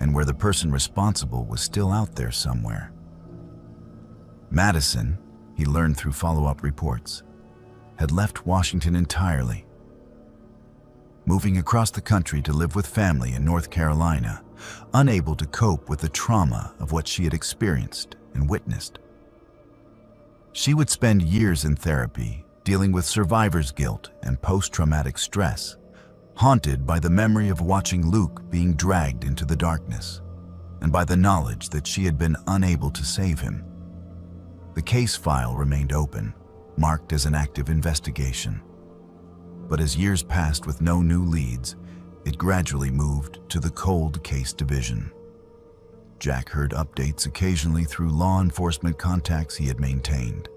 and where the person responsible was still out there somewhere. Madison, he learned through follow-up reports, had left Washington entirely, moving across the country to live with family in North Carolina, unable to cope with the trauma of what she had experienced and witnessed. She would spend years in therapy dealing with survivor's guilt and post-traumatic stress, haunted by the memory of watching Luke being dragged into the darkness, and by the knowledge that she had been unable to save him. The case file remained open, marked as an active investigation. But as years passed with no new leads, it gradually moved to the cold case division. Jack heard updates occasionally through law enforcement contacts he had maintained.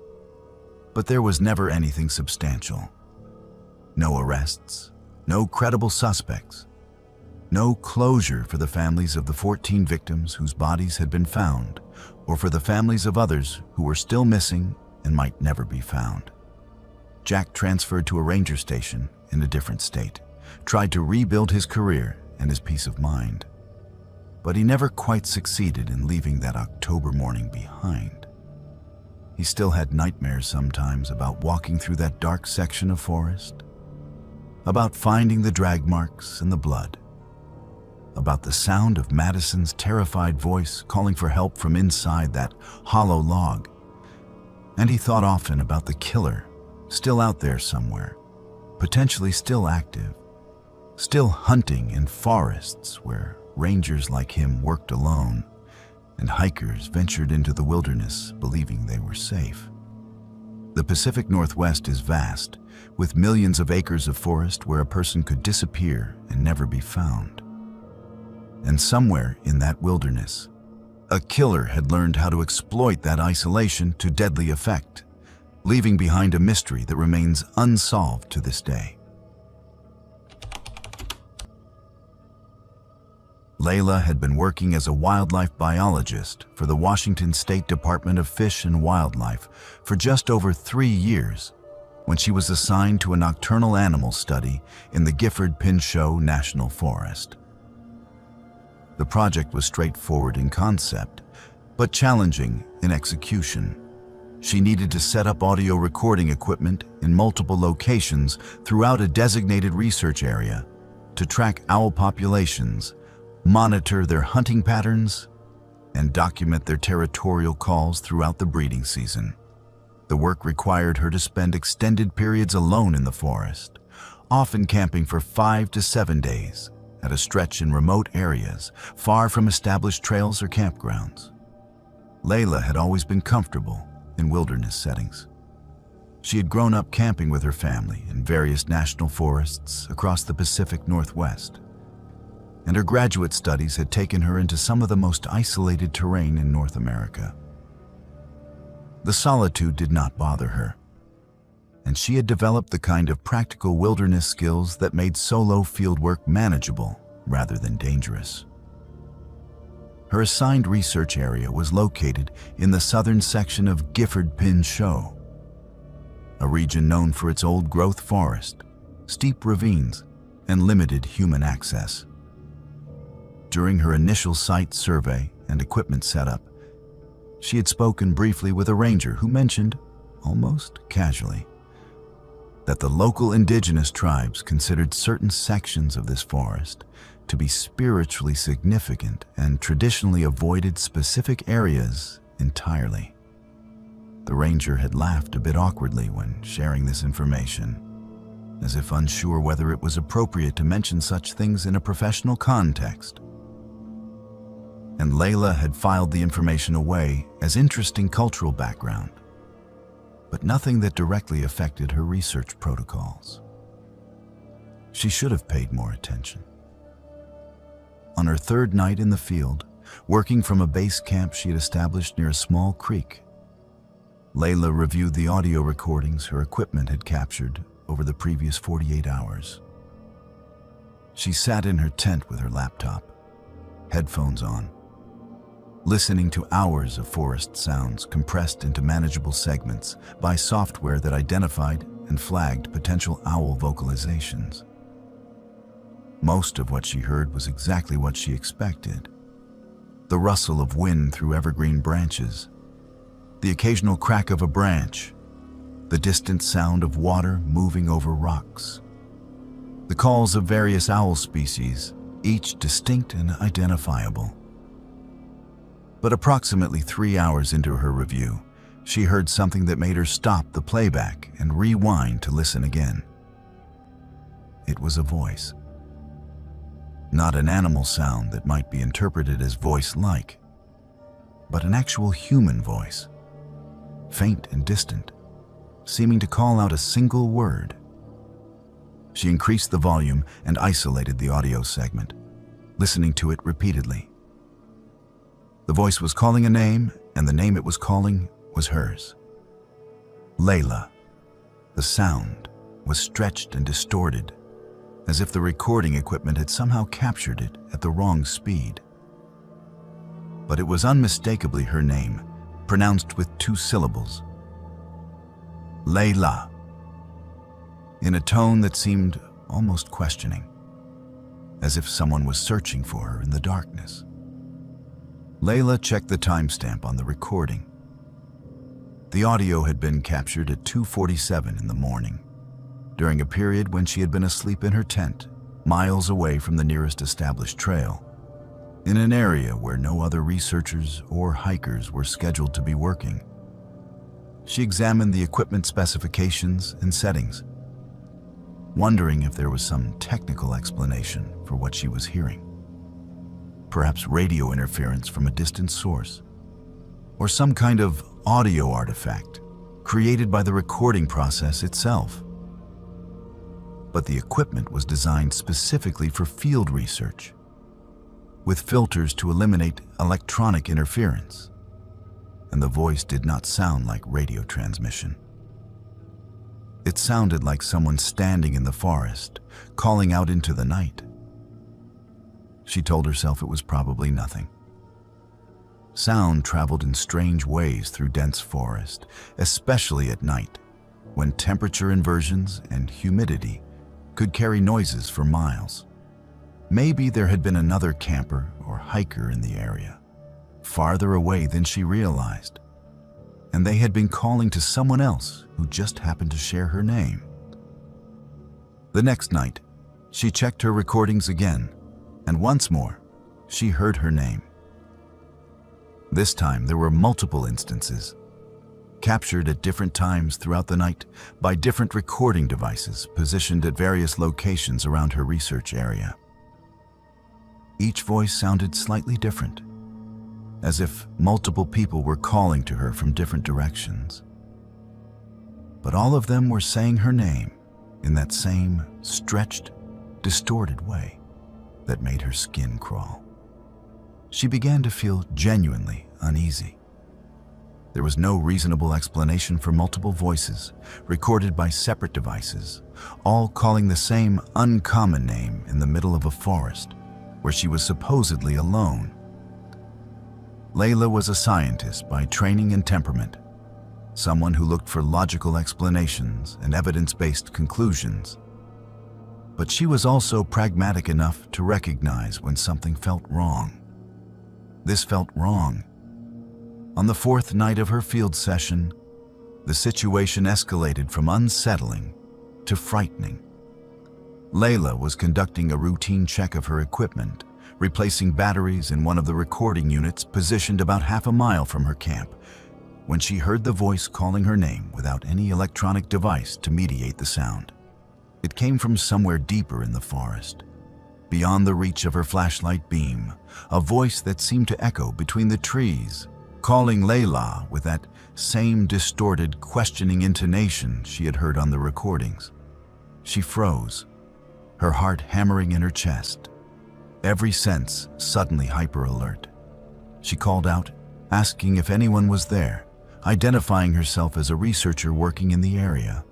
But there was never anything substantial. No arrests, no credible suspects, no closure for the families of the 14 victims whose bodies had been found, or for the families of others who were still missing and might never be found. Jack transferred to a ranger station in a different state, tried to rebuild his career and his peace of mind. But he never quite succeeded in leaving that October morning behind. He still had nightmares sometimes about walking through that dark section of forest, about finding the drag marks and the blood, about the sound of Madison's terrified voice calling for help from inside that hollow log. And he thought often about the killer, still out there somewhere, potentially still active, still hunting in forests where rangers like him worked alone and hikers ventured into the wilderness believing they were safe. The Pacific Northwest is vast, with millions of acres of forest where a person could disappear and never be found. And somewhere in that wilderness, a killer had learned how to exploit that isolation to deadly effect, leaving behind a mystery that remains unsolved to this day. Layla had been working as a wildlife biologist for the Washington State Department of Fish and Wildlife for just over 3 years when she was assigned to a nocturnal animal study in the Gifford-Pinchot National Forest. The project was straightforward in concept, but challenging in execution. She needed to set up audio recording equipment in multiple locations throughout a designated research area to track owl populations, monitor their hunting patterns, and document their territorial calls throughout the breeding season. The work required her to spend extended periods alone in the forest, often camping for 5 to 7 days at a stretch in remote areas, far from established trails or campgrounds. Layla had always been comfortable in wilderness settings. She had grown up camping with her family in various national forests across the Pacific Northwest, and her graduate studies had taken her into some of the most isolated terrain in North America. The solitude did not bother her, and she had developed the kind of practical wilderness skills that made solo fieldwork manageable rather than dangerous. Her assigned research area was located in the southern section of Gifford Pinchot, a region known for its old-growth forest, steep ravines, and limited human access. During her initial site survey and equipment setup, she had spoken briefly with a ranger who mentioned, almost casually, that the local indigenous tribes considered certain sections of this forest to be spiritually significant and traditionally avoided specific areas entirely. The ranger had laughed a bit awkwardly when sharing this information, as if unsure whether it was appropriate to mention such things in a professional context. And Layla had filed the information away as interesting cultural background, but nothing that directly affected her research protocols. She should have paid more attention. On her third night in the field, working from a base camp she had established near a small creek, Layla reviewed the audio recordings her equipment had captured over the previous 48 hours. She sat in her tent with her laptop, headphones on, listening to hours of forest sounds compressed into manageable segments by software that identified and flagged potential owl vocalizations. Most of what she heard was exactly what she expected. The rustle of wind through evergreen branches, the occasional crack of a branch, the distant sound of water moving over rocks, the calls of various owl species, each distinct and identifiable. But approximately 3 hours into her review, she heard something that made her stop the playback and rewind to listen again. It was a voice. Not an animal sound that might be interpreted as voice-like, but an actual human voice, faint and distant, seeming to call out a single word. She increased the volume and isolated the audio segment, listening to it repeatedly. The voice was calling a name, and the name it was calling was hers. Layla. The sound was stretched and distorted, as if the recording equipment had somehow captured it at the wrong speed. But it was unmistakably her name, pronounced with 2 syllables. Layla, in a tone that seemed almost questioning, as if someone was searching for her in the darkness. Layla checked the timestamp on the recording. The audio had been captured at 2:47 in the morning, during a period when she had been asleep in her tent, miles away from the nearest established trail, in an area where no other researchers or hikers were scheduled to be working. She examined the equipment specifications and settings, wondering if there was some technical explanation for what she was hearing. Perhaps radio interference from a distant source, or some kind of audio artifact created by the recording process itself. But the equipment was designed specifically for field research, with filters to eliminate electronic interference, and the voice did not sound like radio transmission. It sounded like someone standing in the forest, calling out into the night. She told herself it was probably nothing. Sound traveled in strange ways through dense forest, especially at night, when temperature inversions and humidity could carry noises for miles. Maybe there had been another camper or hiker in the area, farther away than she realized, and they had been calling to someone else who just happened to share her name. The next night, she checked her recordings again, and once more, she heard her name. This time, there were multiple instances, captured at different times throughout the night by different recording devices positioned at various locations around her research area. Each voice sounded slightly different, as if multiple people were calling to her from different directions. But all of them were saying her name in that same stretched, distorted way that made her skin crawl. She began to feel genuinely uneasy. There was no reasonable explanation for multiple voices, recorded by separate devices, all calling the same uncommon name in the middle of a forest, where she was supposedly alone. Layla was a scientist by training and temperament, someone who looked for logical explanations and evidence-based conclusions. But she was also pragmatic enough to recognize when something felt wrong. This felt wrong. On the fourth night of her field session, the situation escalated from unsettling to frightening. Layla was conducting a routine check of her equipment, replacing batteries in one of the recording units positioned about half a mile from her camp, when she heard the voice calling her name without any electronic device to mediate the sound. It came from somewhere deeper in the forest, beyond the reach of her flashlight beam, a voice that seemed to echo between the trees, calling Layla with that same distorted, questioning intonation she had heard on the recordings. She froze, her heart hammering in her chest, every sense suddenly hyper-alert. She called out, asking if anyone was there, identifying herself as a researcher working in the area.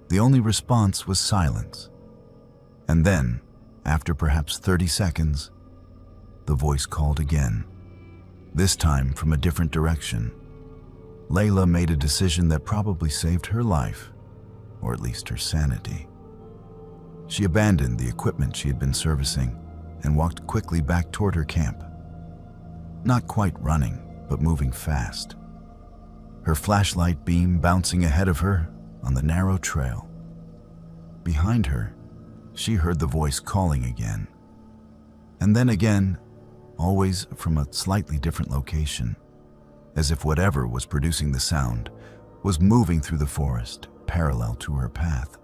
The only response was silence. And then, after perhaps 30 seconds, the voice called again, this time from a different direction. Layla made a decision that probably saved her life, or at least her sanity. She abandoned the equipment she had been servicing and walked quickly back toward her camp. Not quite running, but moving fast, her flashlight beam bouncing ahead of her on the narrow trail. Behind her, she heard the voice calling again, and then again, always from a slightly different location, as if whatever was producing the sound was moving through the forest parallel to her path.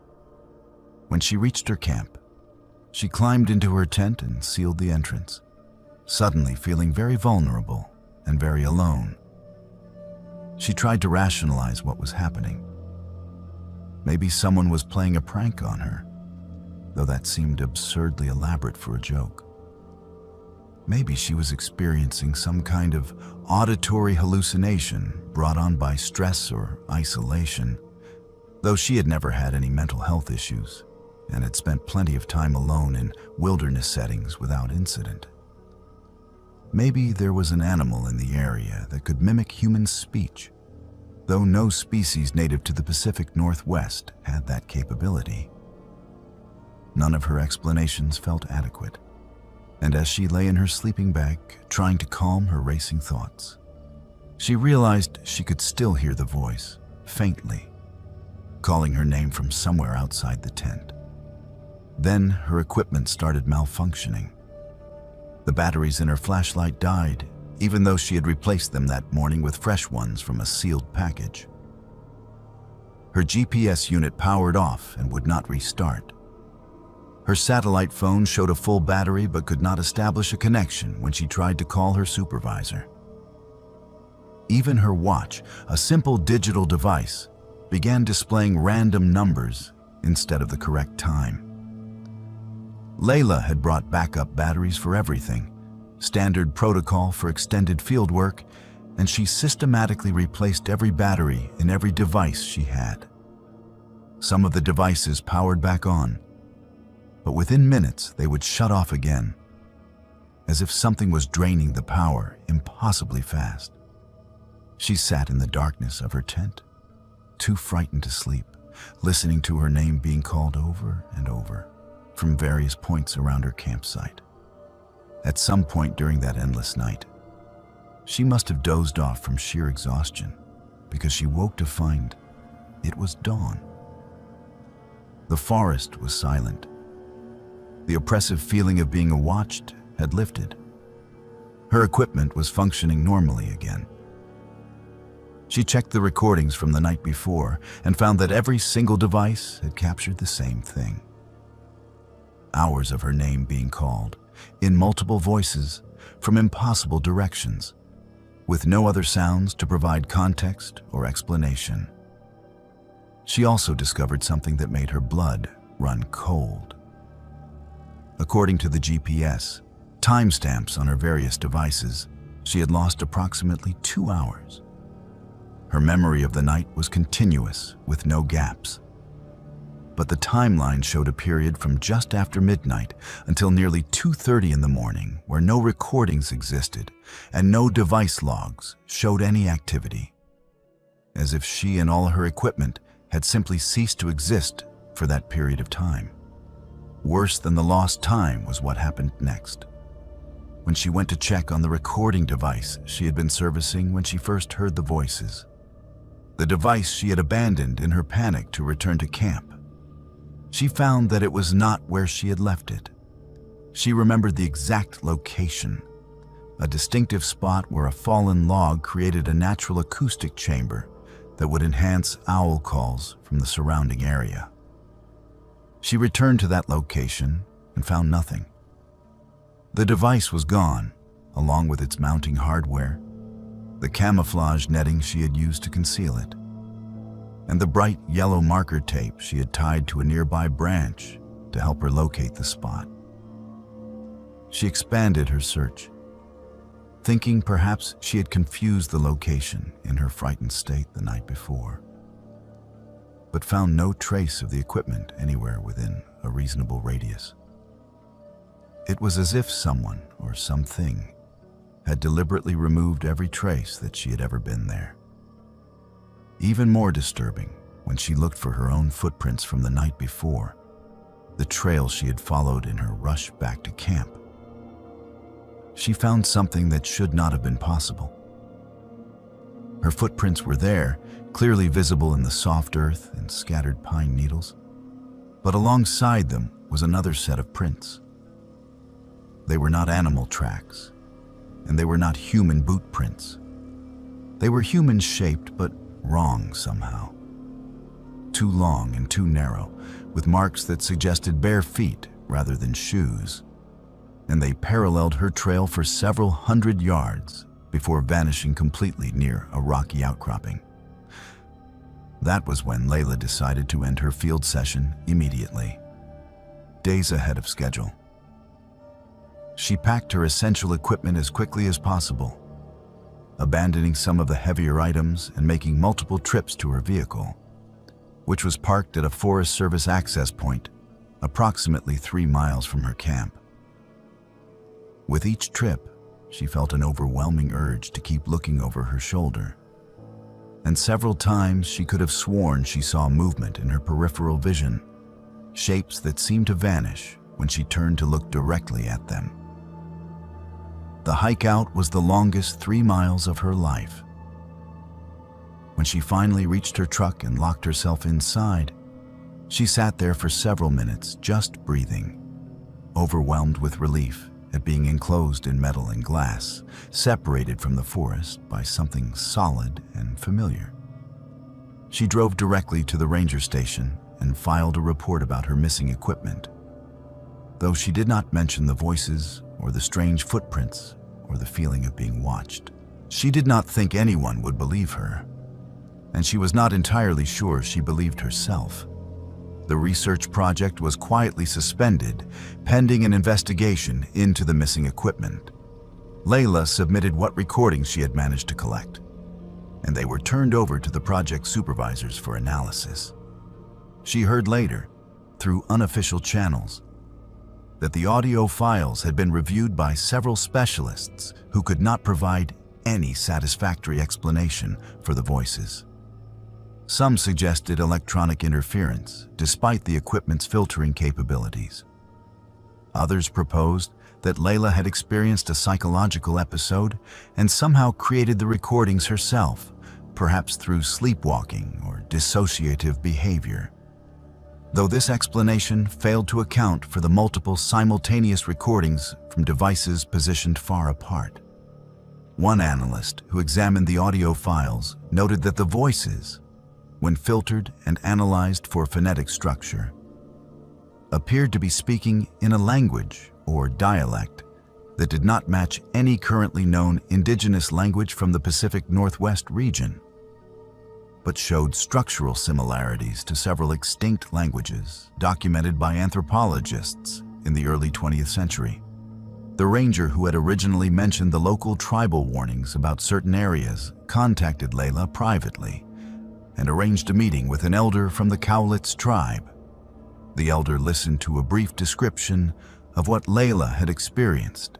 When she reached her camp, she climbed into her tent and sealed the entrance, suddenly feeling very vulnerable and very alone. She tried to rationalize what was happening. Maybe someone was playing a prank on her, though that seemed absurdly elaborate for a joke. Maybe she was experiencing some kind of auditory hallucination brought on by stress or isolation, though she had never had any mental health issues and had spent plenty of time alone in wilderness settings without incident. Maybe there was an animal in the area that could mimic human speech, though no species native to the Pacific Northwest had that capability. None of her explanations felt adequate, and as she lay in her sleeping bag, trying to calm her racing thoughts, she realized she could still hear the voice, faintly, calling her name from somewhere outside the tent. Then her equipment started malfunctioning. The batteries in her flashlight died, even though she had replaced them that morning with fresh ones from a sealed package. Her GPS unit powered off and would not restart. Her satellite phone showed a full battery but could not establish a connection when she tried to call her supervisor. Even her watch, a simple digital device, began displaying random numbers instead of the correct time. Layla had brought backup batteries for everything, standard protocol for extended field work, and she systematically replaced every battery in every device she had. Some of the devices powered back on, but within minutes they would shut off again, as if something was draining the power impossibly fast. She sat in the darkness of her tent, too frightened to sleep, listening to her name being called over and over from various points around her campsite. At some point during that endless night, she must have dozed off from sheer exhaustion, because she woke to find it was dawn. The forest was silent. The oppressive feeling of being watched had lifted. Her equipment was functioning normally again. She checked the recordings from the night before and found that every single device had captured the same thing. Hours of her name being called, in multiple voices, from impossible directions, with no other sounds to provide context or explanation. She also discovered something that made her blood run cold. According to the GPS, timestamps on her various devices, she had lost approximately 2 hours. Her memory of the night was continuous, with no gaps. But the timeline showed a period from just after midnight until nearly 2:30 in the morning where no recordings existed and no device logs showed any activity, as if she and all her equipment had simply ceased to exist for that period of time. Worse than the lost time was what happened next. When she went to check on the recording device she had been servicing when she first heard the voices, the device she had abandoned in her panic to return to camp, she found that it was not where she had left it. She remembered the exact location, a distinctive spot where a fallen log created a natural acoustic chamber that would enhance owl calls from the surrounding area. She returned to that location and found nothing. The device was gone, along with its mounting hardware, the camouflage netting she had used to conceal it, and the bright yellow marker tape she had tied to a nearby branch to help her locate the spot. She expanded her search, thinking perhaps she had confused the location in her frightened state the night before, but found no trace of the equipment anywhere within a reasonable radius. It was as if someone or something had deliberately removed every trace that she had ever been there. Even more disturbing, when she looked for her own footprints from the night before, the trail she had followed in her rush back to camp. She found something that should not have been possible. Her footprints were there, clearly visible in the soft earth and scattered pine needles, but alongside them was another set of prints. They were not animal tracks, and they were not human boot prints. They were human-shaped, but wrong somehow. Too long and too narrow, with marks that suggested bare feet rather than shoes, and they paralleled her trail for several hundred yards before vanishing completely near a rocky outcropping. That was when Layla decided to end her field session immediately, days ahead of schedule. She packed her essential equipment as quickly as possible, abandoning some of the heavier items and making multiple trips to her vehicle, which was parked at a Forest Service access point approximately 3 miles from her camp. With each trip, she felt an overwhelming urge to keep looking over her shoulder, and several times she could have sworn she saw movement in her peripheral vision, shapes that seemed to vanish when she turned to look directly at them. The hike out was the longest 3 miles of her life. When she finally reached her truck and locked herself inside, she sat there for several minutes just breathing, overwhelmed with relief at being enclosed in metal and glass, separated from the forest by something solid and familiar. She drove directly to the ranger station and filed a report about her missing equipment. Though she did not mention the voices or the strange footprints or the feeling of being watched, she did not think anyone would believe her, and she was not entirely sure she believed herself. The research project was quietly suspended, pending an investigation into the missing equipment. Layla submitted what recordings she had managed to collect, and they were turned over to the project supervisors for analysis. She heard later, through unofficial channels, that the audio files had been reviewed by several specialists who could not provide any satisfactory explanation for the voices. Some suggested electronic interference, despite the equipment's filtering capabilities. Others proposed that Layla had experienced a psychological episode and somehow created the recordings herself, perhaps through sleepwalking or dissociative behavior, though this explanation failed to account for the multiple simultaneous recordings from devices positioned far apart. One analyst who examined the audio files noted that the voices, when filtered and analyzed for phonetic structure, appeared to be speaking in a language or dialect that did not match any currently known indigenous language from the Pacific Northwest region, but showed structural similarities to several extinct languages documented by anthropologists in the early 20th century. The ranger who had originally mentioned the local tribal warnings about certain areas contacted Layla privately and arranged a meeting with an elder from the Cowlitz tribe. The elder listened to a brief description of what Layla had experienced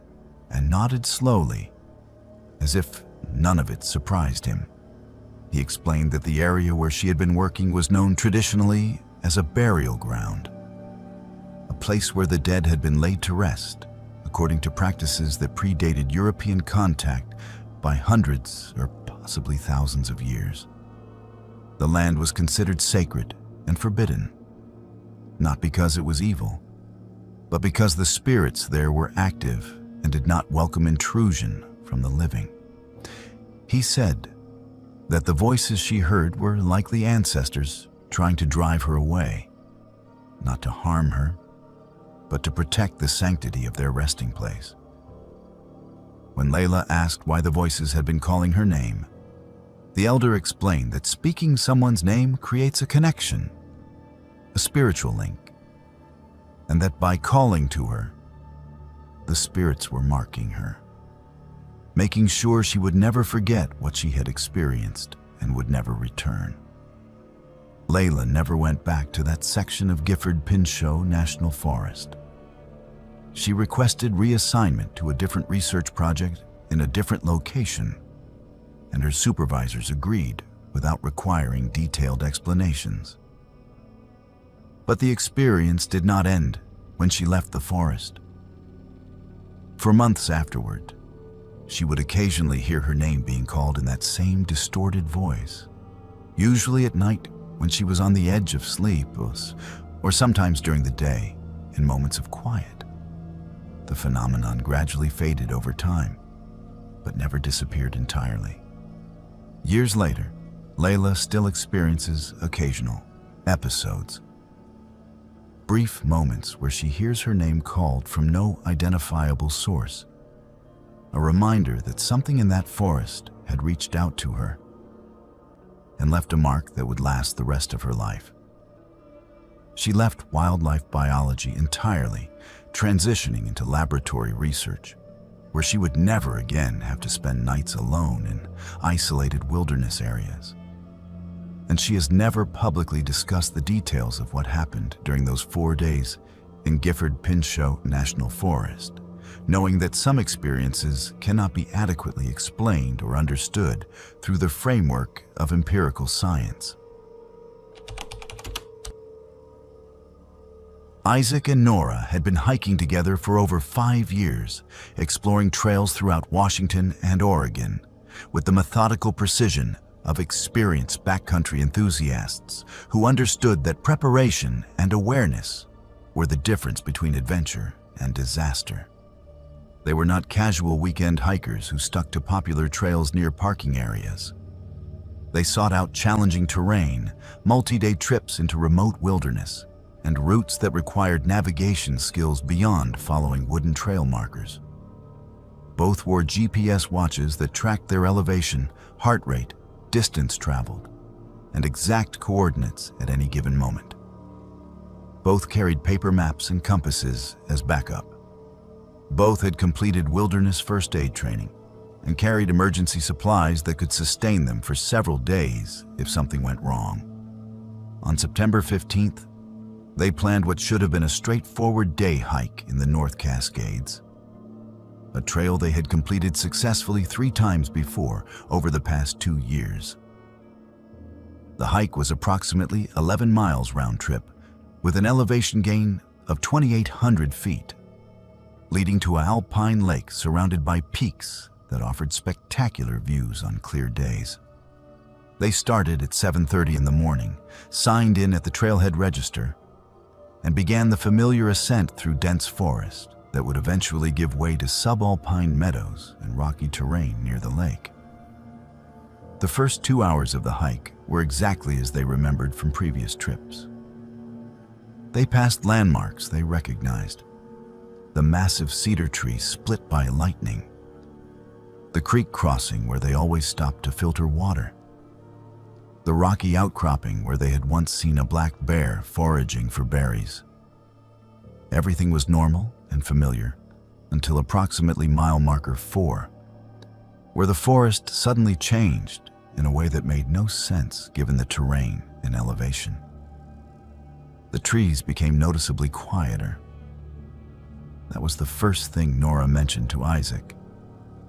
and nodded slowly, as if none of it surprised him. He explained that the area where she had been working was known traditionally as a burial ground, a place where the dead had been laid to rest, according to practices that predated European contact by hundreds or possibly thousands of years. The land was considered sacred and forbidden, not because it was evil, but because the spirits there were active and did not welcome intrusion from the living. He said that the voices she heard were likely ancestors trying to drive her away, not to harm her, but to protect the sanctity of their resting place. When Layla asked why the voices had been calling her name, the elder explained that speaking someone's name creates a connection, a spiritual link, and that by calling to her, the spirits were marking her, making sure she would never forget what she had experienced and would never return. Layla never went back to that section of Gifford-Pinchot National Forest. She requested reassignment to a different research project in a different location, and her supervisors agreed without requiring detailed explanations. But the experience did not end when she left the forest. For months afterward, she would occasionally hear her name being called in that same distorted voice, usually at night when she was on the edge of sleep, or sometimes during the day in moments of quiet. The phenomenon gradually faded over time, but never disappeared entirely. Years later, Layla still experiences occasional episodes, brief moments where she hears her name called from no identifiable source, a reminder that something in that forest had reached out to her and left a mark that would last the rest of her life. She left wildlife biology entirely, transitioning into laboratory research, where she would never again have to spend nights alone in isolated wilderness areas. And she has never publicly discussed the details of what happened during those 4 days in Gifford-Pinchot National Forest, knowing that some experiences cannot be adequately explained or understood through the framework of empirical science. Isaac and Nora had been hiking together for over 5 years, exploring trails throughout Washington and Oregon, with the methodical precision of experienced backcountry enthusiasts who understood that preparation and awareness were the difference between adventure and disaster. They were not casual weekend hikers who stuck to popular trails near parking areas. They sought out challenging terrain, multi-day trips into remote wilderness, and routes that required navigation skills beyond following wooden trail markers. Both wore GPS watches that tracked their elevation, heart rate, distance traveled, and exact coordinates at any given moment. Both carried paper maps and compasses as backup. Both had completed wilderness first aid training and carried emergency supplies that could sustain them for several days if something went wrong. On September 15th, they planned what should have been a straightforward day hike in the North Cascades, a trail they had completed successfully 3 times before over the past 2 years. The hike was approximately 11 miles round trip, with an elevation gain of 2,800 feet, leading to an alpine lake surrounded by peaks that offered spectacular views on clear days. They started at 7:30 in the morning, signed in at the trailhead register, and began the familiar ascent through dense forest that would eventually give way to subalpine meadows and rocky terrain near the lake. The first 2 hours of the hike were exactly as they remembered from previous trips. They passed landmarks they recognized: the massive cedar tree split by lightning, the creek crossing where they always stopped to filter water, the rocky outcropping where they had once seen a black bear foraging for berries. Everything was normal and familiar until approximately mile marker 4, where the forest suddenly changed in a way that made no sense given the terrain and elevation. The trees became noticeably quieter. That was the first thing Nora mentioned to Isaac: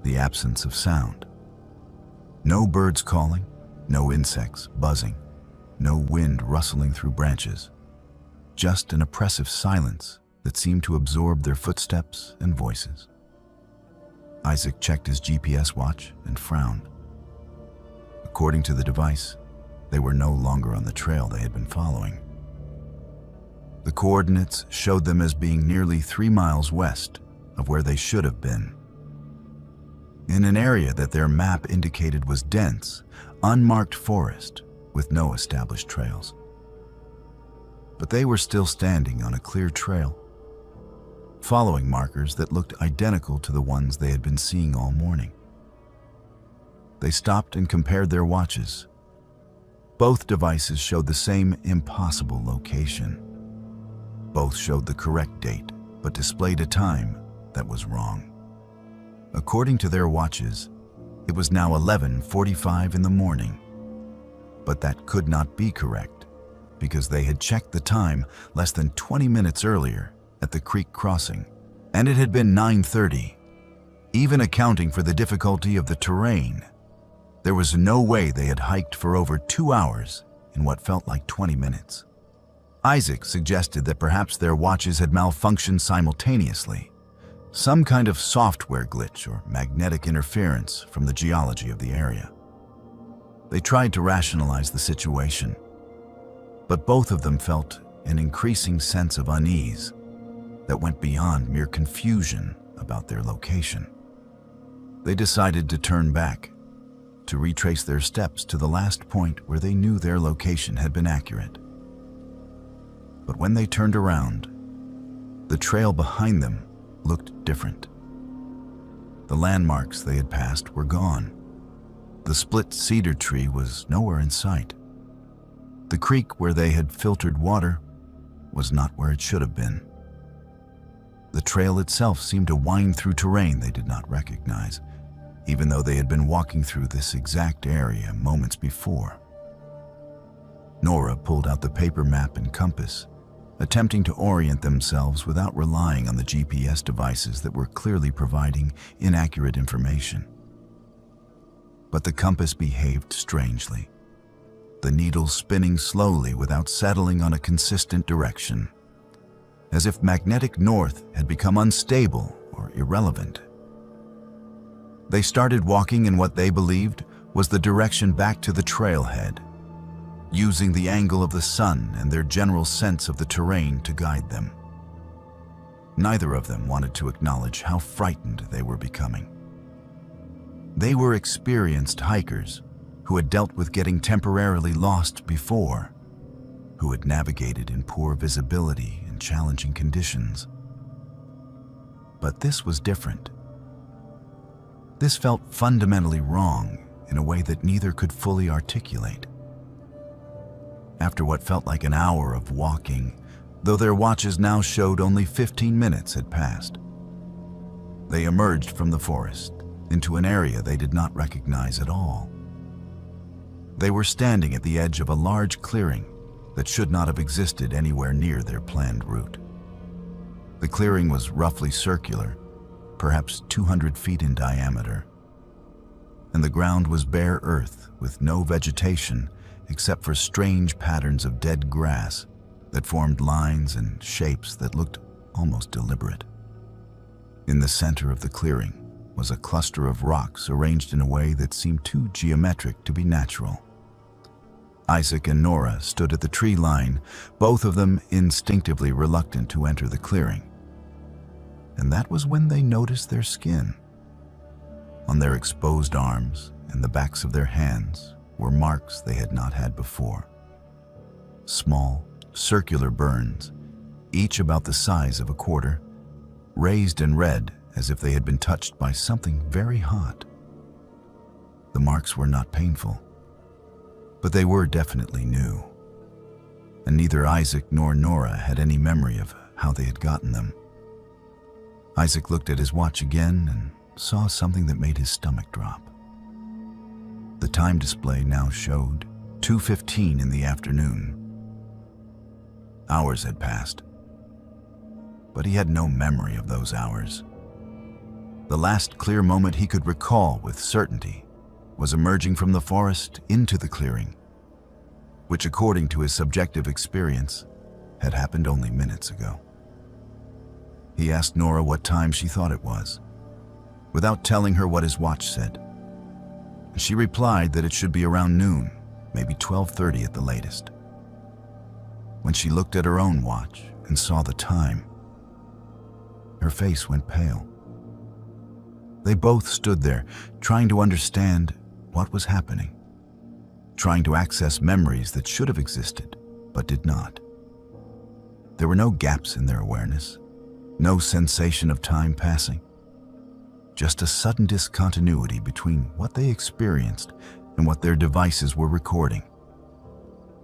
the absence of sound. No birds calling, no insects buzzing, no wind rustling through branches. Just an oppressive silence that seemed to absorb their footsteps and voices. Isaac checked his GPS watch and frowned. According to the device, they were no longer on the trail they had been following. The coordinates showed them as being nearly 3 miles west of where they should have been, in an area that their map indicated was dense, unmarked forest with no established trails. But they were still standing on a clear trail, following markers that looked identical to the ones they had been seeing all morning. They stopped and compared their watches. Both devices showed the same impossible location. Both showed the correct date, but displayed a time that was wrong. According to their watches, it was now 11:45 in the morning. But that could not be correct, because they had checked the time less than 20 minutes earlier at the creek crossing, and it had been 9:30. Even accounting for the difficulty of the terrain, there was no way they had hiked for over 2 hours in what felt like 20 minutes. Isaac suggested that perhaps their watches had malfunctioned simultaneously, some kind of software glitch or magnetic interference from the geology of the area. They tried to rationalize the situation, but both of them felt an increasing sense of unease that went beyond mere confusion about their location. They decided to turn back, to retrace their steps to the last point where they knew their location had been accurate. But when they turned around, the trail behind them looked different. The landmarks they had passed were gone. The split cedar tree was nowhere in sight. The creek where they had filtered water was not where it should have been. The trail itself seemed to wind through terrain they did not recognize, even though they had been walking through this exact area moments before. Nora pulled out the paper map and compass, attempting to orient themselves without relying on the GPS devices that were clearly providing inaccurate information. But the compass behaved strangely, the needle spinning slowly without settling on a consistent direction, as if magnetic north had become unstable or irrelevant. They started walking in what they believed was the direction back to the trailhead, using the angle of the sun and their general sense of the terrain to guide them. Neither of them wanted to acknowledge how frightened they were becoming. They were experienced hikers who had dealt with getting temporarily lost before, who had navigated in poor visibility and challenging conditions. But this was different. This felt fundamentally wrong in a way that neither could fully articulate. After what felt like an hour of walking, though their watches now showed only 15 minutes had passed, they emerged from the forest into an area they did not recognize at all. They were standing at the edge of a large clearing that should not have existed anywhere near their planned route. The clearing was roughly circular, perhaps 200 feet in diameter, and the ground was bare earth with no vegetation except for strange patterns of dead grass that formed lines and shapes that looked almost deliberate. In the center of the clearing was a cluster of rocks arranged in a way that seemed too geometric to be natural. Isaac and Nora stood at the tree line, both of them instinctively reluctant to enter the clearing. And that was when they noticed their skin. On their exposed arms and the backs of their hands were marks they had not had before. Small, circular burns, each about the size of a quarter, raised and red as if they had been touched by something very hot. The marks were not painful, but they were definitely new, and neither Isaac nor Nora had any memory of how they had gotten them. Isaac looked at his watch again and saw something that made his stomach drop. The time display now showed 2:15 in the afternoon. Hours had passed, but he had no memory of those hours. The last clear moment he could recall with certainty was emerging from the forest into the clearing, which according to his subjective experience had happened only minutes ago. He asked Nora what time she thought it was, without telling her what his watch said. She replied that it should be around noon, maybe 12:30 at the latest. When she looked at her own watch and saw the time, her face went pale. They both stood there, trying to understand what was happening, trying to access memories that should have existed, but did not. There were no gaps in their awareness, no sensation of time passing, just a sudden discontinuity between what they experienced and what their devices were recording.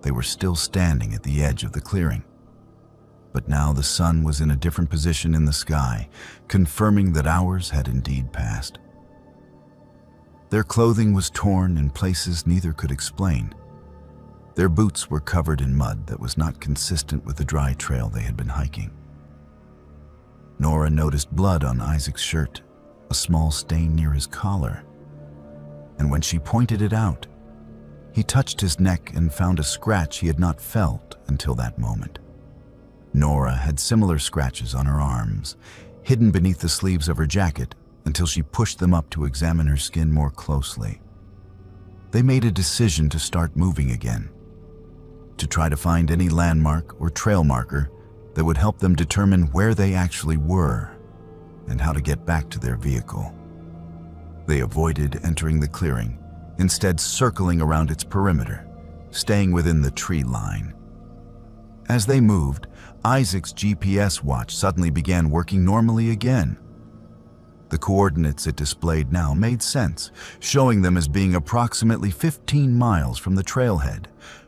They were still standing at the edge of the clearing, but now the sun was in a different position in the sky, confirming that hours had indeed passed. Their clothing was torn in places neither could explain. Their boots were covered in mud that was not consistent with the dry trail they had been hiking. Nora noticed blood on Isaac's shirt, a small stain near his collar, and when she pointed it out, he touched his neck and found a scratch he had not felt until that moment. Nora had similar scratches on her arms, hidden beneath the sleeves of her jacket, until she pushed them up to examine her skin more closely. They made a decision to start moving again, to try to find any landmark or trail marker that would help them determine where they actually were and how to get back to their vehicle. They avoided entering the clearing, instead circling around its perimeter, staying within the tree line. As they moved, Isaac's GPS watch suddenly began working normally again. The coordinates it displayed now made sense, showing them as being approximately 15 miles from the trailhead,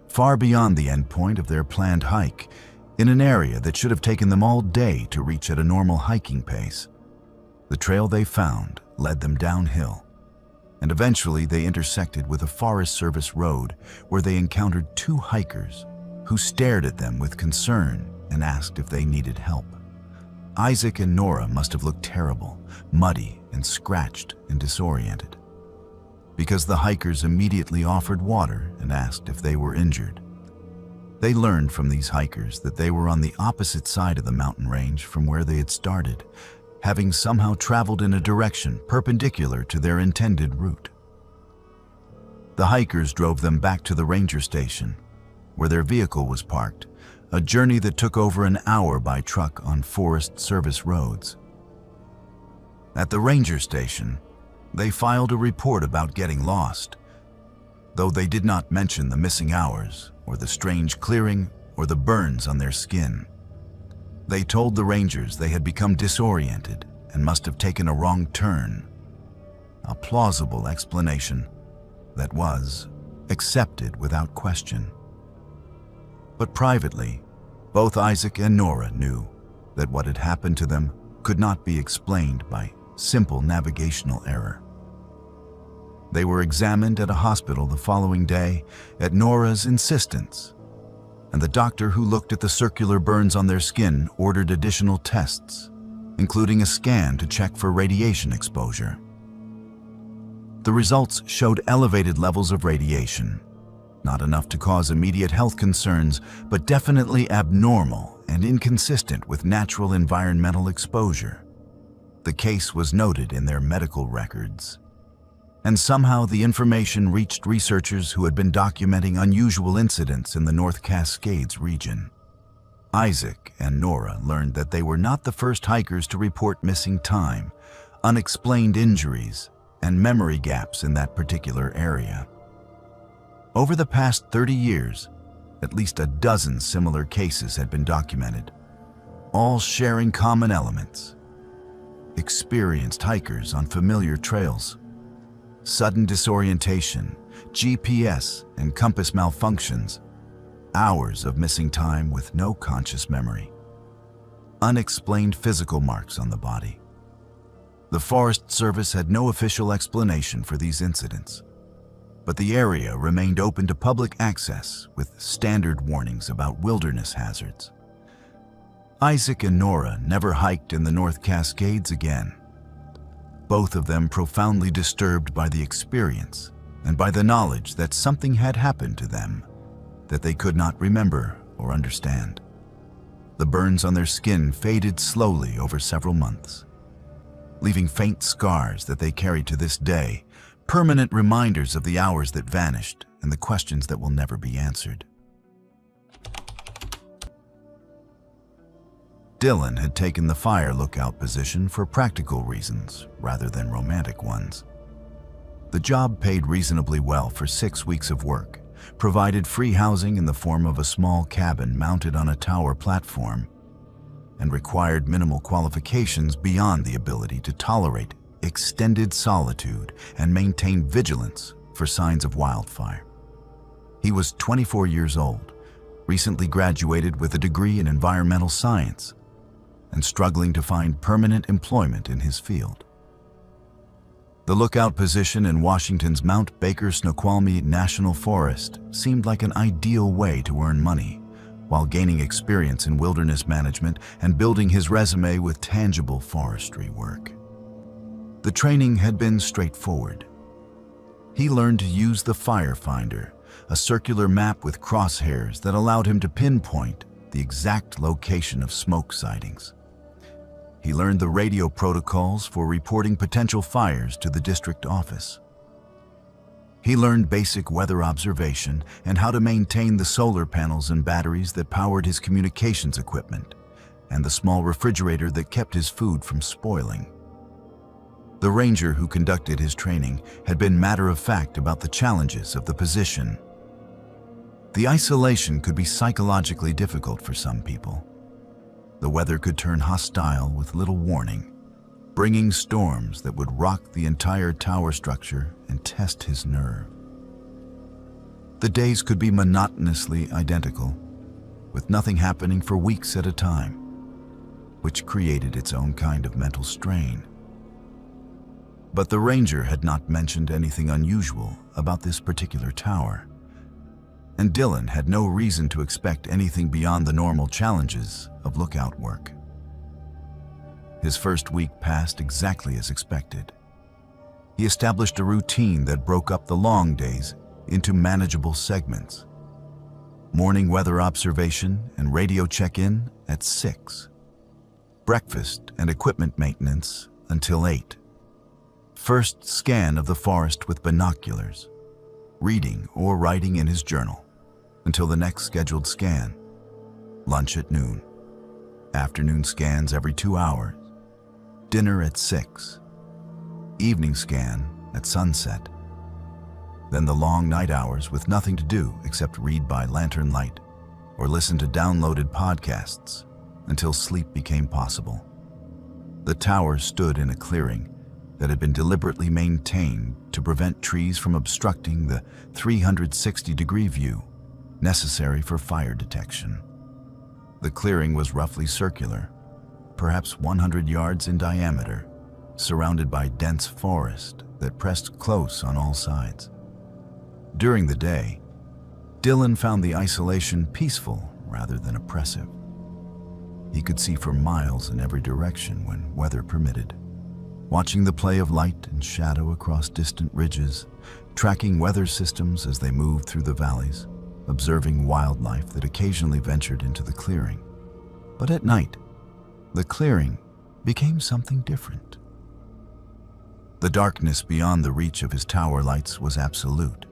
far beyond the end point of their planned hike, in an area that should have taken them all day to reach at a normal hiking pace. The trail they found led them downhill, and eventually they intersected with a Forest Service road where they encountered two hikers who stared at them with concern and asked if they needed help. Isaac and Nora must have looked terrible, muddy and scratched and disoriented, because the hikers immediately offered water and asked if they were injured. They learned from these hikers that they were on the opposite side of the mountain range from where they had started, having somehow traveled in a direction perpendicular to their intended route. The hikers drove them back to the ranger station, where their vehicle was parked, a journey that took over an hour by truck on Forest Service roads. At the ranger station, they filed a report about getting lost, though they did not mention the missing hours or the strange clearing or the burns on their skin. They told the rangers they had become disoriented and must have taken a wrong turn, a plausible explanation that was accepted without question. But privately, both Isaac and Nora knew that what had happened to them could not be explained by simple navigational error. They were examined at a hospital the following day at Nora's insistence, and the doctor who looked at the circular burns on their skin ordered additional tests, including a scan to check for radiation exposure. The results showed elevated levels of radiation, not enough to cause immediate health concerns, but definitely abnormal and inconsistent with natural environmental exposure. The case was noted in their medical records. And somehow the information reached researchers who had been documenting unusual incidents in the North Cascades region. Isaac and Nora learned that they were not the first hikers to report missing time, unexplained injuries, and memory gaps in that particular area. Over the past 30 years, at least a dozen similar cases had been documented, all sharing common elements. Experienced hikers on familiar trails, sudden disorientation, GPS and compass malfunctions, hours of missing time with no conscious memory, unexplained physical marks on the body. The Forest Service had no official explanation for these incidents, but the area remained open to public access with standard warnings about wilderness hazards. Isaac and Nora never hiked in the North Cascades again, both of them profoundly disturbed by the experience and by the knowledge that something had happened to them that they could not remember or understand. The burns on their skin faded slowly over several months, leaving faint scars that they carry to this day, permanent reminders of the hours that vanished and the questions that will never be answered. Dylan had taken the fire lookout position for practical reasons rather than romantic ones. The job paid reasonably well for 6 weeks of work, provided free housing in the form of a small cabin mounted on a tower platform, and required minimal qualifications beyond the ability to tolerate extended solitude and maintain vigilance for signs of wildfire. He was 24 years old, recently graduated with a degree in environmental science, and struggling to find permanent employment in his field. The lookout position in Washington's Mount Baker Snoqualmie National Forest seemed like an ideal way to earn money, while gaining experience in wilderness management and building his resume with tangible forestry work. The training had been straightforward. He learned to use the Firefinder, a circular map with crosshairs that allowed him to pinpoint the exact location of smoke sightings. He learned the radio protocols for reporting potential fires to the district office. He learned basic weather observation and how to maintain the solar panels and batteries that powered his communications equipment, and the small refrigerator that kept his food from spoiling. The ranger who conducted his training had been matter-of-fact about the challenges of the position. The isolation could be psychologically difficult for some people. The weather could turn hostile with little warning, bringing storms that would rock the entire tower structure and test his nerve. The days could be monotonously identical, with nothing happening for weeks at a time, which created its own kind of mental strain. But the ranger had not mentioned anything unusual about this particular tower, and Dylan had no reason to expect anything beyond the normal challenges of lookout work. His first week passed exactly as expected. He established a routine that broke up the long days into manageable segments. Morning weather observation and radio check-in at 6. Breakfast and equipment maintenance until 8. First scan of the forest with binoculars, reading or writing in his journal until the next scheduled scan. Lunch at noon. Afternoon scans every 2 hours. Dinner at 6. Evening scan at sunset. Then the long night hours with nothing to do except read by lantern light or listen to downloaded podcasts until sleep became possible. The tower stood in a clearing that had been deliberately maintained to prevent trees from obstructing the 360-degree view necessary for fire detection. The clearing was roughly circular, perhaps 100 yards in diameter, surrounded by dense forest that pressed close on all sides. During the day, Dylan found the isolation peaceful rather than oppressive. He could see for miles in every direction when weather permitted, watching the play of light and shadow across distant ridges, tracking weather systems as they moved through the valleys, observing wildlife that occasionally ventured into the clearing. But at night, the clearing became something different. The darkness beyond the reach of his tower lights was absolute,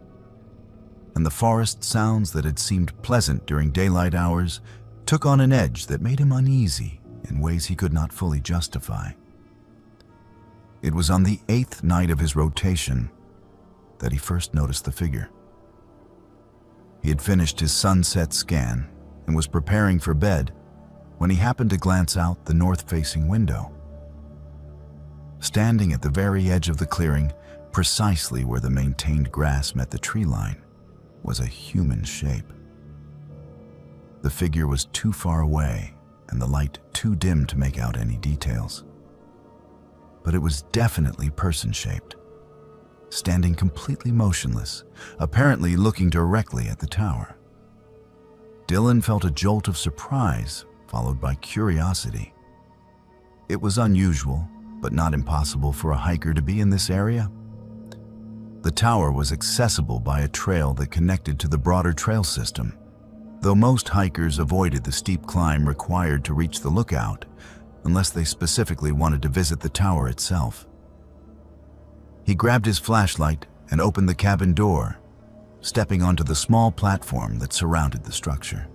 and the forest sounds that had seemed pleasant during daylight hours took on an edge that made him uneasy in ways he could not fully justify. It was on the 8th night of his rotation that he first noticed the figure. He had finished his sunset scan and was preparing for bed when he happened to glance out the north-facing window. Standing at the very edge of the clearing, precisely where the maintained grass met the tree line, was a human shape. The figure was too far away and the light too dim to make out any details. But it was definitely person-shaped, standing completely motionless, apparently looking directly at the tower. Dylan felt a jolt of surprise, followed by curiosity. It was unusual, but not impossible for a hiker to be in this area. The tower was accessible by a trail that connected to the broader trail system, though most hikers avoided the steep climb required to reach the lookout, unless they specifically wanted to visit the tower itself. He grabbed his flashlight and opened the cabin door, stepping onto the small platform that surrounded the structure.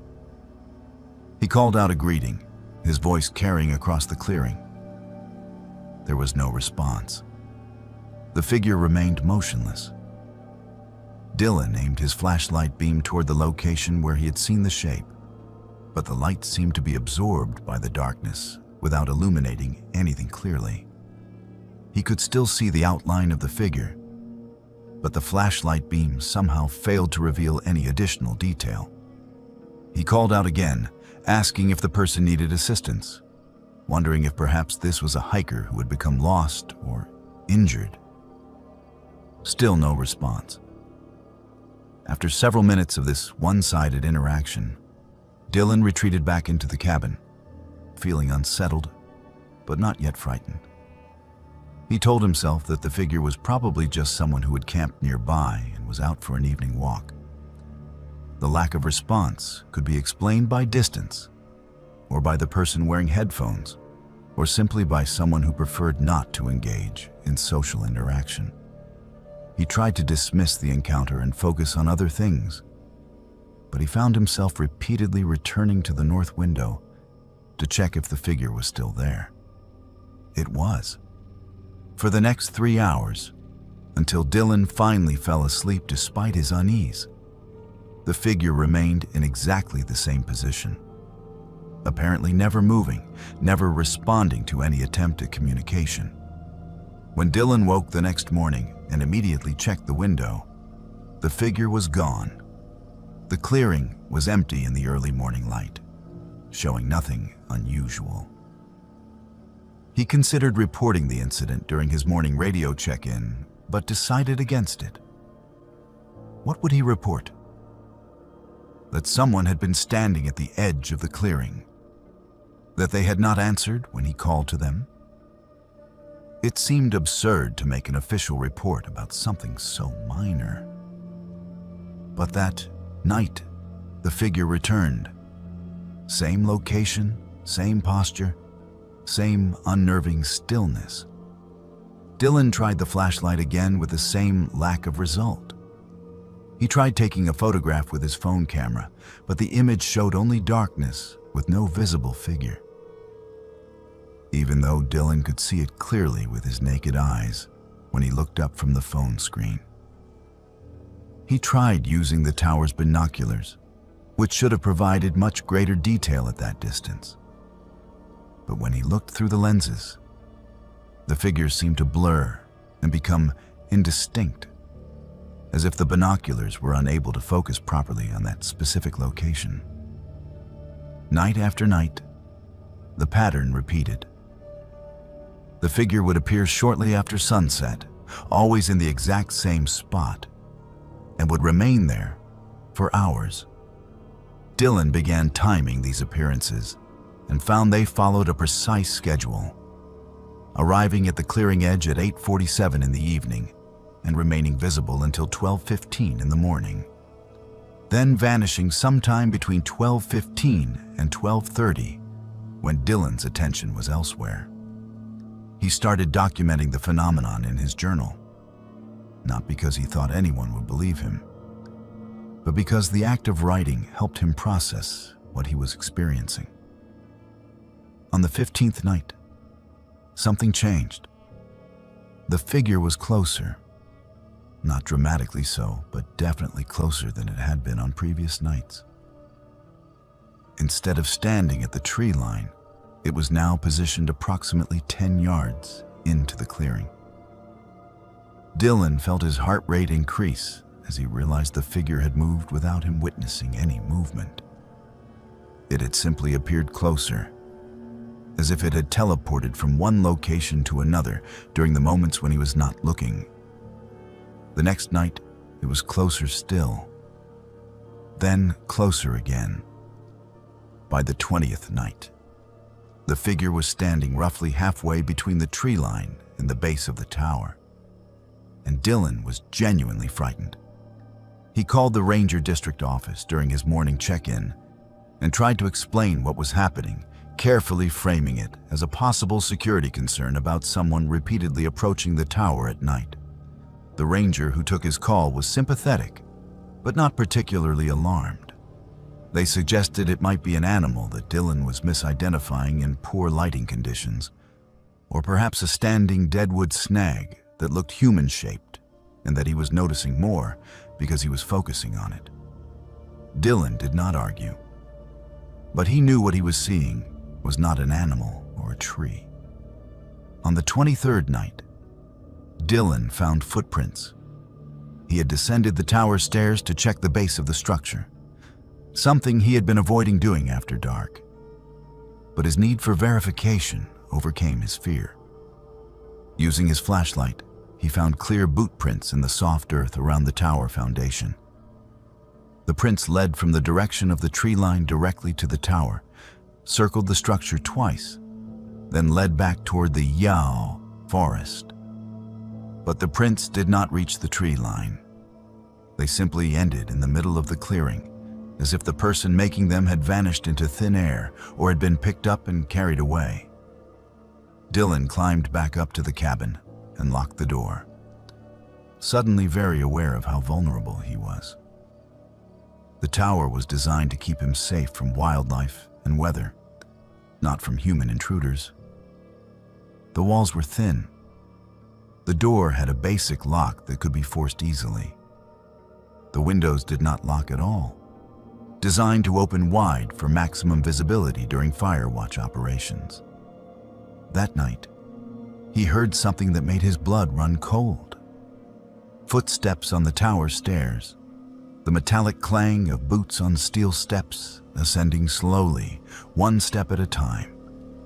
He called out a greeting, his voice carrying across the clearing. There was no response. The figure remained motionless. Dylan aimed his flashlight beam toward the location where he had seen the shape, but the light seemed to be absorbed by the darkness without illuminating anything clearly. He could still see the outline of the figure, but the flashlight beam somehow failed to reveal any additional detail. He called out again, asking if the person needed assistance, wondering if perhaps this was a hiker who had become lost or injured. Still no response. After several minutes of this one-sided interaction, Dylan retreated back into the cabin, feeling unsettled, but not yet frightened. He told himself that the figure was probably just someone who had camped nearby and was out for an evening walk. The lack of response could be explained by distance, or by the person wearing headphones, or simply by someone who preferred not to engage in social interaction. He tried to dismiss the encounter and focus on other things, but he found himself repeatedly returning to the north window to check if the figure was still there. It was. For the next 3 hours, until Dylan finally fell asleep despite his unease, the figure remained in exactly the same position, apparently never moving, never responding to any attempt at communication. When Dylan woke the next morning and immediately checked the window, the figure was gone. The clearing was empty in the early morning light, showing nothing unusual. He considered reporting the incident during his morning radio check-in, but decided against it. What would he report? That someone had been standing at the edge of the clearing, that they had not answered when he called to them. It seemed absurd to make an official report about something so minor. But that night, the figure returned. Same location, same posture, same unnerving stillness. Dylan tried the flashlight again with the same lack of result. He tried taking a photograph with his phone camera, but the image showed only darkness with no visible figure. Even though Dylan could see it clearly with his naked eyes when he looked up from the phone screen. He tried using the tower's binoculars, which should have provided much greater detail at that distance. But when he looked through the lenses, the figures seemed to blur and become indistinct, as if the binoculars were unable to focus properly on that specific location. Night after night, the pattern repeated. The figure would appear shortly after sunset, always in the exact same spot, and would remain there for hours. Dylan began timing these appearances and found they followed a precise schedule, arriving at the clearing edge at 8:47 in the evening and remaining visible until 12:15 in the morning, then vanishing sometime between 12:15 and 12:30 when Dylan's attention was elsewhere. He started documenting the phenomenon in his journal, not because he thought anyone would believe him, but because the act of writing helped him process what he was experiencing. On the 15th night, something changed. The figure was closer. Not dramatically so, but definitely closer than it had been on previous nights. Instead of standing at the tree line, it was now positioned approximately 10 yards into the clearing. Dylan felt his heart rate increase as he realized the figure had moved without him witnessing any movement. It had simply appeared closer, as if it had teleported from one location to another during the moments when he was not looking. The next night, it was closer still, then closer again. By the 20th night, the figure was standing roughly halfway between the tree line and the base of the tower, and Dylan was genuinely frightened. He called the Ranger District office during his morning check-in and tried to explain what was happening, carefully framing it as a possible security concern about someone repeatedly approaching the tower at night. The ranger who took his call was sympathetic, but not particularly alarmed. They suggested it might be an animal that Dylan was misidentifying in poor lighting conditions, or perhaps a standing deadwood snag that looked human-shaped, and that he was noticing more because he was focusing on it. Dylan did not argue, but he knew what he was seeing was not an animal or a tree. On the 23rd night, Dylan found footprints. He had descended the tower stairs to check the base of the structure, something he had been avoiding doing after dark. But his need for verification overcame his fear. Using his flashlight, he found clear boot prints in the soft earth around the tower foundation. The prints led from the direction of the tree line directly to the tower, circled the structure twice, then led back toward the Yao forest. But the prints did not reach the tree line. They simply ended in the middle of the clearing, as if the person making them had vanished into thin air or had been picked up and carried away. Dylan climbed back up to the cabin and locked the door, suddenly very aware of how vulnerable he was. The tower was designed to keep him safe from wildlife and weather, not from human intruders. The walls were thin. The door had a basic lock that could be forced easily. The windows did not lock at all, designed to open wide for maximum visibility during fire watch operations. That night, he heard something that made his blood run cold. Footsteps on the tower stairs, the metallic clang of boots on steel steps, ascending slowly, one step at a time.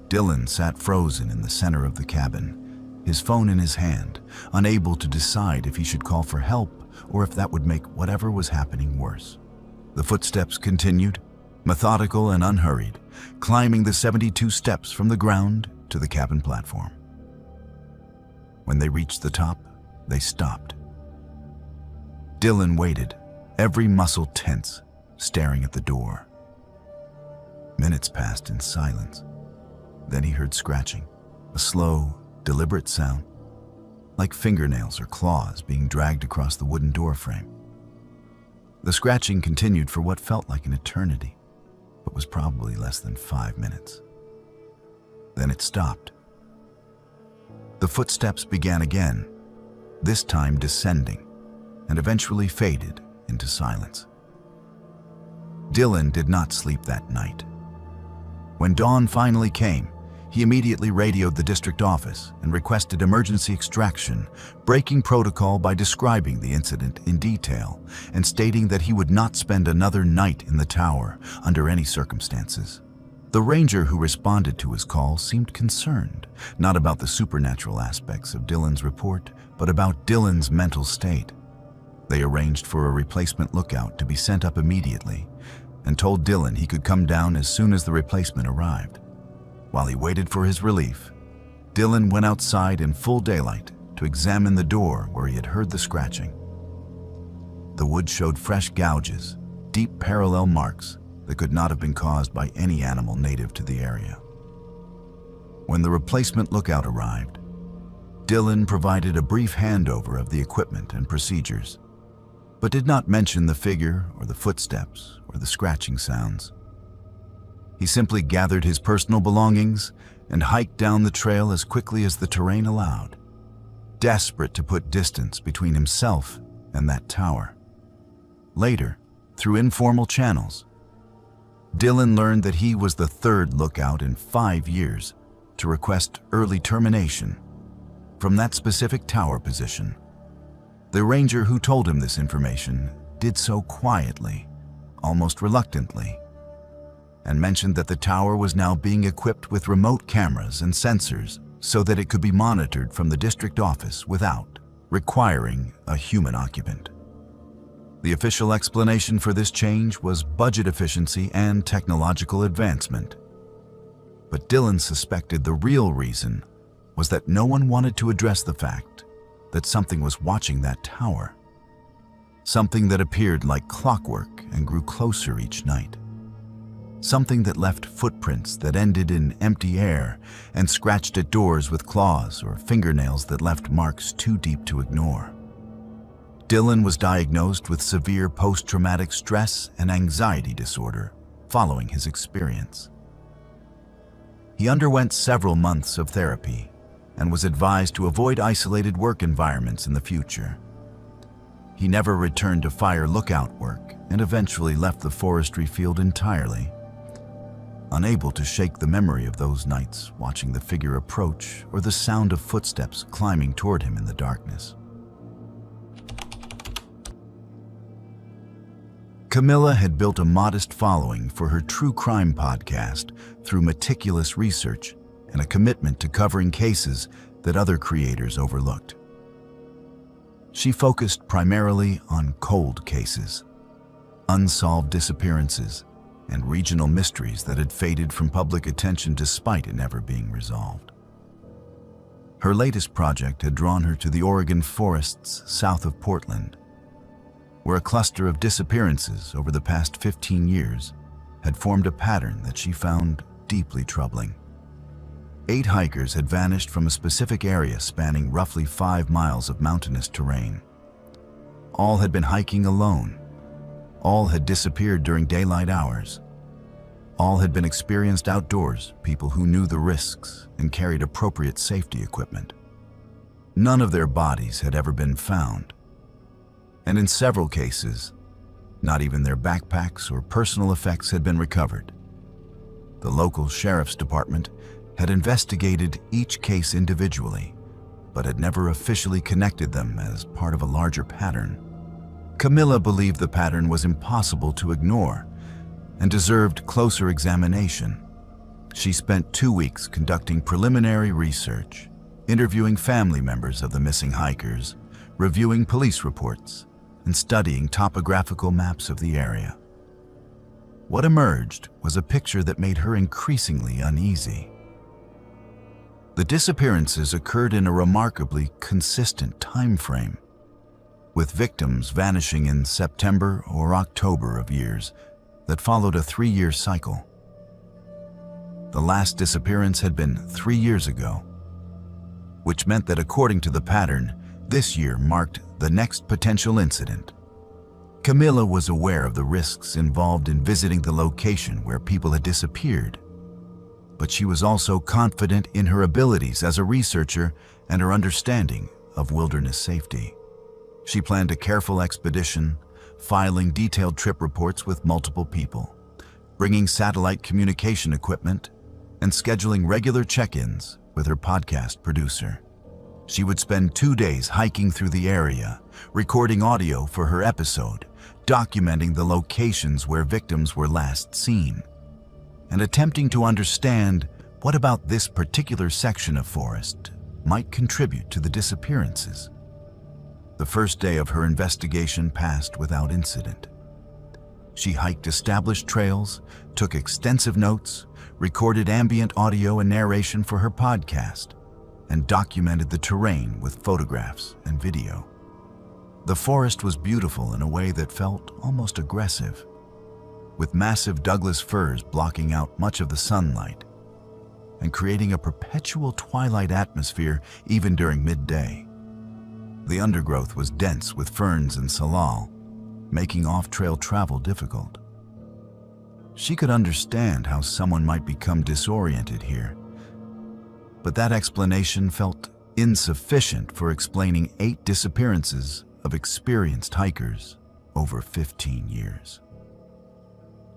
Dylan sat frozen in the center of the cabin, his phone in his hand, unable to decide if he should call for help or if that would make whatever was happening worse. The footsteps continued, methodical and unhurried, climbing the 72 steps from the ground to the cabin platform. When they reached the top, they stopped. Dylan waited, every muscle tense, staring at the door. Minutes passed in silence. Then he heard scratching, a slow, deliberate sound, like fingernails or claws being dragged across the wooden door frame. The scratching continued for what felt like an eternity, but was probably less than 5 minutes. Then it stopped. The footsteps began again, this time descending, and eventually faded into silence. Dylan did not sleep that night. When dawn finally came, he immediately radioed the district office and requested emergency extraction, breaking protocol by describing the incident in detail and stating that he would not spend another night in the tower under any circumstances. The ranger who responded to his call seemed concerned, not about the supernatural aspects of Dylan's report, but about Dylan's mental state. They arranged for a replacement lookout to be sent up immediately and told Dylan he could come down as soon as the replacement arrived. While he waited for his relief, Dylan went outside in full daylight to examine the door where he had heard the scratching. The wood showed fresh gouges, deep parallel marks that could not have been caused by any animal native to the area. When the replacement lookout arrived, Dylan provided a brief handover of the equipment and procedures, but did not mention the figure or the footsteps or the scratching sounds. He simply gathered his personal belongings and hiked down the trail as quickly as the terrain allowed, desperate to put distance between himself and that tower. Later, through informal channels, Dylan learned that he was the third lookout in 5 years to request early termination from that specific tower position. The ranger who told him this information did so quietly, almost reluctantly, and mentioned that the tower was now being equipped with remote cameras and sensors so that it could be monitored from the district office without requiring a human occupant. The official explanation for this change was budget efficiency and technological advancement. But Dylan suspected the real reason was that no one wanted to address the fact that something was watching that tower. Something that appeared like clockwork and grew closer each night. Something that left footprints that ended in empty air and scratched at doors with claws or fingernails that left marks too deep to ignore. Dylan was diagnosed with severe post-traumatic stress and anxiety disorder following his experience. He underwent several months of therapy and was advised to avoid isolated work environments in the future. He never returned to fire lookout work and eventually left the forestry field entirely, unable to shake the memory of those nights watching the figure approach or the sound of footsteps climbing toward him in the darkness. Camilla had built a modest following for her true crime podcast through meticulous research and a commitment to covering cases that other creators overlooked. She focused primarily on cold cases, unsolved disappearances, and regional mysteries that had faded from public attention despite it never being resolved. Her latest project had drawn her to the Oregon forests south of Portland, where a cluster of disappearances over the past 15 years had formed a pattern that she found deeply troubling. 8 hikers had vanished from a specific area spanning roughly 5 miles of mountainous terrain. All had been hiking alone. All had disappeared during daylight hours. All had been experienced outdoors, people who knew the risks and carried appropriate safety equipment. None of their bodies had ever been found. And in several cases, not even their backpacks or personal effects had been recovered. The local sheriff's department had investigated each case individually, but had never officially connected them as part of a larger pattern. Camilla believed the pattern was impossible to ignore and deserved closer examination. She spent 2 weeks conducting preliminary research, interviewing family members of the missing hikers, reviewing police reports, and studying topographical maps of the area. What emerged was a picture that made her increasingly uneasy. The disappearances occurred in a remarkably consistent time frame, with victims vanishing in September or October of years that followed a 3-year cycle. The last disappearance had been 3 years ago, which meant that according to the pattern, this year marked the next potential incident. Camilla was aware of the risks involved in visiting the location where people had disappeared, but she was also confident in her abilities as a researcher and her understanding of wilderness safety. She planned a careful expedition, filing detailed trip reports with multiple people, bringing satellite communication equipment, and scheduling regular check-ins with her podcast producer. She would spend 2 days hiking through the area, recording audio for her episode, documenting the locations where victims were last seen, and attempting to understand what about this particular section of forest might contribute to the disappearances. The first day of her investigation passed without incident. She hiked established trails, took extensive notes, recorded ambient audio and narration for her podcast, and documented the terrain with photographs and video. The forest was beautiful in a way that felt almost aggressive, with massive Douglas firs blocking out much of the sunlight, and creating a perpetual twilight atmosphere even during midday. The undergrowth was dense with ferns and salal, making off-trail travel difficult. She could understand how someone might become disoriented here, but that explanation felt insufficient for explaining 8 disappearances of experienced hikers over 15 years.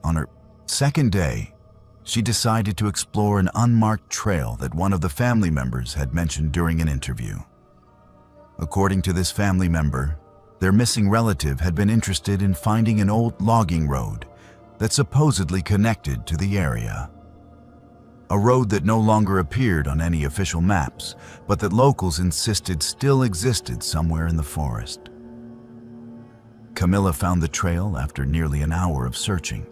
On her second day, she decided to explore an unmarked trail that one of the family members had mentioned during an interview. According to this family member, their missing relative had been interested in finding an old logging road that supposedly connected to the area. A road that no longer appeared on any official maps, but that locals insisted still existed somewhere in the forest. Camilla found the trail after nearly an hour of searching.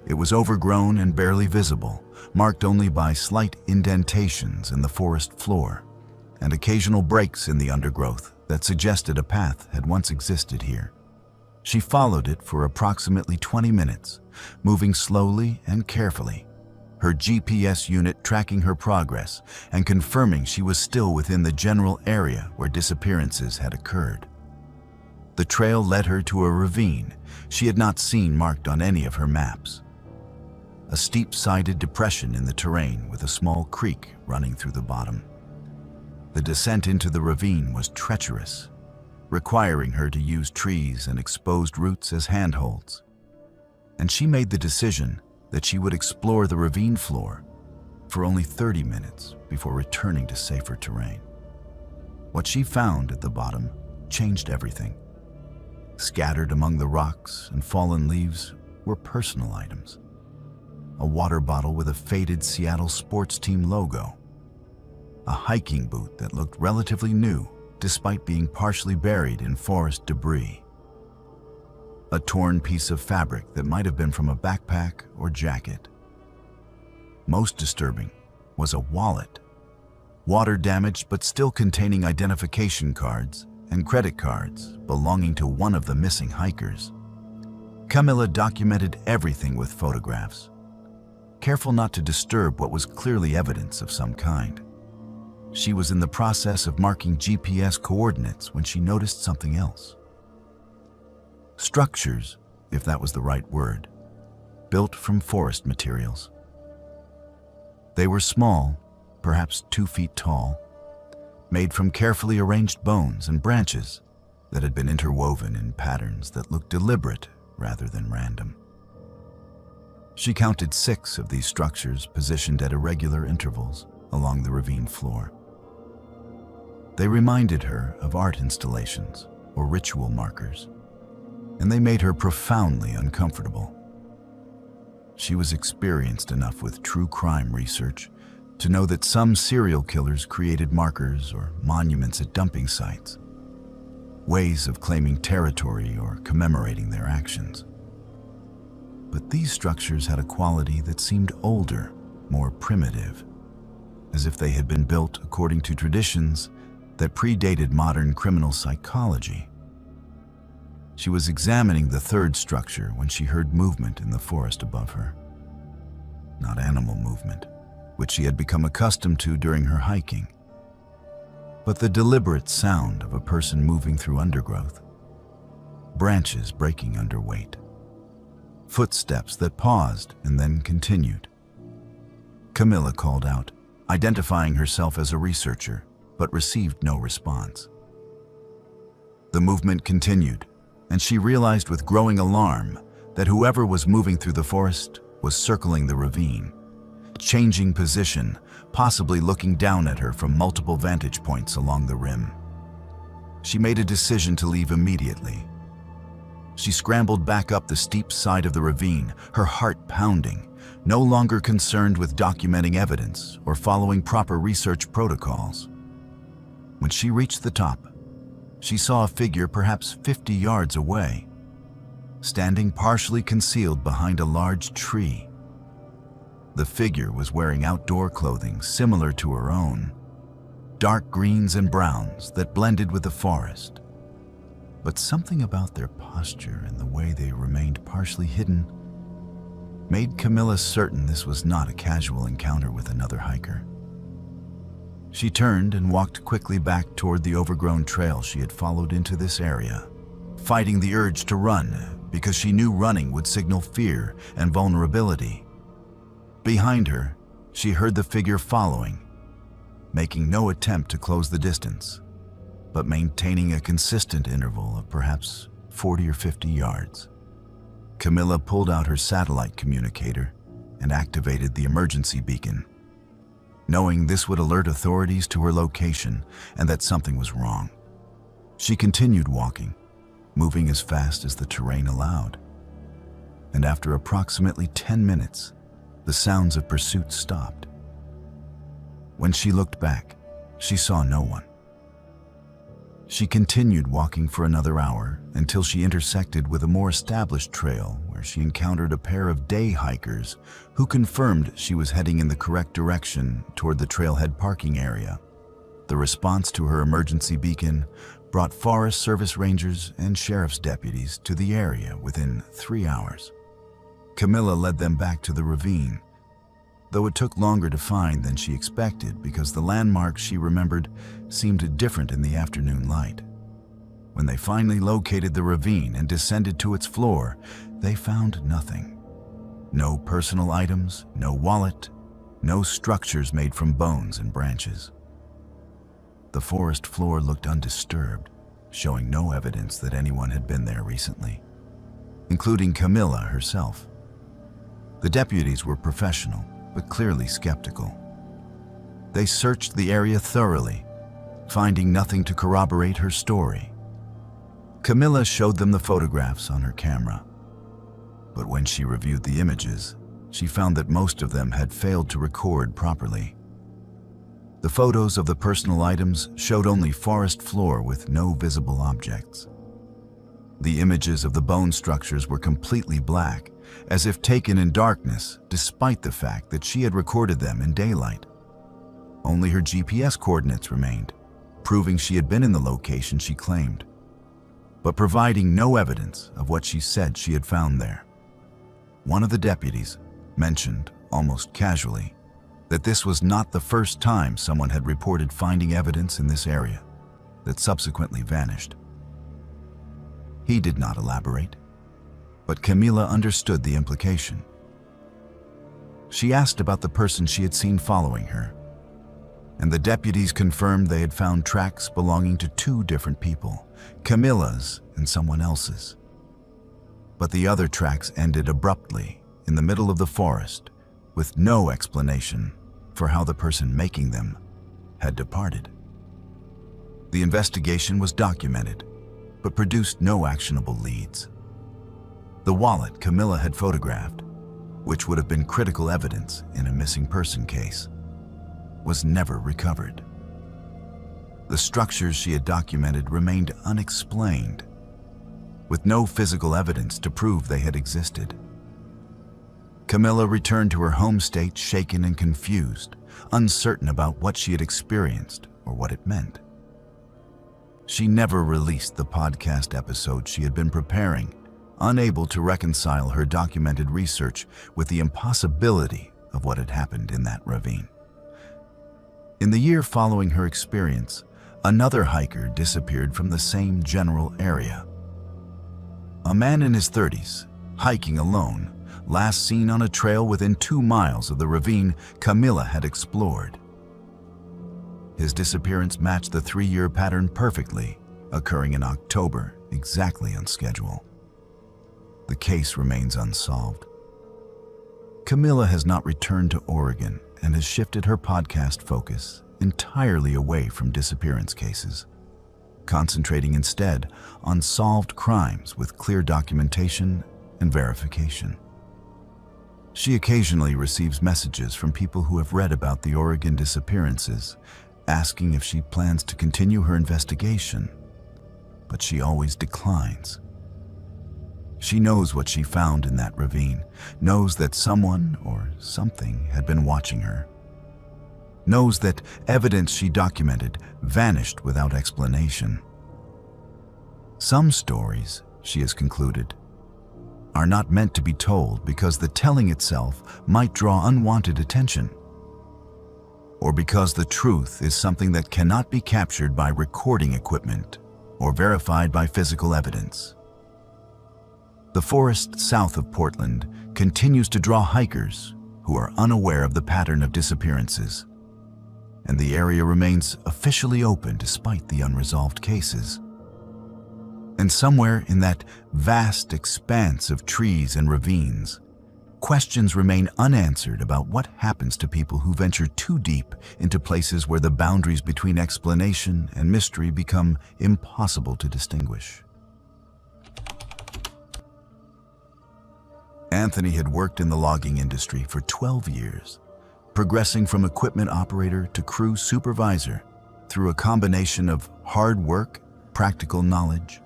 It was overgrown and barely visible, marked only by slight indentations in the forest floor and occasional breaks in the undergrowth that suggested a path had once existed here. She followed it for approximately 20 minutes, moving slowly and carefully, her GPS unit tracking her progress and confirming she was still within the general area where disappearances had occurred. The trail led her to a ravine she had not seen marked on any of her maps. A steep-sided depression in the terrain with a small creek running through the bottom. The descent into the ravine was treacherous, requiring her to use trees and exposed roots as handholds. And she made the decision that she would explore the ravine floor for only 30 minutes before returning to safer terrain. What she found at the bottom changed everything. Scattered among the rocks and fallen leaves were personal items. A water bottle with a faded Seattle sports team logo. A hiking boot that looked relatively new despite being partially buried in forest debris. A torn piece of fabric that might have been from a backpack or jacket. Most disturbing was a wallet, water-damaged but still containing identification cards and credit cards belonging to one of the missing hikers. Camilla documented everything with photographs, careful not to disturb what was clearly evidence of some kind. She was in the process of marking GPS coordinates when she noticed something else. Structures, if that was the right word, built from forest materials. They were small, perhaps 2 feet tall, made from carefully arranged bones and branches that had been interwoven in patterns that looked deliberate rather than random. She counted 6 of these structures positioned at irregular intervals along the ravine floor. They reminded her of art installations or ritual markers, and they made her profoundly uncomfortable. She was experienced enough with true crime research to know that some serial killers created markers or monuments at dumping sites, ways of claiming territory or commemorating their actions. But these structures had a quality that seemed older, more primitive, as if they had been built according to traditions that predated modern criminal psychology. She was examining the 3rd structure when she heard movement in the forest above her. Not animal movement, which she had become accustomed to during her hiking, but the deliberate sound of a person moving through undergrowth, branches breaking under weight, footsteps that paused and then continued. Camilla called out, identifying herself as a researcher, but received no response. The movement continued, and she realized with growing alarm that whoever was moving through the forest was circling the ravine, changing position, possibly looking down at her from multiple vantage points along the rim. She made a decision to leave immediately. She scrambled back up the steep side of the ravine, her heart pounding, no longer concerned with documenting evidence or following proper research protocols. When she reached the top, she saw a figure perhaps 50 yards away, standing partially concealed behind a large tree. The figure was wearing outdoor clothing similar to her own, dark greens and browns that blended with the forest. But something about their posture and the way they remained partially hidden made Camilla certain this was not a casual encounter with another hiker. She turned and walked quickly back toward the overgrown trail she had followed into this area, fighting the urge to run because she knew running would signal fear and vulnerability. Behind her, she heard the figure following, making no attempt to close the distance, but maintaining a consistent interval of perhaps 40 or 50 yards. Camilla pulled out her satellite communicator and activated the emergency beacon, knowing this would alert authorities to her location and that something was wrong. She continued walking, moving as fast as the terrain allowed. And after approximately 10 minutes, the sounds of pursuit stopped. When she looked back, she saw no one. She continued walking for another hour until she intersected with a more established trail where she encountered a pair of day hikers who confirmed she was heading in the correct direction toward the trailhead parking area. The response to her emergency beacon brought Forest Service rangers and sheriff's deputies to the area within 3 hours. Camilla led them back to the ravine, though it took longer to find than she expected because the landmarks she remembered seemed different in the afternoon light. When they finally located the ravine and descended to its floor, they found nothing. No personal items, no wallet, no structures made from bones and branches. The forest floor looked undisturbed, showing no evidence that anyone had been there recently, including Camilla herself. The deputies were professional, but clearly skeptical. They searched the area thoroughly, finding nothing to corroborate her story. Camilla showed them the photographs on her camera, but when she reviewed the images, she found that most of them had failed to record properly. The photos of the personal items showed only forest floor with no visible objects. The images of the bone structures were completely black, as if taken in darkness, despite the fact that she had recorded them in daylight. Only her GPS coordinates remained, proving she had been in the location she claimed, but providing no evidence of what she said she had found there. One of the deputies mentioned, almost casually, that this was not the first time someone had reported finding evidence in this area that subsequently vanished. He did not elaborate, but Camilla understood the implication. She asked about the person she had seen following her, and the deputies confirmed they had found tracks belonging to 2 different people, Camilla's and someone else's. But the other tracks ended abruptly in the middle of the forest, with no explanation for how the person making them had departed. The investigation was documented, but produced no actionable leads. The wallet Camilla had photographed, which would have been critical evidence in a missing person case, was never recovered. The structures she had documented remained unexplained, with no physical evidence to prove they had existed. Camilla returned to her home state shaken and confused, uncertain about what she had experienced or what it meant. She never released the podcast episode she had been preparing, unable to reconcile her documented research with the impossibility of what had happened in that ravine. In the year following her experience, another hiker disappeared from the same general area. A man in his 30s, hiking alone, last seen on a trail within 2 miles of the ravine Camilla had explored. His disappearance matched the 3-year pattern perfectly, occurring in October, exactly on schedule. The case remains unsolved. Camilla has not returned to Oregon and has shifted her podcast focus entirely away from disappearance cases, concentrating instead on solved crimes with clear documentation and verification. She occasionally receives messages from people who have read about the Oregon disappearances, asking if she plans to continue her investigation, but she always declines. She knows what she found in that ravine, knows that someone or something had been watching her, knows that evidence she documented vanished without explanation. Some stories, she has concluded, are not meant to be told because the telling itself might draw unwanted attention, or because the truth is something that cannot be captured by recording equipment or verified by physical evidence. The forest south of Portland continues to draw hikers who are unaware of the pattern of disappearances, and the area remains officially open despite the unresolved cases. And somewhere in that vast expanse of trees and ravines, questions remain unanswered about what happens to people who venture too deep into places where the boundaries between explanation and mystery become impossible to distinguish. Anthony had worked in the logging industry for 12 years, progressing from equipment operator to crew supervisor through a combination of hard work, practical knowledge,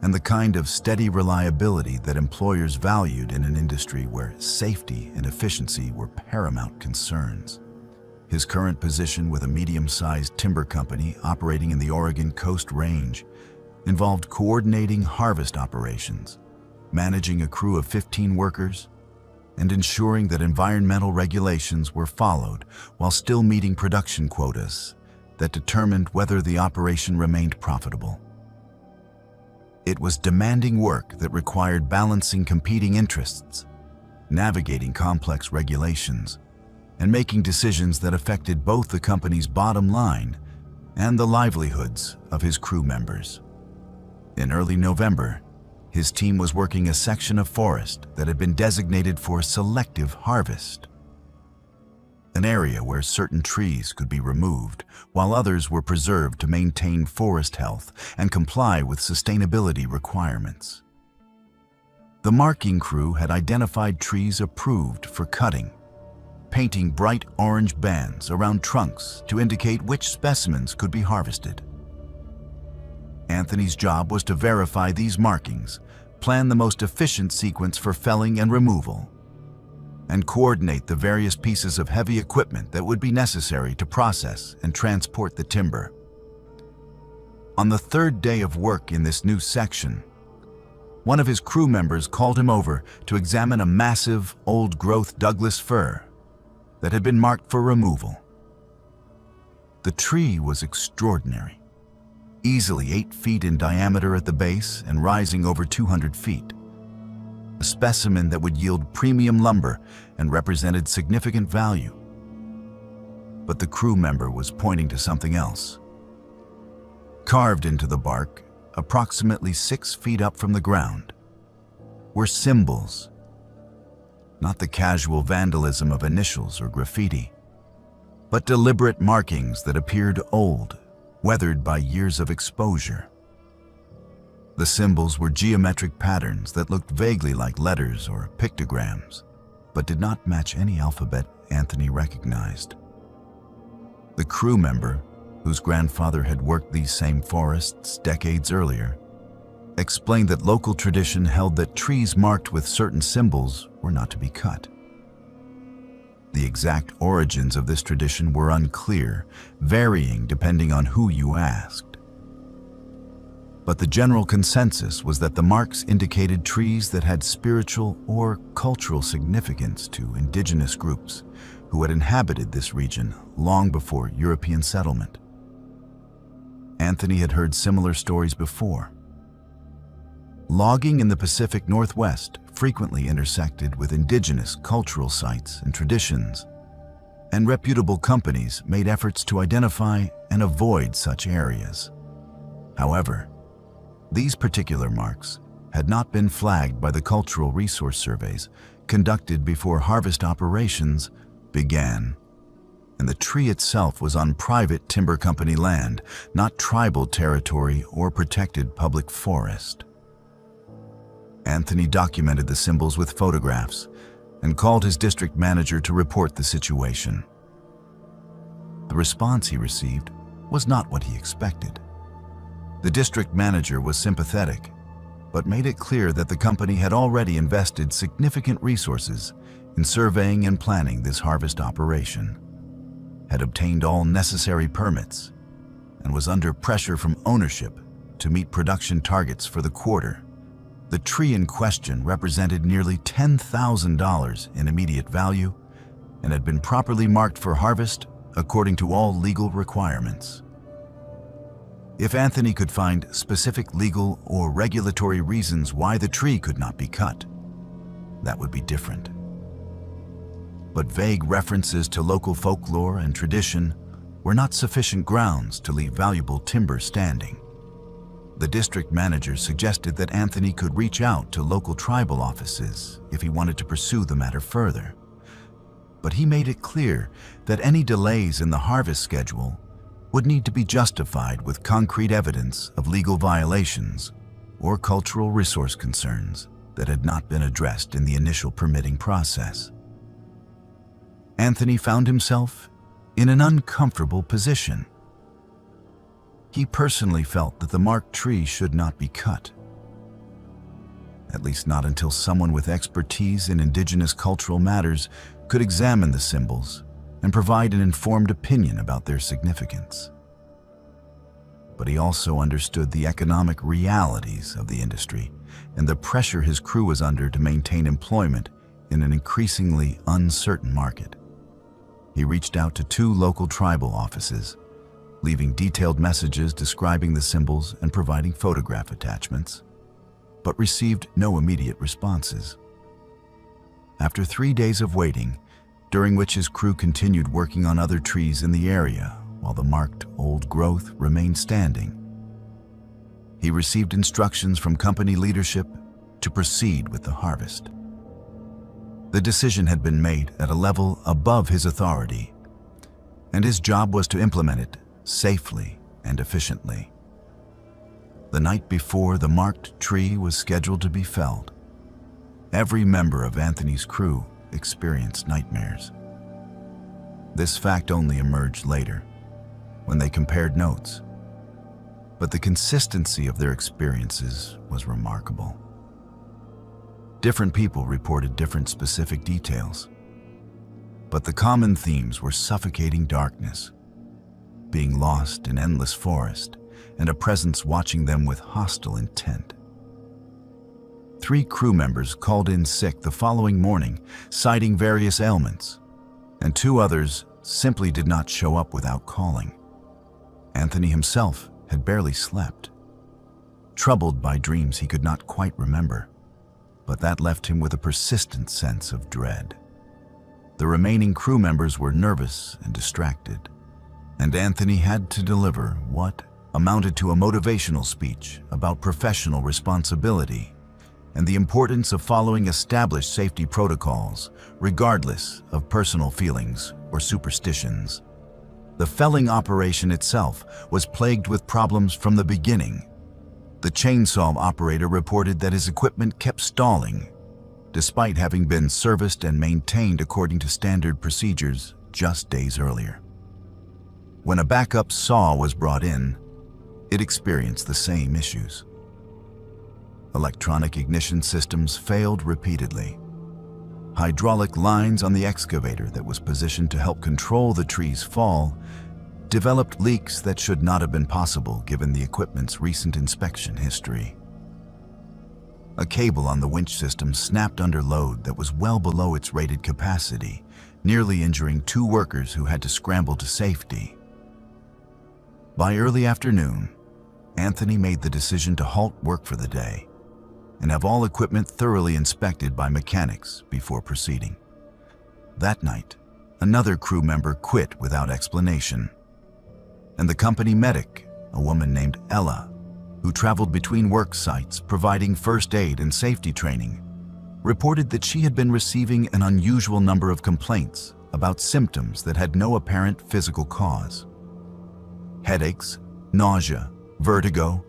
and the kind of steady reliability that employers valued in an industry where safety and efficiency were paramount concerns. His current position with a medium-sized timber company operating in the Oregon Coast Range involved coordinating harvest operations, managing a crew of 15 workers, and ensuring that environmental regulations were followed while still meeting production quotas that determined whether the operation remained profitable. It was demanding work that required balancing competing interests, navigating complex regulations, and making decisions that affected both the company's bottom line and the livelihoods of his crew members. In early November, his team was working a section of forest that had been designated for selective harvest, an area where certain trees could be removed while others were preserved to maintain forest health and comply with sustainability requirements. The marking crew had identified trees approved for cutting, painting bright orange bands around trunks to indicate which specimens could be harvested. Anthony's job was to verify these markings, plan the most efficient sequence for felling and removal, and coordinate the various pieces of heavy equipment that would be necessary to process and transport the timber. On the third day of work in this new section, one of his crew members called him over to examine a massive, old-growth Douglas fir that had been marked for removal. The tree was extraordinary, easily 8 feet in diameter at the base and rising over 200 feet. A specimen that would yield premium lumber and represented significant value. But the crew member was pointing to something else. Carved into the bark, approximately 6 feet up from the ground, were symbols. Not the casual vandalism of initials or graffiti, but deliberate markings that appeared old, weathered by years of exposure. The symbols were geometric patterns that looked vaguely like letters or pictograms, but did not match any alphabet Anthony recognized. The crew member, whose grandfather had worked these same forests decades earlier, explained that local tradition held that trees marked with certain symbols were not to be cut. The exact origins of this tradition were unclear, varying depending on who you asked. But the general consensus was that the marks indicated trees that had spiritual or cultural significance to indigenous groups who had inhabited this region long before European settlement. Anthony had heard similar stories before. Logging in the Pacific Northwest frequently intersected with indigenous cultural sites and traditions, and reputable companies made efforts to identify and avoid such areas. However, these particular marks had not been flagged by the cultural resource surveys conducted before harvest operations began, and the tree itself was on private timber company land, not tribal territory or protected public forest. Anthony documented the symbols with photographs and called his district manager to report the situation. The response he received was not what he expected. The district manager was sympathetic, but made it clear that the company had already invested significant resources in surveying and planning this harvest operation, had obtained all necessary permits, and was under pressure from ownership to meet production targets for the quarter, The tree in question represented nearly $10,000 in immediate value and had been properly marked for harvest according to all legal requirements. If Anthony could find specific legal or regulatory reasons why the tree could not be cut, that would be different. But vague references to local folklore and tradition were not sufficient grounds to leave valuable timber standing. The district manager suggested that Anthony could reach out to local tribal offices if he wanted to pursue the matter further. But he made it clear that any delays in the harvest schedule would need to be justified with concrete evidence of legal violations or cultural resource concerns that had not been addressed in the initial permitting process. Anthony found himself in an uncomfortable position. He personally felt that the marked tree should not be cut, at least not until someone with expertise in indigenous cultural matters could examine the symbols and provide an informed opinion about their significance. But he also understood the economic realities of the industry and the pressure his crew was under to maintain employment in an increasingly uncertain market. He reached out to 2 local tribal offices, leaving detailed messages describing the symbols and providing photograph attachments, but received no immediate responses. After 3 days of waiting, during which his crew continued working on other trees in the area while the marked old growth remained standing, he received instructions from company leadership to proceed with the harvest. The decision had been made at a level above his authority, and his job was to implement it safely and efficiently. The night before the marked tree was scheduled to be felled, every member of Anthony's crew experienced nightmares. This fact only emerged later, when they compared notes, but the consistency of their experiences was remarkable. Different people reported different specific details, but the common themes were suffocating darkness, being lost in endless forest, and a presence watching them with hostile intent. 3 crew members called in sick the following morning, citing various ailments, and 2 others simply did not show up without calling. Anthony himself had barely slept, troubled by dreams he could not quite remember, but that left him with a persistent sense of dread. The remaining crew members were nervous and distracted, and Anthony had to deliver what amounted to a motivational speech about professional responsibility and the importance of following established safety protocols, regardless of personal feelings or superstitions. The felling operation itself was plagued with problems from the beginning. The chainsaw operator reported that his equipment kept stalling, despite having been serviced and maintained according to standard procedures just days earlier. When a backup saw was brought in, it experienced the same issues. Electronic ignition systems failed repeatedly. Hydraulic lines on the excavator that was positioned to help control the tree's fall developed leaks that should not have been possible given the equipment's recent inspection history. A cable on the winch system snapped under load that was well below its rated capacity, nearly injuring 2 workers who had to scramble to safety. By early afternoon, Anthony made the decision to halt work for the day and have all equipment thoroughly inspected by mechanics before proceeding. That night, another crew member quit without explanation, and the company medic, a woman named Ella, who traveled between work sites providing first aid and safety training, reported that she had been receiving an unusual number of complaints about symptoms that had no apparent physical cause. Headaches, nausea, vertigo,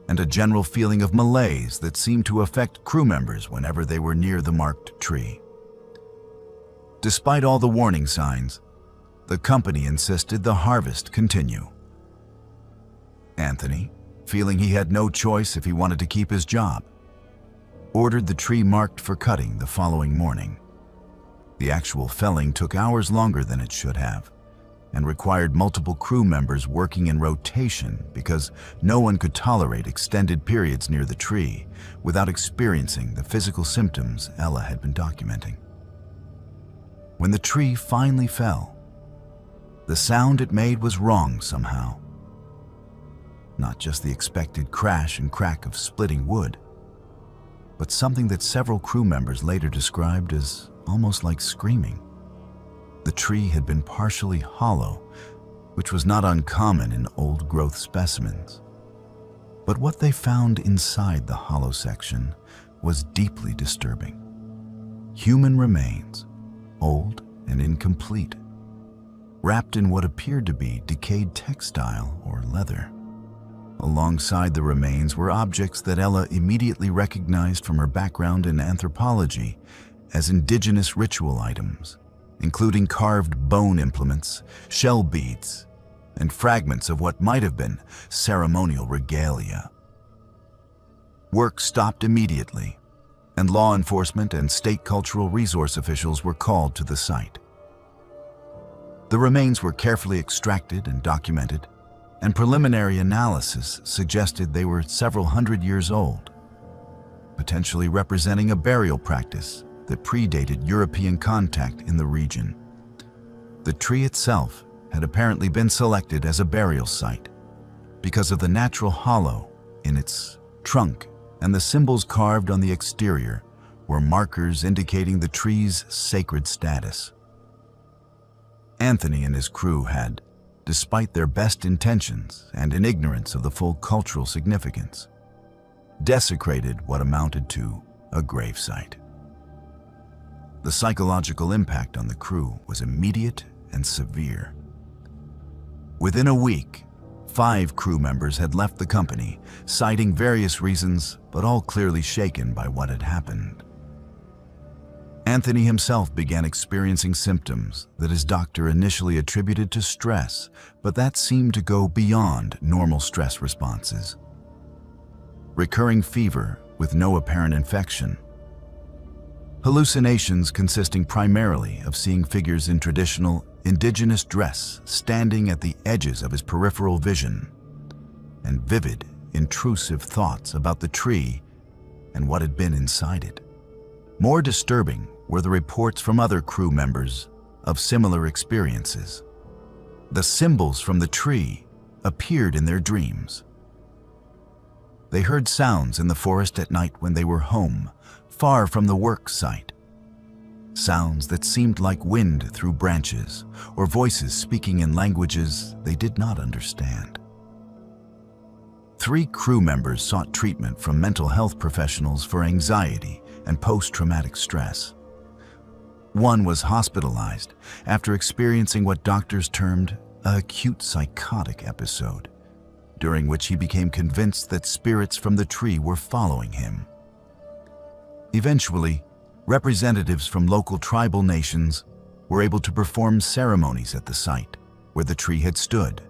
and a general feeling of malaise that seemed to affect crew members whenever they were near the marked tree. Despite all the warning signs, the company insisted the harvest continue. Anthony, feeling he had no choice if he wanted to keep his job, ordered the tree marked for cutting the following morning. The actual felling took hours longer than it should have, and required multiple crew members working in rotation because no one could tolerate extended periods near the tree without experiencing the physical symptoms Ella had been documenting. When the tree finally fell, the sound it made was wrong somehow. Not just the expected crash and crack of splitting wood, but something that several crew members later described as almost like screaming. The tree had been partially hollow, which was not uncommon in old-growth specimens. But what they found inside the hollow section was deeply disturbing. Human remains, old and incomplete, wrapped in what appeared to be decayed textile or leather. Alongside the remains were objects that Ella immediately recognized from her background in anthropology as indigenous ritual items, including carved bone implements, shell beads, and fragments of what might have been ceremonial regalia. Work stopped immediately, and law enforcement and state cultural resource officials were called to the site. The remains were carefully extracted and documented, and preliminary analysis suggested they were several hundred years old, potentially representing a burial practice that predated European contact in the region. The tree itself had apparently been selected as a burial site because of the natural hollow in its trunk, and the symbols carved on the exterior were markers indicating the tree's sacred status. Anthony and his crew had, despite their best intentions and in ignorance of the full cultural significance, desecrated what amounted to a gravesite. The psychological impact on the crew was immediate and severe. Within a week, 5 crew members had left the company, citing various reasons, but all clearly shaken by what had happened. Anthony himself began experiencing symptoms that his doctor initially attributed to stress, but that seemed to go beyond normal stress responses. Recurring fever with no apparent infection. Hallucinations consisting primarily of seeing figures in traditional indigenous dress standing at the edges of his peripheral vision, and vivid, intrusive thoughts about the tree and what had been inside it. More disturbing were the reports from other crew members of similar experiences. The symbols from the tree appeared in their dreams. They heard sounds in the forest at night when they were home, far from the work site. Sounds that seemed like wind through branches, or voices speaking in languages they did not understand. 3 crew members sought treatment from mental health professionals for anxiety and post-traumatic stress. One was hospitalized after experiencing what doctors termed an acute psychotic episode, during which he became convinced that spirits from the tree were following him. Eventually, representatives from local tribal nations were able to perform ceremonies at the site where the tree had stood.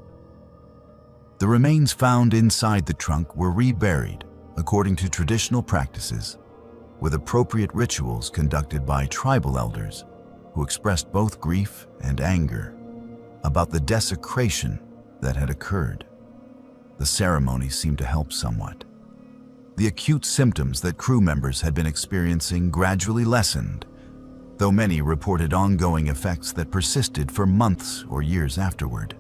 The remains found inside the trunk were reburied according to traditional practices, with appropriate rituals conducted by tribal elders who expressed both grief and anger about the desecration that had occurred. The ceremony seemed to help somewhat. The acute symptoms that crew members had been experiencing gradually lessened, though many reported ongoing effects that persisted for months or years afterward.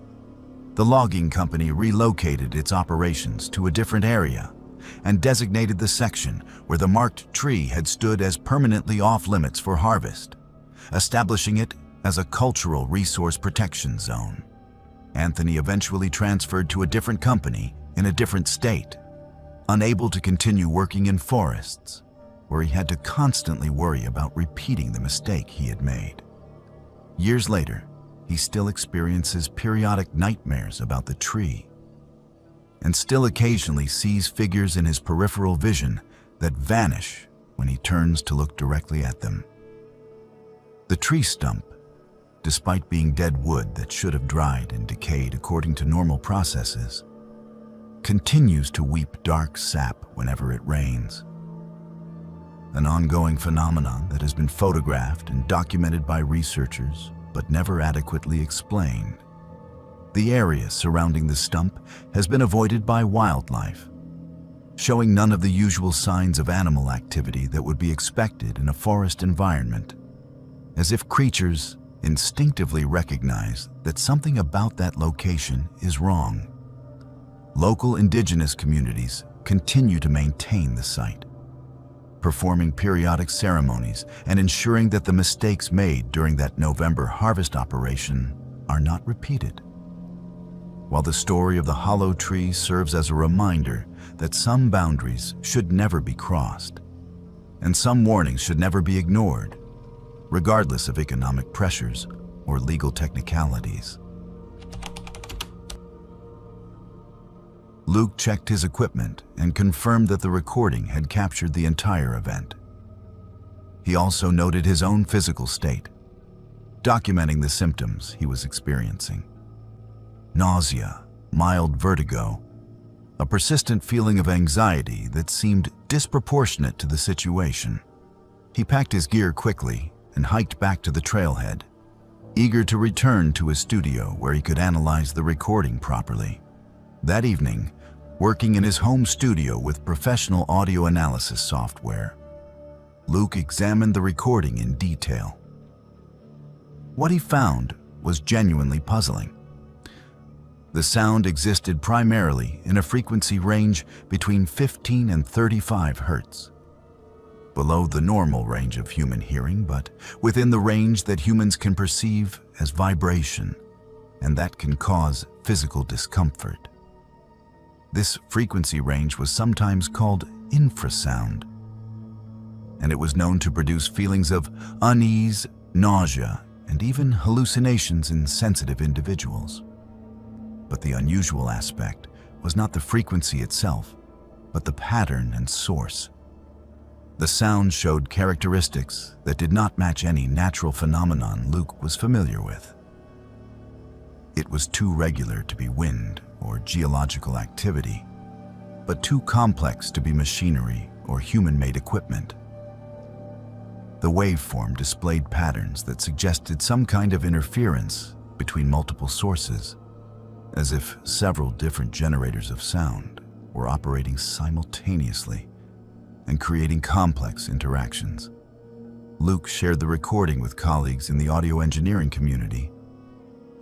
The logging company relocated its operations to a different area and designated the section where the marked tree had stood as permanently off-limits for harvest, establishing it as a cultural resource protection zone. Anthony eventually transferred to a different company in a different state, unable to continue working in forests, where he had to constantly worry about repeating the mistake he had made. Years later, he still experiences periodic nightmares about the tree, and still occasionally sees figures in his peripheral vision that vanish when he turns to look directly at them. The tree stump, despite being dead wood that should have dried and decayed according to normal processes, continues to weep dark sap whenever it rains. An ongoing phenomenon that has been photographed and documented by researchers but never adequately explained. The area surrounding the stump has been avoided by wildlife, showing none of the usual signs of animal activity that would be expected in a forest environment, as if creatures instinctively recognize that something about that location is wrong. Local indigenous communities continue to maintain the site, performing periodic ceremonies and ensuring that the mistakes made during that November harvest operation are not repeated. While the story of the hollow tree serves as a reminder that some boundaries should never be crossed, and some warnings should never be ignored, regardless of economic pressures or legal technicalities. Luke checked his equipment and confirmed that the recording had captured the entire event. He also noted his own physical state, documenting the symptoms he was experiencing: nausea, mild vertigo, a persistent feeling of anxiety that seemed disproportionate to the situation. He packed his gear quickly and hiked back to the trailhead, eager to return to his studio where he could analyze the recording properly. That evening, working in his home studio with professional audio analysis software, Luke examined the recording in detail. What he found was genuinely puzzling. The sound existed primarily in a frequency range between 15 and 35 hertz, below the normal range of human hearing, but within the range that humans can perceive as vibration, and that can cause physical discomfort. This frequency range was sometimes called infrasound, and it was known to produce feelings of unease, nausea, and even hallucinations in sensitive individuals. But the unusual aspect was not the frequency itself, but the pattern and source. The sound showed characteristics that did not match any natural phenomenon Luke was familiar with. It was too regular to be wind or geological activity, but too complex to be machinery or human-made equipment. The waveform displayed patterns that suggested some kind of interference between multiple sources, as if several different generators of sound were operating simultaneously and creating complex interactions. Luke shared the recording with colleagues in the audio engineering community,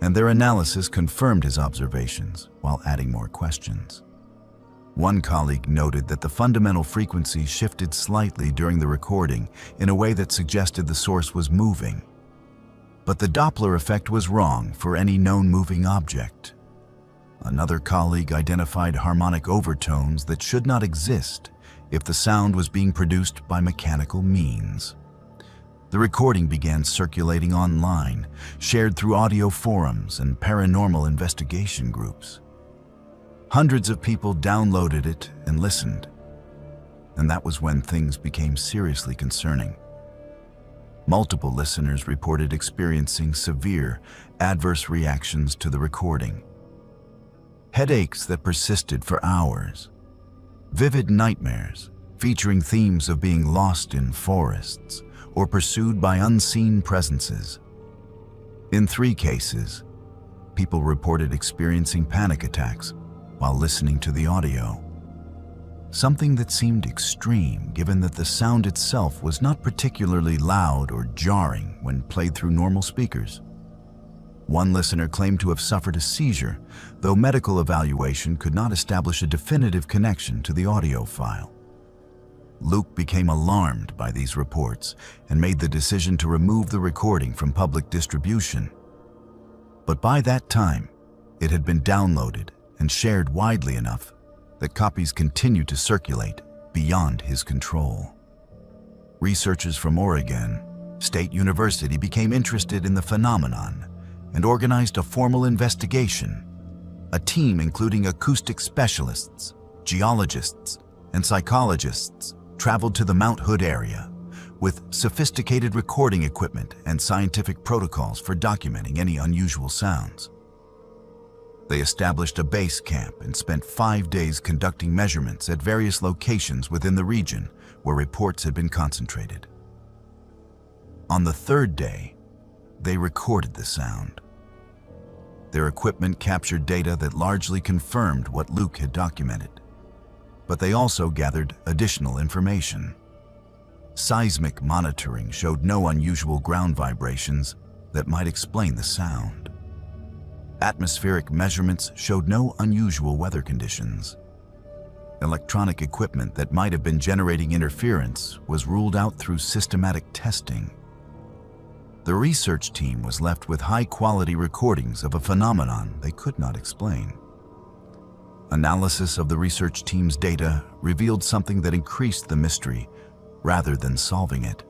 and their analysis confirmed his observations while adding more questions. One colleague noted that the fundamental frequency shifted slightly during the recording in a way that suggested the source was moving. But the Doppler effect was wrong for any known moving object. Another colleague identified harmonic overtones that should not exist if the sound was being produced by mechanical means. The recording began circulating online, shared through audio forums and paranormal investigation groups. Hundreds of people downloaded it and listened, and that was when things became seriously concerning. Multiple listeners reported experiencing severe adverse reactions to the recording. Headaches that persisted for hours, vivid nightmares featuring themes of being lost in forests or pursued by unseen presences. In 3 cases, people reported experiencing panic attacks while listening to the audio, something that seemed extreme given that the sound itself was not particularly loud or jarring when played through normal speakers. One listener claimed to have suffered a seizure, though medical evaluation could not establish a definitive connection to the audio file. Luke became alarmed by these reports and made the decision to remove the recording from public distribution. But by that time, it had been downloaded and shared widely enough that copies continued to circulate beyond his control. Researchers from Oregon State University became interested in the phenomenon and organized a formal investigation. A team including acoustic specialists, geologists, and psychologists traveled to the Mount Hood area with sophisticated recording equipment and scientific protocols for documenting any unusual sounds. They established a base camp and spent 5 days conducting measurements at various locations within the region where reports had been concentrated. On the 3rd day, they recorded the sound. Their equipment captured data that largely confirmed what Luke had documented. But they also gathered additional information. Seismic monitoring showed no unusual ground vibrations that might explain the sound. Atmospheric measurements showed no unusual weather conditions. Electronic equipment that might have been generating interference was ruled out through systematic testing. The research team was left with high-quality recordings of a phenomenon they could not explain. Analysis of the research team's data revealed something that increased the mystery rather than solving it.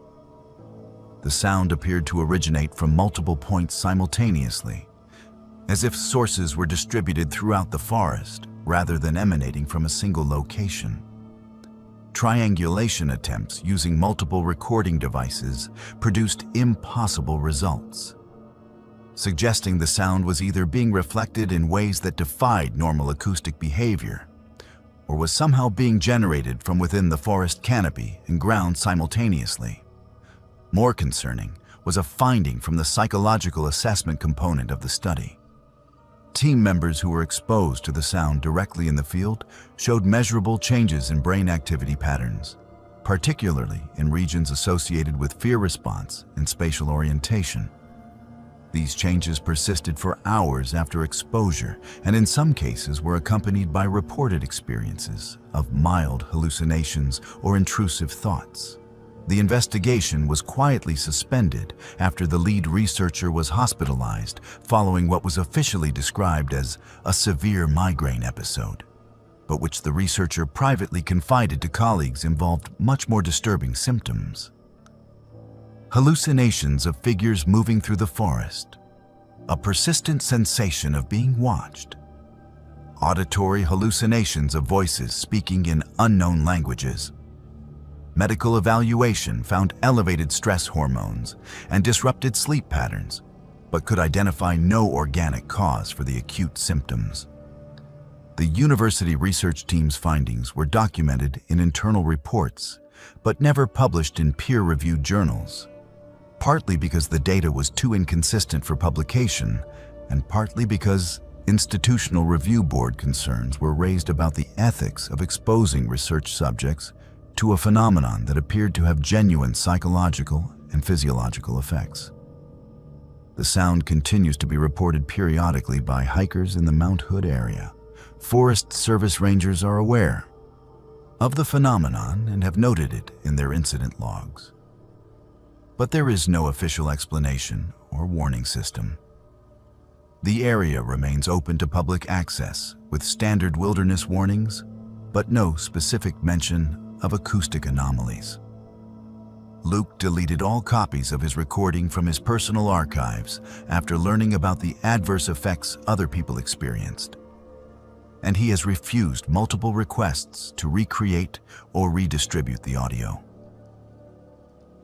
The sound appeared to originate from multiple points simultaneously, as if sources were distributed throughout the forest rather than emanating from a single location. Triangulation attempts using multiple recording devices produced impossible results, suggesting the sound was either being reflected in ways that defied normal acoustic behavior, or was somehow being generated from within the forest canopy and ground simultaneously. More concerning was a finding from the psychological assessment component of the study. Team members who were exposed to the sound directly in the field showed measurable changes in brain activity patterns, particularly in regions associated with fear response and spatial orientation. These changes persisted for hours after exposure and in some cases were accompanied by reported experiences of mild hallucinations or intrusive thoughts. The investigation was quietly suspended after the lead researcher was hospitalized following what was officially described as a severe migraine episode, but which the researcher privately confided to colleagues involved much more disturbing symptoms. Hallucinations of figures moving through the forest, a persistent sensation of being watched, auditory hallucinations of voices speaking in unknown languages. Medical evaluation found elevated stress hormones and disrupted sleep patterns, but could identify no organic cause for the acute symptoms. The university research team's findings were documented in internal reports, but never published in peer-reviewed journals, partly because the data was too inconsistent for publication, and partly because institutional review board concerns were raised about the ethics of exposing research subjects to a phenomenon that appeared to have genuine psychological and physiological effects. The sound continues to be reported periodically by hikers in the Mount Hood area. Forest Service rangers are aware of the phenomenon and have noted it in their incident logs. But there is no official explanation or warning system. The area remains open to public access with standard wilderness warnings, but no specific mention of acoustic anomalies. Luke deleted all copies of his recording from his personal archives after learning about the adverse effects other people experienced, and he has refused multiple requests to recreate or redistribute the audio.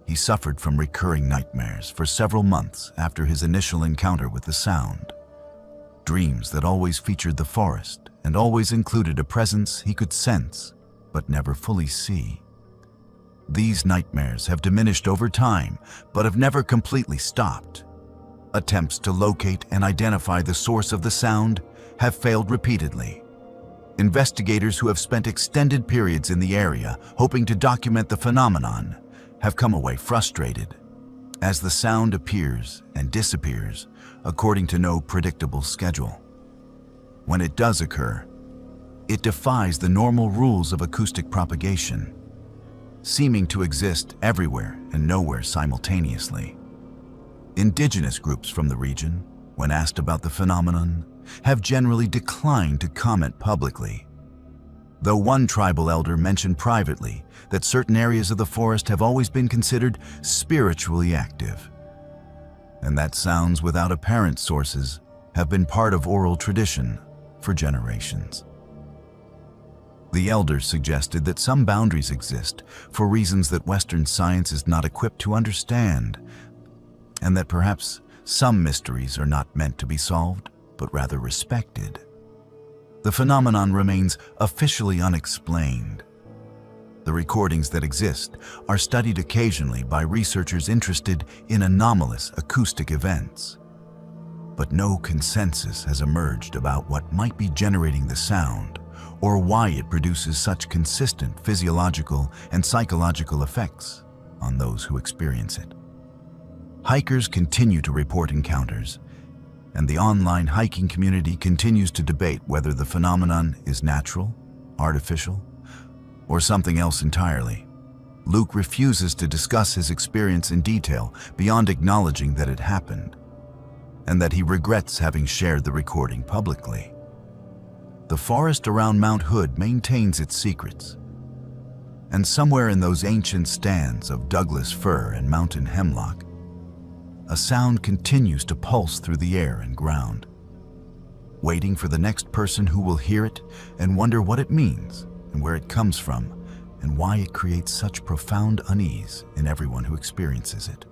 He suffered from recurring nightmares for several months after his initial encounter with the sound, dreams that always featured the forest and always included a presence he could sense but never fully see. These nightmares have diminished over time, but have never completely stopped. Attempts to locate and identify the source of the sound have failed repeatedly. Investigators who have spent extended periods in the area hoping to document the phenomenon have come away frustrated, as the sound appears and disappears according to no predictable schedule. When it does occur, it defies the normal rules of acoustic propagation, seeming to exist everywhere and nowhere simultaneously. Indigenous groups from the region, when asked about the phenomenon, have generally declined to comment publicly, though one tribal elder mentioned privately that certain areas of the forest have always been considered spiritually active, and that sounds without apparent sources have been part of oral tradition for generations. The elders suggested that some boundaries exist for reasons that Western science is not equipped to understand, and that perhaps some mysteries are not meant to be solved, but rather respected. The phenomenon remains officially unexplained. The recordings that exist are studied occasionally by researchers interested in anomalous acoustic events. but no consensus has emerged about what might be generating the sound or why it produces such consistent physiological and psychological effects on those who experience it. Hikers continue to report encounters, and the online hiking community continues to debate whether the phenomenon is natural, artificial, or something else entirely. Luke refuses to discuss his experience in detail beyond acknowledging that it happened, and that he regrets having shared the recording publicly. The forest around Mount Hood maintains its secrets, and somewhere in those ancient stands of Douglas fir and mountain hemlock, a sound continues to pulse through the air and ground, waiting for the next person who will hear it and wonder what it means and where it comes from and why it creates such profound unease in everyone who experiences it.